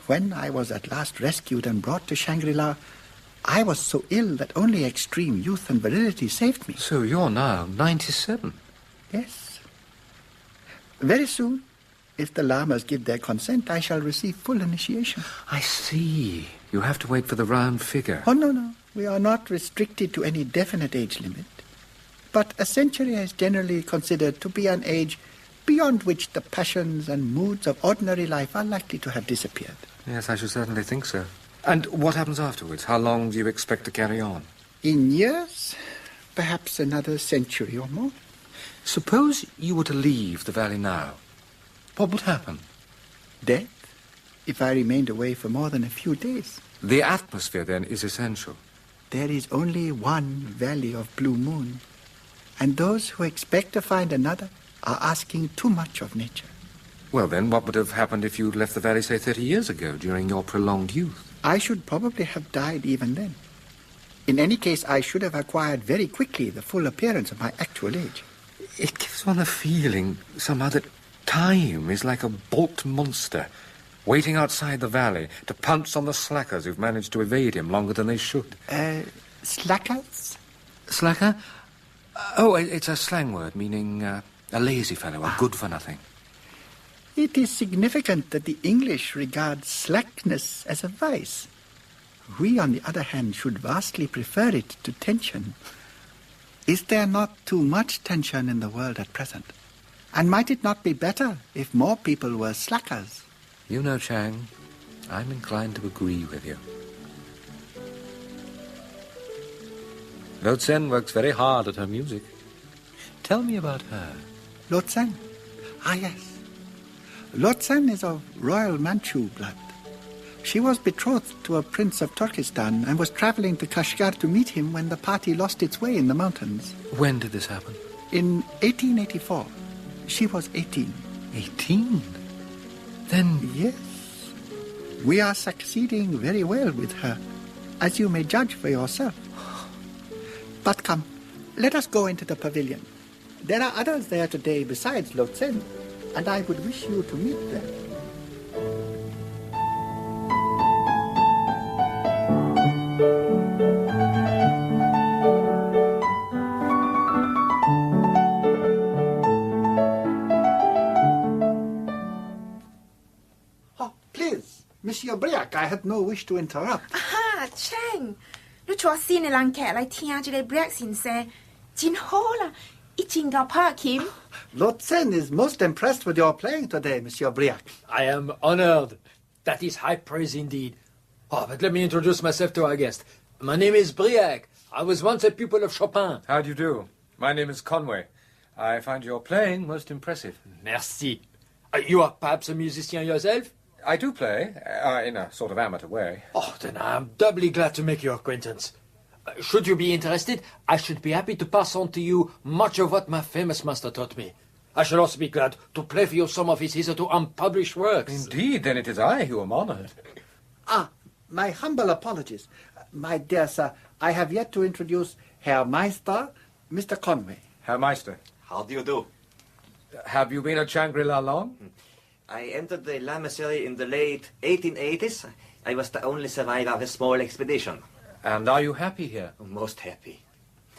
[SPEAKER 15] When I was at last rescued and brought to Shangri-La, I was so ill that only extreme youth and virility saved me.
[SPEAKER 13] So you're now 97?
[SPEAKER 15] Yes. Very soon, if the lamas give their consent, I shall receive full initiation.
[SPEAKER 13] I see. You have to wait for the round figure.
[SPEAKER 15] Oh, no. We are not restricted to any definite age limit. But a century is generally considered to be an age beyond which the passions and moods of ordinary life are likely to have disappeared.
[SPEAKER 13] Yes, I should certainly think so. And what happens afterwards? How long do you expect to carry on?
[SPEAKER 15] In years, perhaps another century or more.
[SPEAKER 13] Suppose you were to leave the valley now. What would happen?
[SPEAKER 15] Death, if I remained away for more than a few days.
[SPEAKER 13] The atmosphere, then, is essential.
[SPEAKER 15] There is only one valley of blue moon, and those who expect to find another are asking too much of nature.
[SPEAKER 13] Well, then, what would have happened if you'd left the valley, say, 30 years ago, during your prolonged youth?
[SPEAKER 15] I should probably have died even then. In any case, I should have acquired very quickly the full appearance of my actual age.
[SPEAKER 13] It gives one a feeling, somehow, that time is like a balked monster, waiting outside the valley to pounce on the slackers who've managed to evade him longer than they should.
[SPEAKER 15] Slackers?
[SPEAKER 13] Slacker? Oh, it's a slang word meaning a lazy fellow, a good-for-nothing.
[SPEAKER 15] It is significant that the English regard slackness as a vice. We, on the other hand, should vastly prefer it to tension. Is there not too much tension in the world at present? And might it not be better if more people were slackers?
[SPEAKER 13] You know, Chang, I'm inclined to agree with you. Lo Tsen works very hard at her music. Tell me about her.
[SPEAKER 15] Lo Tsen? Ah, yes. Lo Tsen is of royal Manchu blood. She was betrothed to a prince of Turkestan and was traveling to Kashgar to meet him when the party lost its way in the mountains.
[SPEAKER 13] When did this happen?
[SPEAKER 15] In 1884. She was 18.
[SPEAKER 18] 18? Then...
[SPEAKER 15] Yes. We are succeeding very well with her, as you may judge for yourself. But come, let us go into the pavilion. There are others there today besides Lotsen, and I would wish you to meet them. Oh, please, Monsieur Briac, I had no wish to interrupt.
[SPEAKER 20] Ah, Chang, 你做事你人劇嚟聽住你 Black 先生，真好啦，一陣個拍鉗。
[SPEAKER 15] Lotsen is most impressed with your playing today, Monsieur Briac.
[SPEAKER 3] I am honored. That is high praise indeed. Oh, but let me introduce myself to our guest. My name is Briac. I was once a pupil of Chopin.
[SPEAKER 13] How do you do? My name is Conway. I find your playing most impressive.
[SPEAKER 3] Merci. You are perhaps a musician yourself?
[SPEAKER 13] I do play, in a sort of amateur way.
[SPEAKER 3] Oh, then I am doubly glad to make your acquaintance. Should you be interested, I should be happy to pass on to you much of what my famous master taught me. I should also be glad to play for you some of his hitherto unpublished works.
[SPEAKER 13] Indeed, then it is I who am honored.
[SPEAKER 15] Ah, my humble apologies. My dear sir, I have yet to introduce Herr Meister, Mr. Conway.
[SPEAKER 13] Herr Meister.
[SPEAKER 21] How do you do?
[SPEAKER 13] Have you been at Shangri-La long?
[SPEAKER 21] I entered the Lamaserie in the late 1880s. I was the only survivor of a small expedition.
[SPEAKER 13] And are you happy here?
[SPEAKER 21] Most happy.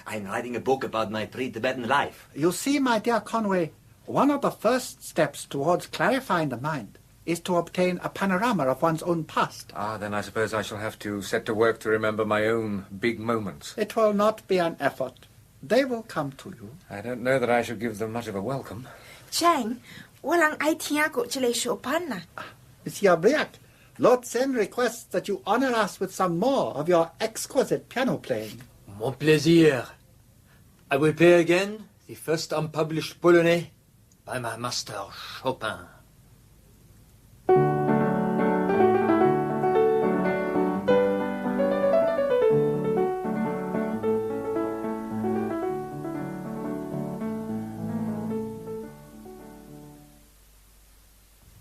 [SPEAKER 21] I'm writing a book about my pre-Tibetan life.
[SPEAKER 15] You see, my dear Conway, one of the first steps towards clarifying the mind is to obtain a panorama of one's own past.
[SPEAKER 13] Ah, then I suppose I shall have to set to work to remember my own big moments.
[SPEAKER 15] It will not be an effort. They will come to you.
[SPEAKER 13] I don't know that I should give them much of a welcome.
[SPEAKER 20] Chang, 我人愛聽過這類 Chopin 啊。
[SPEAKER 15] Monsieur Briac, Lord Sen requests that you honor us with some more of your exquisite piano playing.
[SPEAKER 3] Mon plaisir. I will play again the first unpublished Polonais by my master Chopin.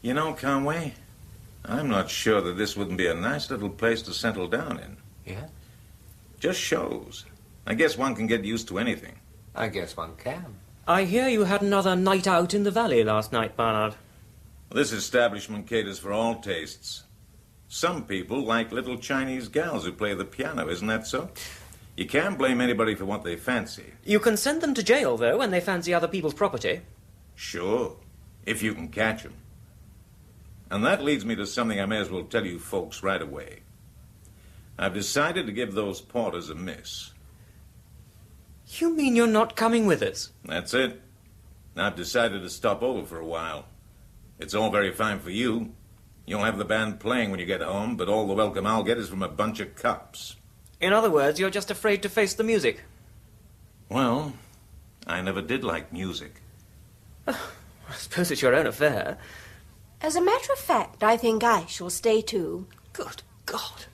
[SPEAKER 11] You know, Conway, I'm not sure that this wouldn't be a nice little place to settle down in.
[SPEAKER 7] Yeah?
[SPEAKER 11] Just shows. I guess one can get used to anything.
[SPEAKER 7] I guess one can.
[SPEAKER 12] I hear you had another night out in the valley last night, Barnard.
[SPEAKER 11] This establishment caters for all tastes. Some people like little Chinese gals who play the piano, isn't that so? You can't blame anybody for what they fancy.
[SPEAKER 12] You can send them to jail, though, when they fancy other people's property.
[SPEAKER 11] Sure, if you can catch them. And that leads me to something I may as well tell you folks right away. I've decided to give those porters a miss.
[SPEAKER 12] You mean you're not coming with us?
[SPEAKER 11] That's it. I've decided to stop over for a while. It's all very fine for you. You'll have the band playing when you get home, but all the welcome I'll get is from a bunch of cops.
[SPEAKER 12] In other words, you're just afraid to face the music.
[SPEAKER 11] Well, I never did like music.
[SPEAKER 12] I suppose it's your own affair.
[SPEAKER 10] As a matter of fact, I think I shall stay too.
[SPEAKER 12] Good God.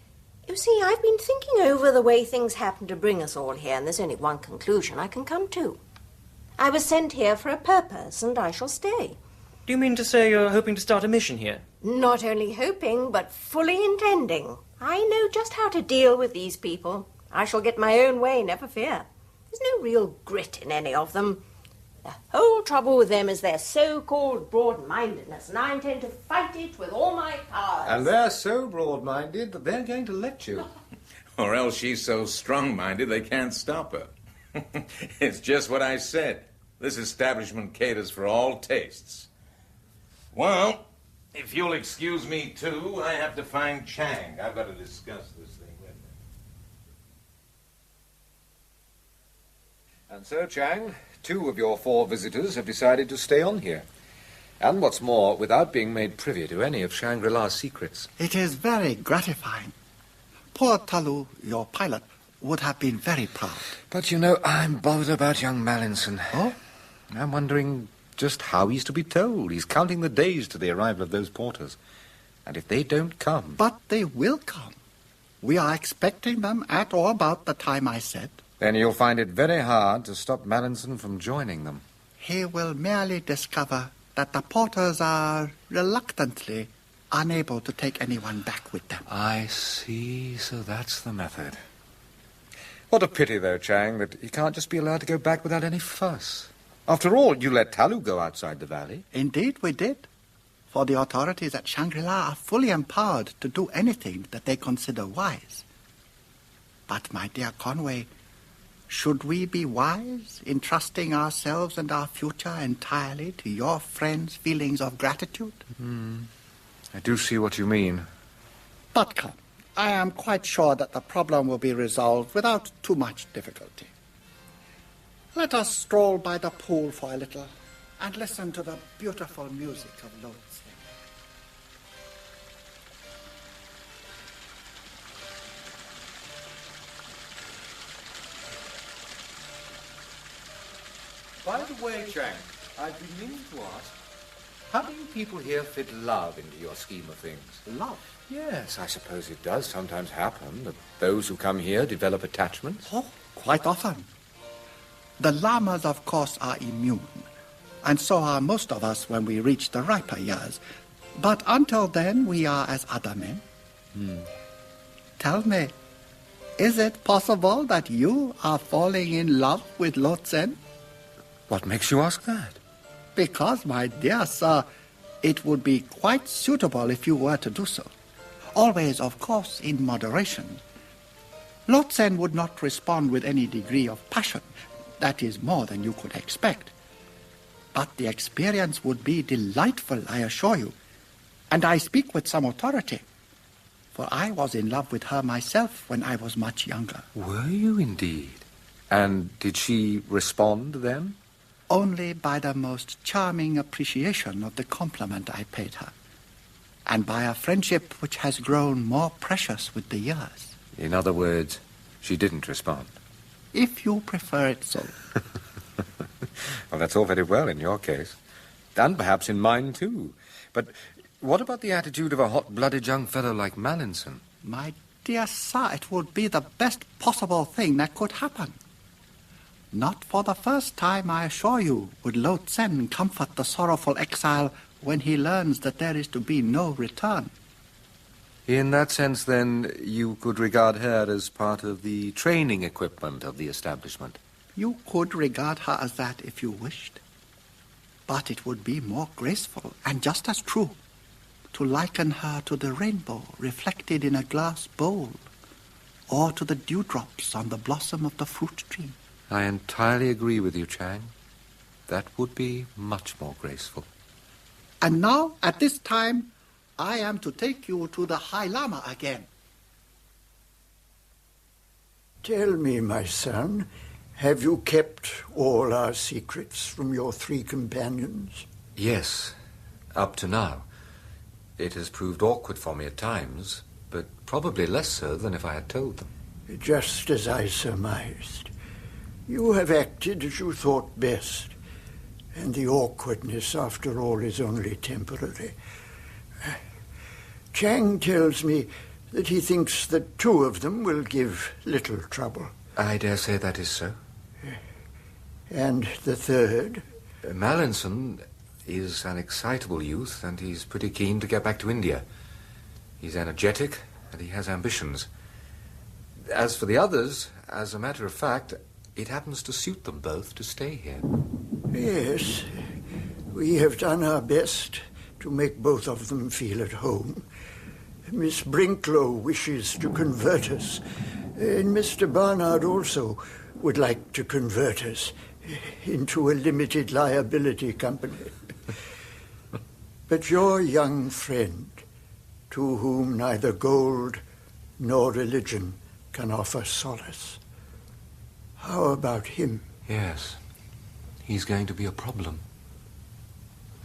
[SPEAKER 10] You see, I've been thinking over the way things happen to bring us all here, and there's only one conclusion I can come to. I was sent here for a purpose, and I shall stay.
[SPEAKER 12] Do you mean to say you're hoping to start a mission here?
[SPEAKER 10] Not only hoping, but fully intending. I know just how to deal with these people. I shall get my own way, never fear. There's no real grit in any of them. The whole trouble with them is their so-called broad-mindedness, and I intend to fight it with all my powers.
[SPEAKER 13] And they're so broad-minded that they're going to let you.
[SPEAKER 11] Or else she's so strong-minded they can't stop her. It's just what I said. This establishment caters for all tastes. Well, if you'll excuse me, too, I have to find Chang. I've got to discuss this thing with him.
[SPEAKER 13] And so, Chang, 2 of your 4 visitors have decided to stay on here. And what's more, without being made privy to any of Shangri-La's secrets.
[SPEAKER 15] It is very gratifying. Poor Talu, your pilot, would have been very proud.
[SPEAKER 13] But, you know, I'm bothered about young Mallinson.
[SPEAKER 15] Oh?
[SPEAKER 13] I'm wondering just how he's to be told. He's counting the days to the arrival of those porters. And if they don't come...
[SPEAKER 15] But they will come. We are expecting them at or about the time I said.
[SPEAKER 13] Then you'll find it very hard to stop Mallinson from joining them.
[SPEAKER 15] He will merely discover that the porters are reluctantly unable to take anyone back with them.
[SPEAKER 18] I see, so that's the method. What a pity, though, Chang, that he can't just be allowed to go back without any fuss. After all, you let Talu go outside the valley.
[SPEAKER 15] Indeed, we did. For the authorities at Shangri-La are fully empowered to do anything that they consider wise. But, my dear Conway, should we be wise in trusting ourselves and our future entirely to your friends' feelings of gratitude?
[SPEAKER 18] I do see what you mean.
[SPEAKER 15] But come, I am quite sure that the problem will be resolved without too much difficulty. Let us stroll by the pool for a little and listen to the beautiful music of Lothian.
[SPEAKER 18] By the way, Chang, I've been meaning to ask, how do you people here fit love into your scheme of things?
[SPEAKER 15] Love?
[SPEAKER 18] Yes, I suppose it does sometimes happen that those who come here develop attachments.
[SPEAKER 15] Oh, quite often. The llamas, of course, are immune, and so are most of us when we reach the riper years. But until then, we are as other men. Tell me, is it possible that you are falling in love with Lotsen?
[SPEAKER 18] What makes you ask that?
[SPEAKER 15] Because, my dear sir, it would be quite suitable if you were to do so. Always, of course, in moderation. Lotsen would not respond with any degree of passion. That is more than you could expect. But the experience would be delightful, I assure you. And I speak with some authority. For I was in love with her myself when I was much younger.
[SPEAKER 18] Were you indeed? And did she respond then?
[SPEAKER 15] Only by the most charming appreciation of the compliment I paid her, and by a friendship which has grown more precious with the years.
[SPEAKER 18] In other words, she didn't respond.
[SPEAKER 15] If you prefer it so.
[SPEAKER 18] Well, that's all very well in your case. And perhaps in mine, too. But what about the attitude of a hot-blooded young fellow like Mallinson?
[SPEAKER 15] My dear sir, it would be the best possible thing that could happen. Not for the first time, I assure you, would Lotsen comfort the sorrowful exile when he learns that there is to be no return.
[SPEAKER 18] In that sense, then, you could regard her as part of the training equipment of the establishment.
[SPEAKER 15] You could regard her as that if you wished. But it would be more graceful and just as true to liken her to the rainbow reflected in a glass bowl, or to the dewdrops on the blossom of the fruit tree.
[SPEAKER 18] I entirely agree with you, Chang. That would be much more graceful.
[SPEAKER 15] And now, at this time, I am to take you to the High Lama again.
[SPEAKER 19] Tell me, my son, have you kept all our secrets from your three companions?
[SPEAKER 18] Yes, up to now. It has proved awkward for me at times, but probably less so than if I had told them.
[SPEAKER 19] Just as I surmised. You have acted as you thought best, and the awkwardness, after all, is only temporary. Chang tells me that he thinks that two of them will give little trouble.
[SPEAKER 18] I dare say that is so.
[SPEAKER 19] And the third?
[SPEAKER 18] Mallinson is an excitable youth, and he's pretty keen to get back to India. He's energetic, and he has ambitions. As for the others, as a matter of fact, it happens to suit them both to stay here.
[SPEAKER 19] Yes, we have done our best to make both of them feel at home. Miss Brinklow wishes to convert us, and Mr. Barnard also would like to convert us into a limited liability company. But your young friend, to whom neither gold nor religion can offer solace, how about him?
[SPEAKER 18] Yes, he's going to be a problem.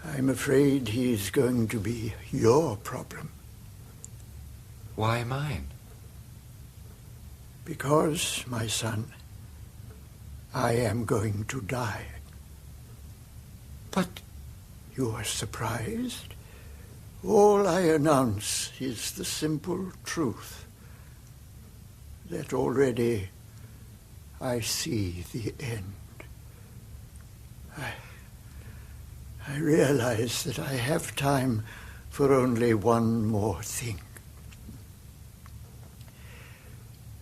[SPEAKER 19] I'm afraid he's going to be your problem.
[SPEAKER 18] Why mine?
[SPEAKER 19] Because, my son, I am going to die.
[SPEAKER 18] But
[SPEAKER 19] you are surprised? All I announce is the simple truth that already I see the end. I realize that I have time for only one more thing.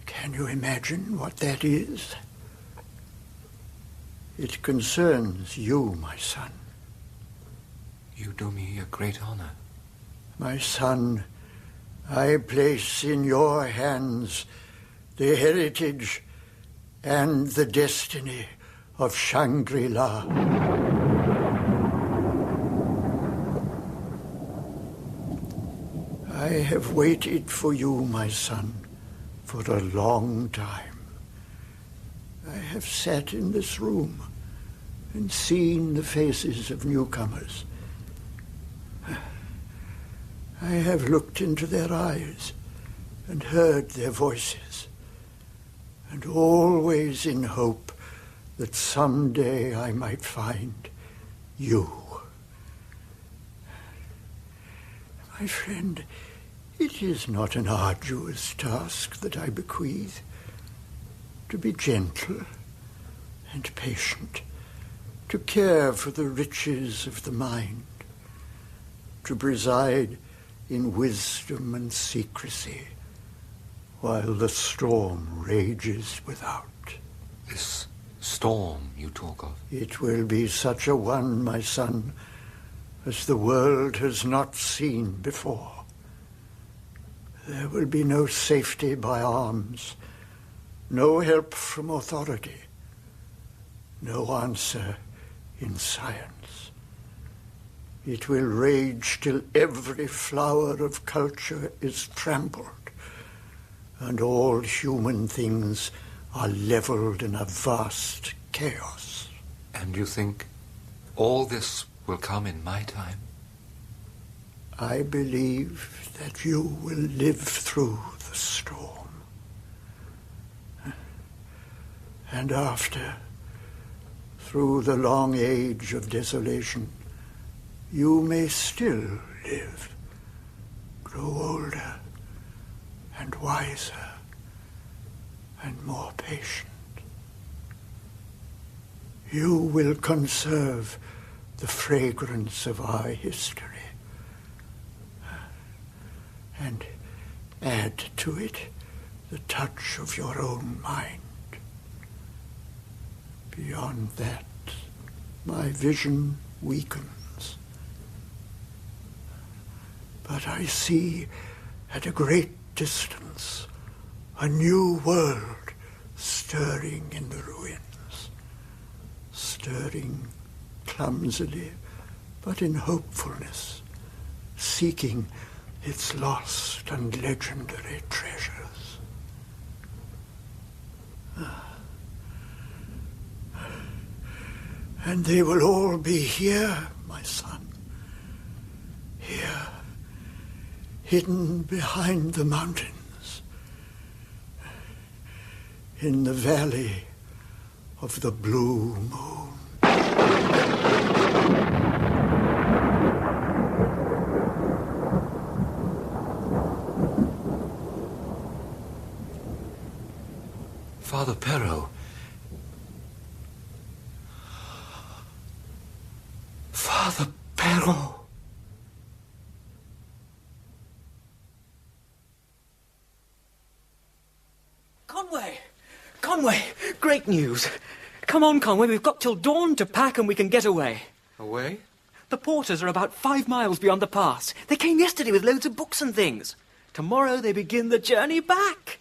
[SPEAKER 19] Can you imagine what that is? It concerns you, my son.
[SPEAKER 18] You do me a great honor.
[SPEAKER 19] My son, I place in your hands the heritage and the destiny of Shangri-La. I have waited for you, my son, for a long time. I have sat in this room and seen the faces of newcomers. I have looked into their eyes and heard their voices, and always in hope that someday I might find you. My friend, it is not an arduous task that I bequeath. To be gentle and patient, to care for the riches of the mind, to preside in wisdom and secrecy while the storm rages without.
[SPEAKER 18] This storm you talk of?
[SPEAKER 19] It will be such a one, my son, as the world has not seen before. There will be no safety by arms, no help from authority, no answer in science. It will rage till every flower of culture is trampled, and all human things are leveled in a vast chaos.
[SPEAKER 18] And you think all this will come in my time?
[SPEAKER 19] I believe that you will live through the storm. And after, through the long age of desolation, you may still live, grow older and wiser and more patient. You will conserve the fragrance of our history and add to it the touch of your own mind. Beyond that, my vision weakens. But I see at a great distance a new world stirring in the ruins, stirring clumsily but in hopefulness, seeking its lost and legendary treasures. And they will all be here, my son. Here, hidden behind the mountains, in the valley of the blue moon.
[SPEAKER 18] Father Perrault. Father Perrault.
[SPEAKER 12] Conway! Great news! Come on, Conway, we've got till dawn to pack and we can get away.
[SPEAKER 18] Away?
[SPEAKER 12] The porters are about 5 miles beyond the pass. They came yesterday with loads of books and things. Tomorrow they begin the journey back.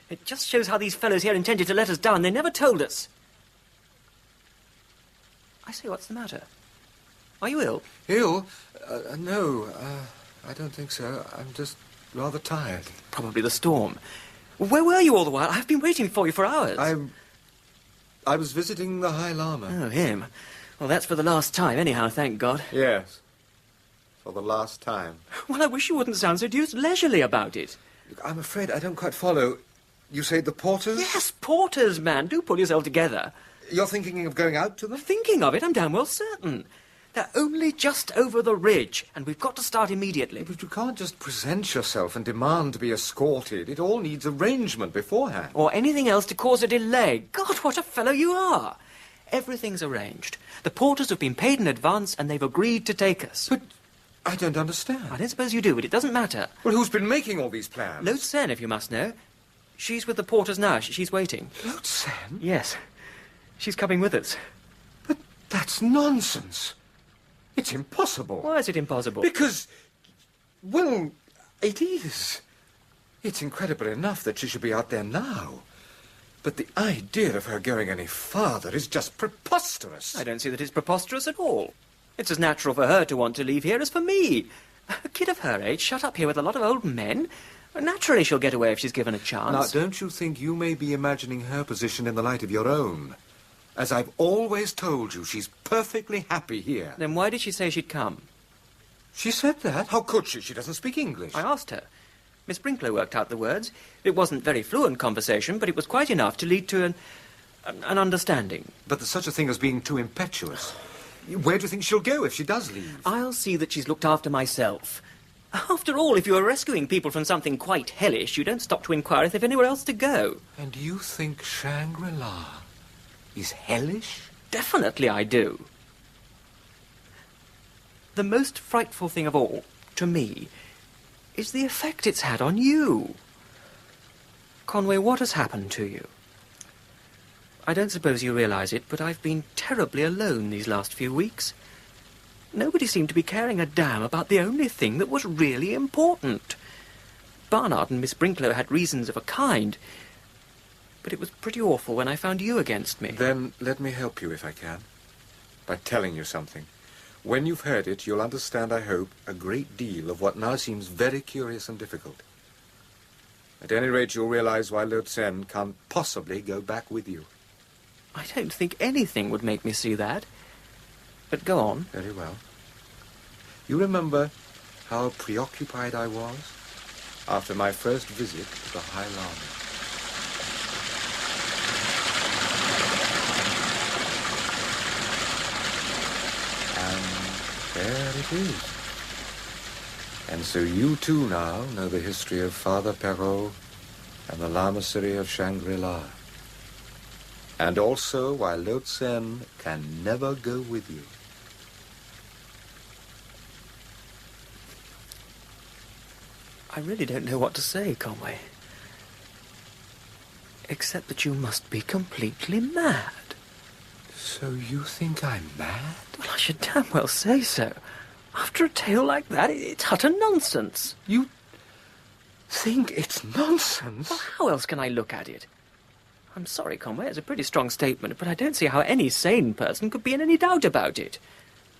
[SPEAKER 12] It just shows how these fellows here intended to let us down. They never told us. I say, what's the matter? Are you ill?
[SPEAKER 18] Ill? No, I don't think so. I'm just rather tired.
[SPEAKER 12] Probably the storm. Where were you all the while? I've been waiting for you for hours.
[SPEAKER 18] I was visiting the High Lama.
[SPEAKER 12] Oh, him. Well, that's for the last time anyhow, thank God.
[SPEAKER 18] Yes. For the last time.
[SPEAKER 12] Well, I wish you wouldn't sound so deuced leisurely about it.
[SPEAKER 18] Look, I'm afraid I don't quite follow. You say the porters?
[SPEAKER 12] Yes, porters, man. Do pull yourself together.
[SPEAKER 18] You're thinking of going out to them?
[SPEAKER 12] Thinking of it? I'm damn well certain. They're only just over the ridge, and we've got to start immediately.
[SPEAKER 18] But you can't just present yourself and demand to be escorted. It all needs arrangement beforehand.
[SPEAKER 12] Or anything else to cause a delay. God, what a fellow you are. Everything's arranged. The porters have been paid in advance and they've agreed to take us.
[SPEAKER 18] But I don't understand.
[SPEAKER 12] I don't suppose you do, but it doesn't matter.
[SPEAKER 18] Well, who's been making all these plans?
[SPEAKER 12] Lode Sen, if you must know. She's with the porters now. She's waiting.
[SPEAKER 18] Lode Sen?
[SPEAKER 12] Yes. She's coming with us.
[SPEAKER 18] But that's nonsense. It's impossible.
[SPEAKER 12] Why is it impossible?
[SPEAKER 18] Because, well, it is. It's incredible enough that she should be out there now. But the idea of her going any farther is just preposterous.
[SPEAKER 12] I don't see that it's preposterous at all. It's as natural for her to want to leave here as for me. A kid of her age, shut up here with a lot of old men. Naturally she'll get away if she's given a chance.
[SPEAKER 18] Now, don't you think you may be imagining her position in the light of your own? As I've always told you, she's perfectly happy here.
[SPEAKER 12] Then why did she say she'd come?
[SPEAKER 18] She said that? How could she? She doesn't speak English.
[SPEAKER 12] I asked her. Miss Brinklow worked out the words. It wasn't very fluent conversation, but it was quite enough to lead to an understanding.
[SPEAKER 18] But there's such a thing as being too impetuous. Where do you think she'll go if she does leave?
[SPEAKER 12] I'll see that she's looked after myself. After all, if you're rescuing people from something quite hellish, you don't stop to inquire if they've anywhere else to go.
[SPEAKER 18] And you think Shangri-La is hellish?
[SPEAKER 12] Definitely I do. The most frightful thing of all, to me, is the effect it's had on you. Conway, what has happened to you? I don't suppose you realise it, but I've been terribly alone these last few weeks. Nobody seemed to be caring a damn about the only thing that was really important. Barnard and Miss Brinklow had reasons of a kind, but it was pretty awful when I found you against me.
[SPEAKER 18] Then let me help you if I can, by telling you something. When you've heard it, you'll understand, I hope, a great deal of what now seems very curious and difficult. At any rate, you'll realize why Lode Sen can't possibly go back with you.
[SPEAKER 12] I don't think anything would make me see that. But go on.
[SPEAKER 18] Very well. You remember how preoccupied I was after my first visit to the High Lama? There it is. And so you too now know the history of Father Perrault and the Lamasery of Shangri-La. And also why Lode Sen can never go with you.
[SPEAKER 12] I really don't know what to say, Conway. Except that you must be completely mad.
[SPEAKER 18] So you think I'm mad?
[SPEAKER 12] Well, I should damn well say so. After a tale like that, it's utter nonsense.
[SPEAKER 18] You think it's nonsense?
[SPEAKER 12] Well, how else can I look at it? I'm sorry, Conway, it's a pretty strong statement, but I don't see how any sane person could be in any doubt about it.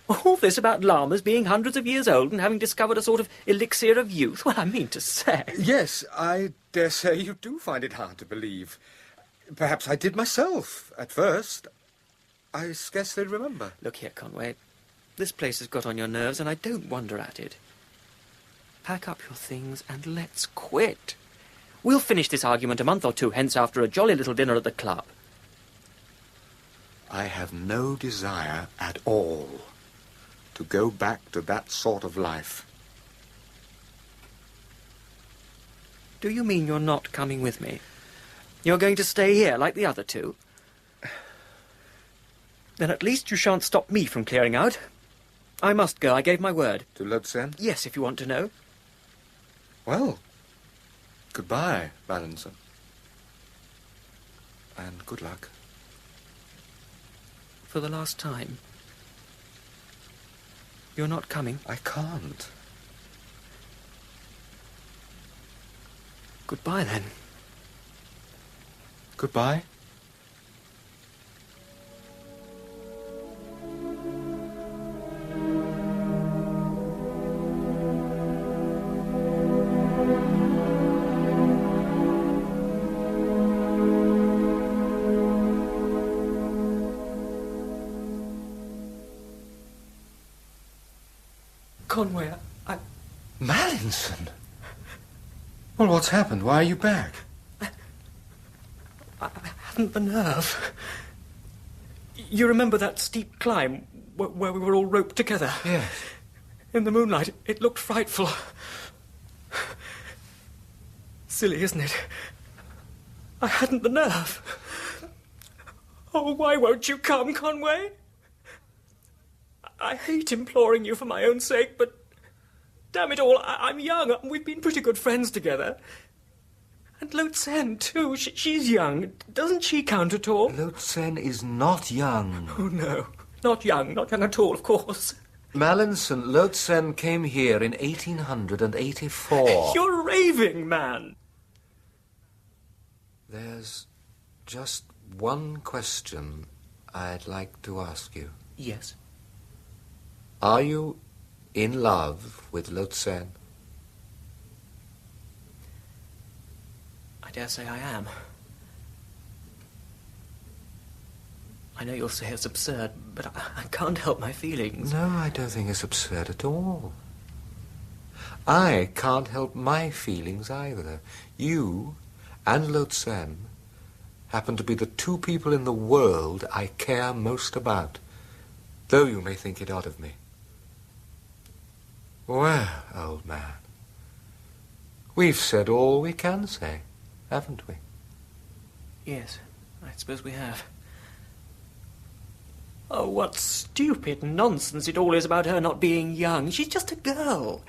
[SPEAKER 12] All this about llamas being hundreds of years old and having discovered a sort of elixir of youth, well, I mean to say...
[SPEAKER 18] Yes, I dare say you do find it hard to believe. Perhaps I did myself, at first. I scarcely remember.
[SPEAKER 12] Look here, Conway. This place has got on your nerves, and I don't wonder at it. Pack up your things and let's quit. We'll finish this argument a month or two hence after a jolly little dinner at the club.
[SPEAKER 18] I have no desire at all to go back to that sort of life.
[SPEAKER 12] Do you mean you're not coming with me? You're going to stay here like the other two? Then at least you shan't stop me from clearing out. I must go, I gave my word.
[SPEAKER 18] To Lode Sen?
[SPEAKER 12] Yes, if you want to know.
[SPEAKER 18] Well, goodbye, Mallinson. And good luck.
[SPEAKER 12] For the last time. You're not coming?
[SPEAKER 18] I can't.
[SPEAKER 12] Goodbye, then.
[SPEAKER 18] Goodbye.
[SPEAKER 12] Conway,
[SPEAKER 18] Mallinson? Well, what's happened? Why are you back?
[SPEAKER 12] I hadn't the nerve. You remember that steep climb where we were all roped together?
[SPEAKER 18] Yes.
[SPEAKER 12] In the moonlight, it looked frightful. Silly, isn't it? I hadn't the nerve. Oh, why won't you come, Conway? I hate imploring you for my own sake, but damn it all, I'm young. We've been pretty good friends together. And Lotsen, too. She's young. Doesn't she count at all?
[SPEAKER 18] Lotsen is not young.
[SPEAKER 12] Oh, no. Not young at all, of course.
[SPEAKER 18] Mallinson, Lotsen came here in 1884.
[SPEAKER 12] You're raving, man.
[SPEAKER 18] There's just one question I'd like to ask you.
[SPEAKER 12] Yes?
[SPEAKER 18] Are you in love with Lotsen?
[SPEAKER 12] I dare say I am. I know you'll say it's absurd, but I can't help my feelings.
[SPEAKER 18] No, I don't think it's absurd at all. I can't help my feelings either. You and Lotsen happen to be the two people in the world I care most about, though you may think it odd of me. Well, old man, we've said all we can say, haven't we?
[SPEAKER 12] Yes, I suppose we have. Oh, what stupid nonsense it all is about her not being young. She's just a girl.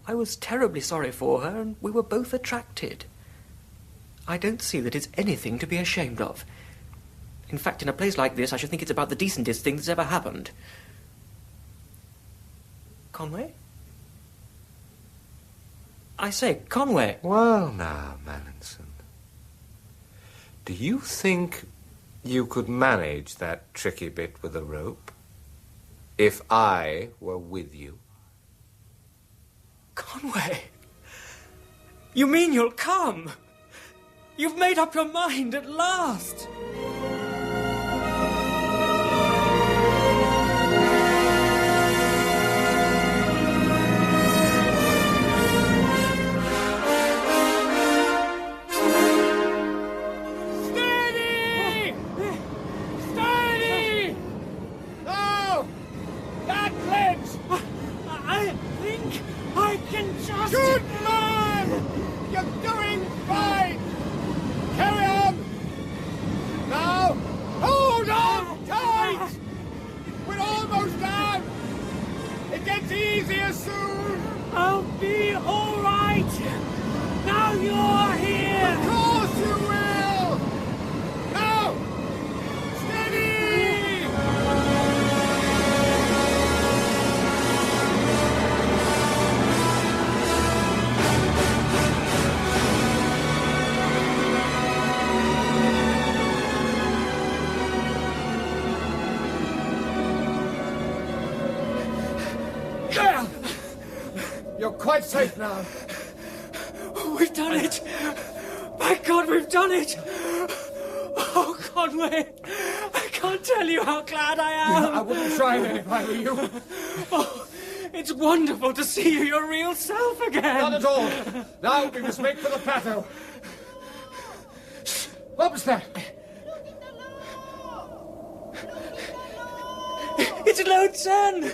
[SPEAKER 12] I was terribly sorry for her, and we were both attracted. I don't see that it's anything to be ashamed of. In fact, in a place like this, I should think it's about the decentest thing that's ever happened. Conway? I say, Conway.
[SPEAKER 18] Well, now, Mallinson, do you think you could manage that tricky bit with a rope if I were with you?
[SPEAKER 12] Conway? You mean you'll come? You've made up your mind at last!
[SPEAKER 9] Good man! You're doing fine! Carry on! Now, hold on tight! We're almost down! It gets easier soon!
[SPEAKER 16] I'll be all right! Now you're here!
[SPEAKER 9] Of course you will! Now! Steady! You're quite safe now.
[SPEAKER 12] We've done it! My God, we've done it! Oh, Conway, I can't tell you how glad I am.
[SPEAKER 9] I wouldn't try it if I were you.
[SPEAKER 12] Oh, it's wonderful to see you your real self again.
[SPEAKER 9] Not at all. Now we must make for the plateau. What was that?
[SPEAKER 12] It's Lotsen!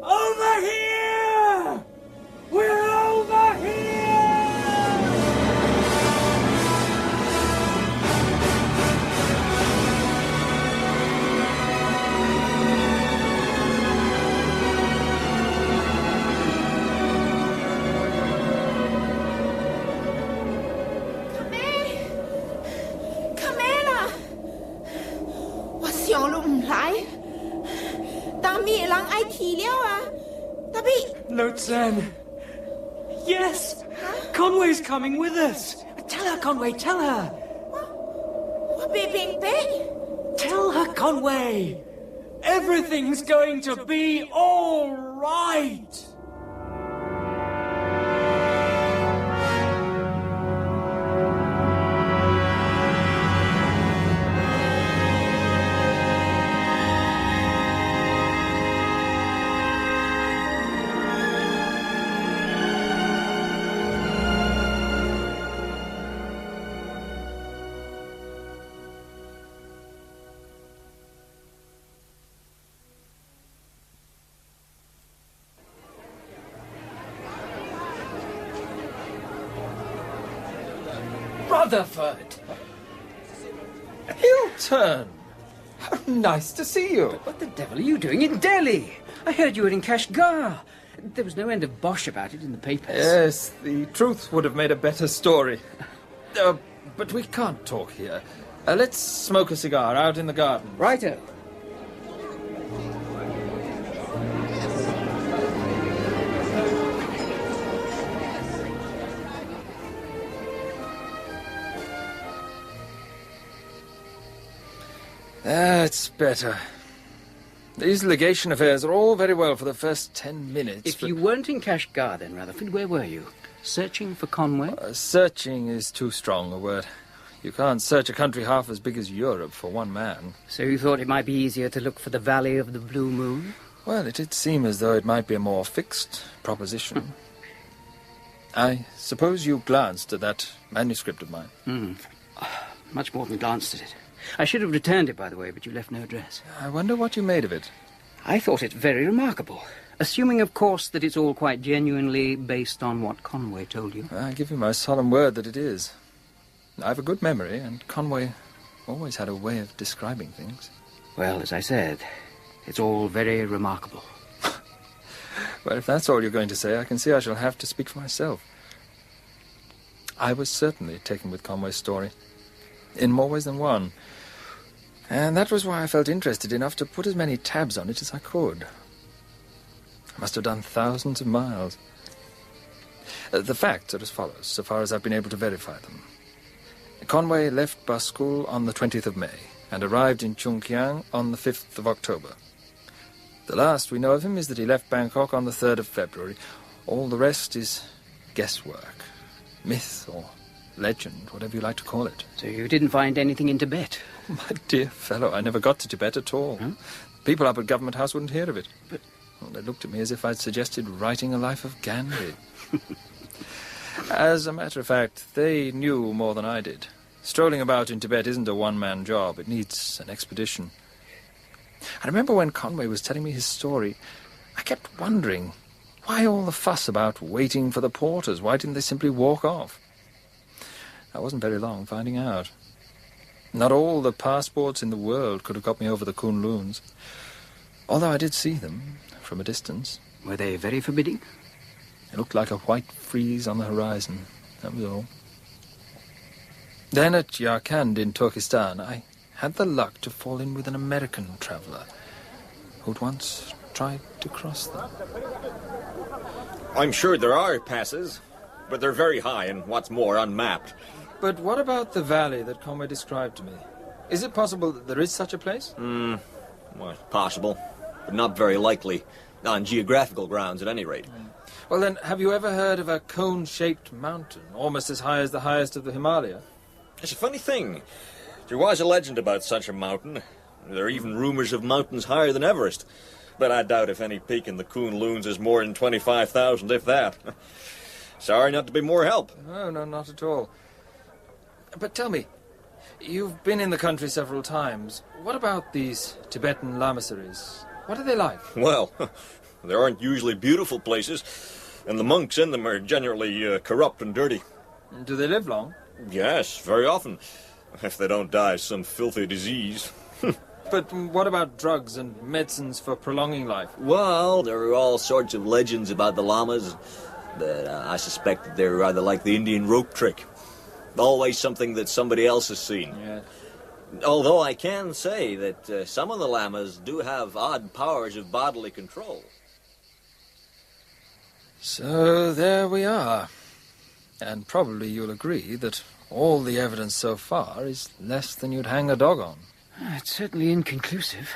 [SPEAKER 12] Over here! We're over here! Lotsen. Yes! Conway's coming with us. Tell her, Conway, tell her. Tell her, Conway. Everything's going to be all right.
[SPEAKER 3] Rutherford! Hilton! How nice to see you.
[SPEAKER 2] But what the devil are you doing in Delhi? I heard you were in Kashgar. There was no end of bosh about it in the papers.
[SPEAKER 3] Yes, the truth would have made a better story. But we can't talk here. Let's smoke a cigar out in the garden.
[SPEAKER 2] Righto.
[SPEAKER 3] That's better. These legation affairs are all very well for the first 10 minutes.
[SPEAKER 2] If you weren't in Kashgar then, Rutherford, where were you? Searching for Conway?
[SPEAKER 3] Searching is too strong a word. You can't search a country half as big as Europe for one man.
[SPEAKER 2] So you thought it might be easier to look for the Valley of the Blue Moon?
[SPEAKER 3] Well, it did seem as though it might be a more fixed proposition. I suppose you glanced at that manuscript of mine.
[SPEAKER 2] Much more than glanced at it. I should have returned it, by the way, but you left no address.
[SPEAKER 3] I wonder what you made of it.
[SPEAKER 2] I thought it very remarkable. Assuming, of course, that it's all quite genuinely based on what Conway told you.
[SPEAKER 3] I give you my solemn word that it is. I have a good memory, and Conway always had a way of describing things.
[SPEAKER 2] Well, as I said, it's all very remarkable.
[SPEAKER 3] Well, if that's all you're going to say, I can see I shall have to speak for myself. I was certainly taken with Conway's story, in more ways than one. And that was why I felt interested enough to put as many tabs on it as I could. I must have done thousands of miles. The facts are as follows, so far as I've been able to verify them. Conway left bus school on the 20th of May and arrived in Chungkiang on the 5th of October. The last we know of him is that he left Bangkok on the 3rd of February. All the rest is guesswork, myth or legend, whatever you like to call it.
[SPEAKER 2] So you didn't find anything in Tibet?
[SPEAKER 3] My dear fellow, I never got to Tibet at all.
[SPEAKER 2] Huh?
[SPEAKER 3] People up at Government House wouldn't hear of it.
[SPEAKER 2] But
[SPEAKER 3] well, they looked at me as if I'd suggested writing a life of Gandhi. As a matter of fact, they knew more than I did. Strolling about in Tibet isn't a one-man job. It needs an expedition. I remember when Conway was telling me his story, I kept wondering, why all the fuss about waiting for the porters? Why didn't they simply walk off? I wasn't very long finding out. Not all the passports in the world could have got me over the Kunluns. Although I did see them from a distance.
[SPEAKER 2] Were they very forbidding?
[SPEAKER 3] It looked like a white frieze on the horizon. That was all. Then at Yarkand in Turkestan, I had the luck to fall in with an American traveller who'd once tried to cross them.
[SPEAKER 4] I'm sure there are passes, but they're very high and, what's more, unmapped.
[SPEAKER 3] But what about the valley that Conway described to me? Is it possible that there is such a place?
[SPEAKER 4] Well, possible, but not very likely. On geographical grounds, at any rate.
[SPEAKER 3] Well, then, have you ever heard of a cone-shaped mountain, almost as high as the highest of the Himalaya?
[SPEAKER 4] It's a funny thing. There was a legend about such a mountain. There are even rumors of mountains higher than Everest. But I doubt if any peak in the Kunluns is more than 25,000, if that. Sorry not to be more help.
[SPEAKER 3] No, not at all. But tell me, you've been in the country several times. What about these Tibetan lamasseries? What are they like?
[SPEAKER 4] Well, there aren't usually beautiful places, and the monks in them are generally corrupt and dirty.
[SPEAKER 3] Do they live long?
[SPEAKER 4] Yes, very often. If they don't die of some filthy disease.
[SPEAKER 3] But what about drugs and medicines for prolonging life?
[SPEAKER 4] Well, there are all sorts of legends about the lamas, but I suspect that they're rather like the Indian rope trick. Always something that somebody else has seen.
[SPEAKER 3] Yeah.
[SPEAKER 4] Although I can say that some of the lamas do have odd powers of bodily control.
[SPEAKER 3] So there we are. And probably you'll agree that all the evidence so far is less than you'd hang a dog on.
[SPEAKER 2] It's certainly inconclusive.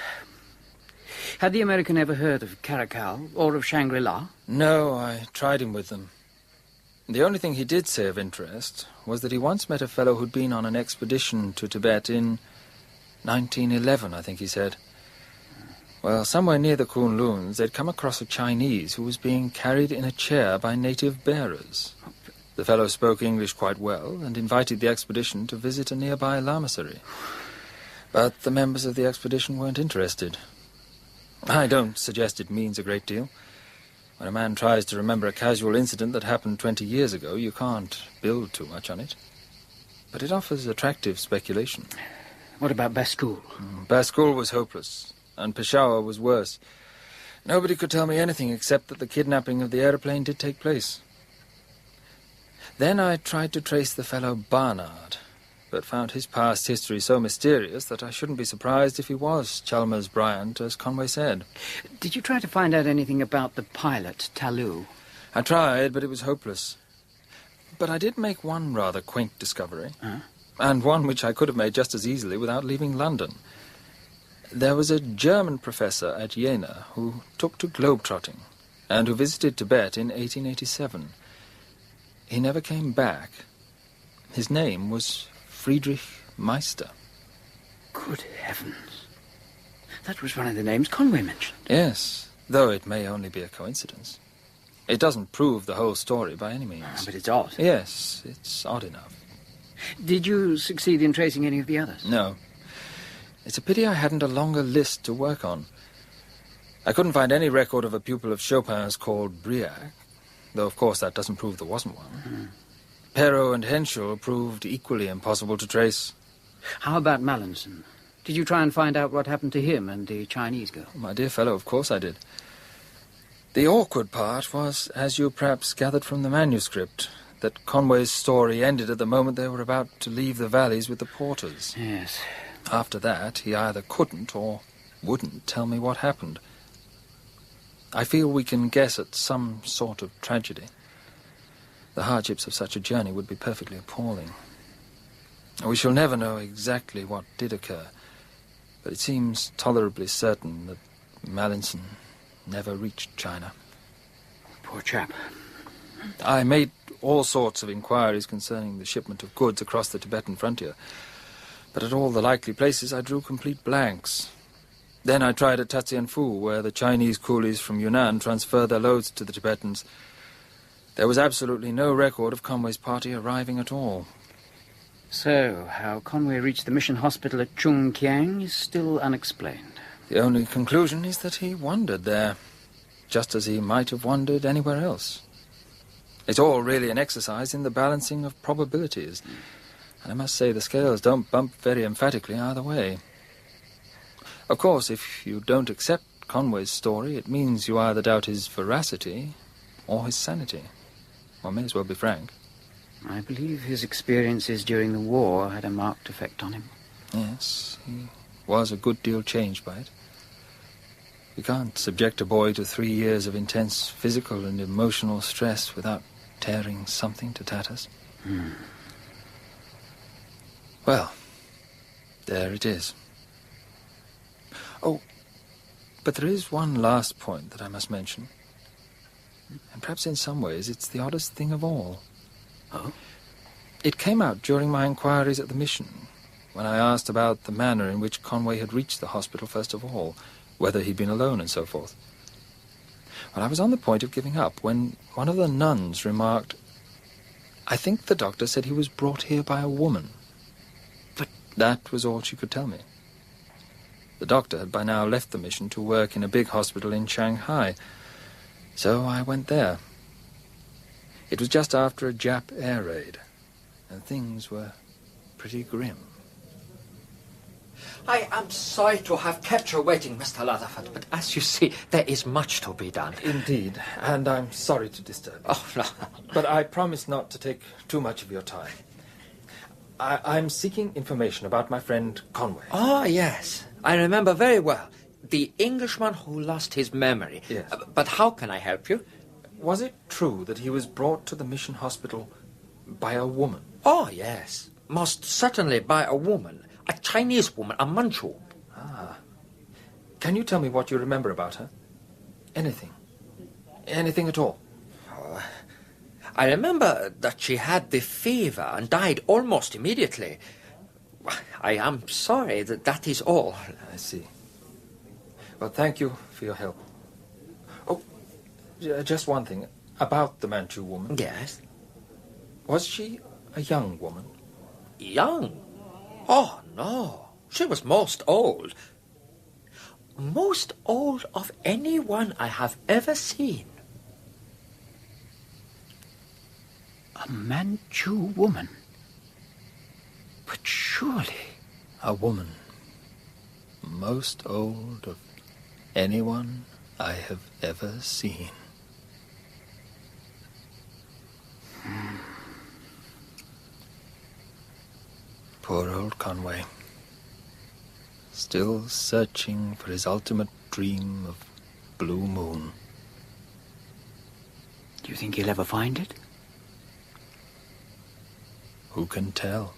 [SPEAKER 2] Had the American ever heard of Caracal or of Shangri-La?
[SPEAKER 3] No, I tried him with them. The only thing he did say of interest was that he once met a fellow who'd been on an expedition to Tibet in 1911, I think he said. Well, somewhere near the Kunluns, they'd come across a Chinese who was being carried in a chair by native bearers. The fellow spoke English quite well and invited the expedition to visit a nearby lamassery. But the members of the expedition weren't interested. I don't suggest it means a great deal. When a man tries to remember a casual incident that happened 20 years ago, you can't build too much on it. But it offers attractive speculation.
[SPEAKER 2] What about Baskul?
[SPEAKER 3] Baskul was hopeless, and Peshawar was worse. Nobody could tell me anything except that the kidnapping of the aeroplane did take place. Then I tried to trace the fellow Barnard, but found his past history so mysterious that I shouldn't be surprised if he was Chalmers Bryant, as Conway said.
[SPEAKER 2] Did you try to find out anything about the pilot, Talou?
[SPEAKER 3] I tried, but it was hopeless. But I did make one rather quaint discovery, and one which I could have made just as easily without leaving London. There was a German professor at Jena who took to globetrotting and who visited Tibet in 1887. He never came back. His name was Friedrich Meister.
[SPEAKER 2] Good heavens. That was one of the names Conway mentioned.
[SPEAKER 3] Yes, though it may only be a coincidence. It doesn't prove the whole story by any means.
[SPEAKER 2] But it's odd.
[SPEAKER 3] Yes, it's odd enough.
[SPEAKER 2] Did you succeed in tracing any of the others?
[SPEAKER 3] No. It's a pity I hadn't a longer list to work on. I couldn't find any record of a pupil of Chopin's called Briac, though of course that doesn't prove there wasn't one. Perrault and Henschel proved equally impossible to trace.
[SPEAKER 2] How about Mallinson? Did you try and find out what happened to him and the Chinese girl?
[SPEAKER 3] My dear fellow, of course I did. The awkward part was, as you perhaps gathered from the manuscript, that Conway's story ended at the moment they were about to leave the valleys with the porters.
[SPEAKER 2] Yes.
[SPEAKER 3] After that, he either couldn't or wouldn't tell me what happened. I feel we can guess at some sort of tragedy. The hardships of such a journey would be perfectly appalling. We shall never know exactly what did occur, but it seems tolerably certain that Mallinson never reached China.
[SPEAKER 2] Poor chap.
[SPEAKER 3] I made all sorts of inquiries concerning the shipment of goods across the Tibetan frontier, but at all the likely places I drew complete blanks. Then I tried at Tatsianfu, where the Chinese coolies from Yunnan transfer their loads to the Tibetans. There was absolutely no record of Conway's party arriving at all.
[SPEAKER 2] So, how Conway reached the mission hospital at Chungkiang is still unexplained.
[SPEAKER 3] The only conclusion is that he wandered there, just as he might have wandered anywhere else. It's all really an exercise in the balancing of probabilities, and I must say the scales don't bump very emphatically either way. Of course, if you don't accept Conway's story, it means you either doubt his veracity or his sanity. One may as well be frank.
[SPEAKER 2] I believe his experiences during the war had a marked effect on him.
[SPEAKER 3] Yes, he was a good deal changed by it. You can't subject a boy to 3 years of intense physical and emotional stress without tearing something to tatters. Well, there it is. Oh, but there is one last point that I must mention. And perhaps in some ways it's the oddest thing of all.
[SPEAKER 2] Oh?
[SPEAKER 3] It came out during my inquiries at the mission, when I asked about the manner in which Conway had reached the hospital first of all, whether he'd been alone and so forth. Well, I was on the point of giving up when one of the nuns remarked, "I think the doctor said he was brought here by a woman." But that was all she could tell me. The doctor had by now left the mission to work in a big hospital in Shanghai, so I went there. It was just after a Jap air raid, and things were pretty grim.
[SPEAKER 6] I am sorry to have kept you waiting, Mr. Rutherford, but as you see, there is much to be done.
[SPEAKER 3] Indeed, and I'm sorry to disturb you.
[SPEAKER 6] Oh, no.
[SPEAKER 3] But I promise not to take too much of your time. I'm seeking information about my friend Conway.
[SPEAKER 6] Ah, yes. I remember very well. The Englishman who lost his memory.
[SPEAKER 3] Yes.
[SPEAKER 6] But how can I help you?
[SPEAKER 3] Was it true that he was brought to the mission hospital by a woman?
[SPEAKER 6] Oh, yes. Most certainly by a woman. A Chinese woman, a Manchu.
[SPEAKER 3] Ah. Can you tell me what you remember about her? Anything. Anything at all.
[SPEAKER 6] I remember that she had the fever and died almost immediately. I am sorry that is all.
[SPEAKER 3] I see. Well, thank you for your help. Oh, just one thing. About the Manchu woman.
[SPEAKER 6] Yes?
[SPEAKER 3] Was she a young woman?
[SPEAKER 6] Young? Oh, no. She was most old. Most old of anyone I have ever seen.
[SPEAKER 2] A Manchu woman? But surely...
[SPEAKER 3] A woman, most old of anyone I have ever seen. Poor old Conway. Still searching for his ultimate dream of Blue Moon.
[SPEAKER 2] Do you think he'll ever find it?
[SPEAKER 3] Who can tell?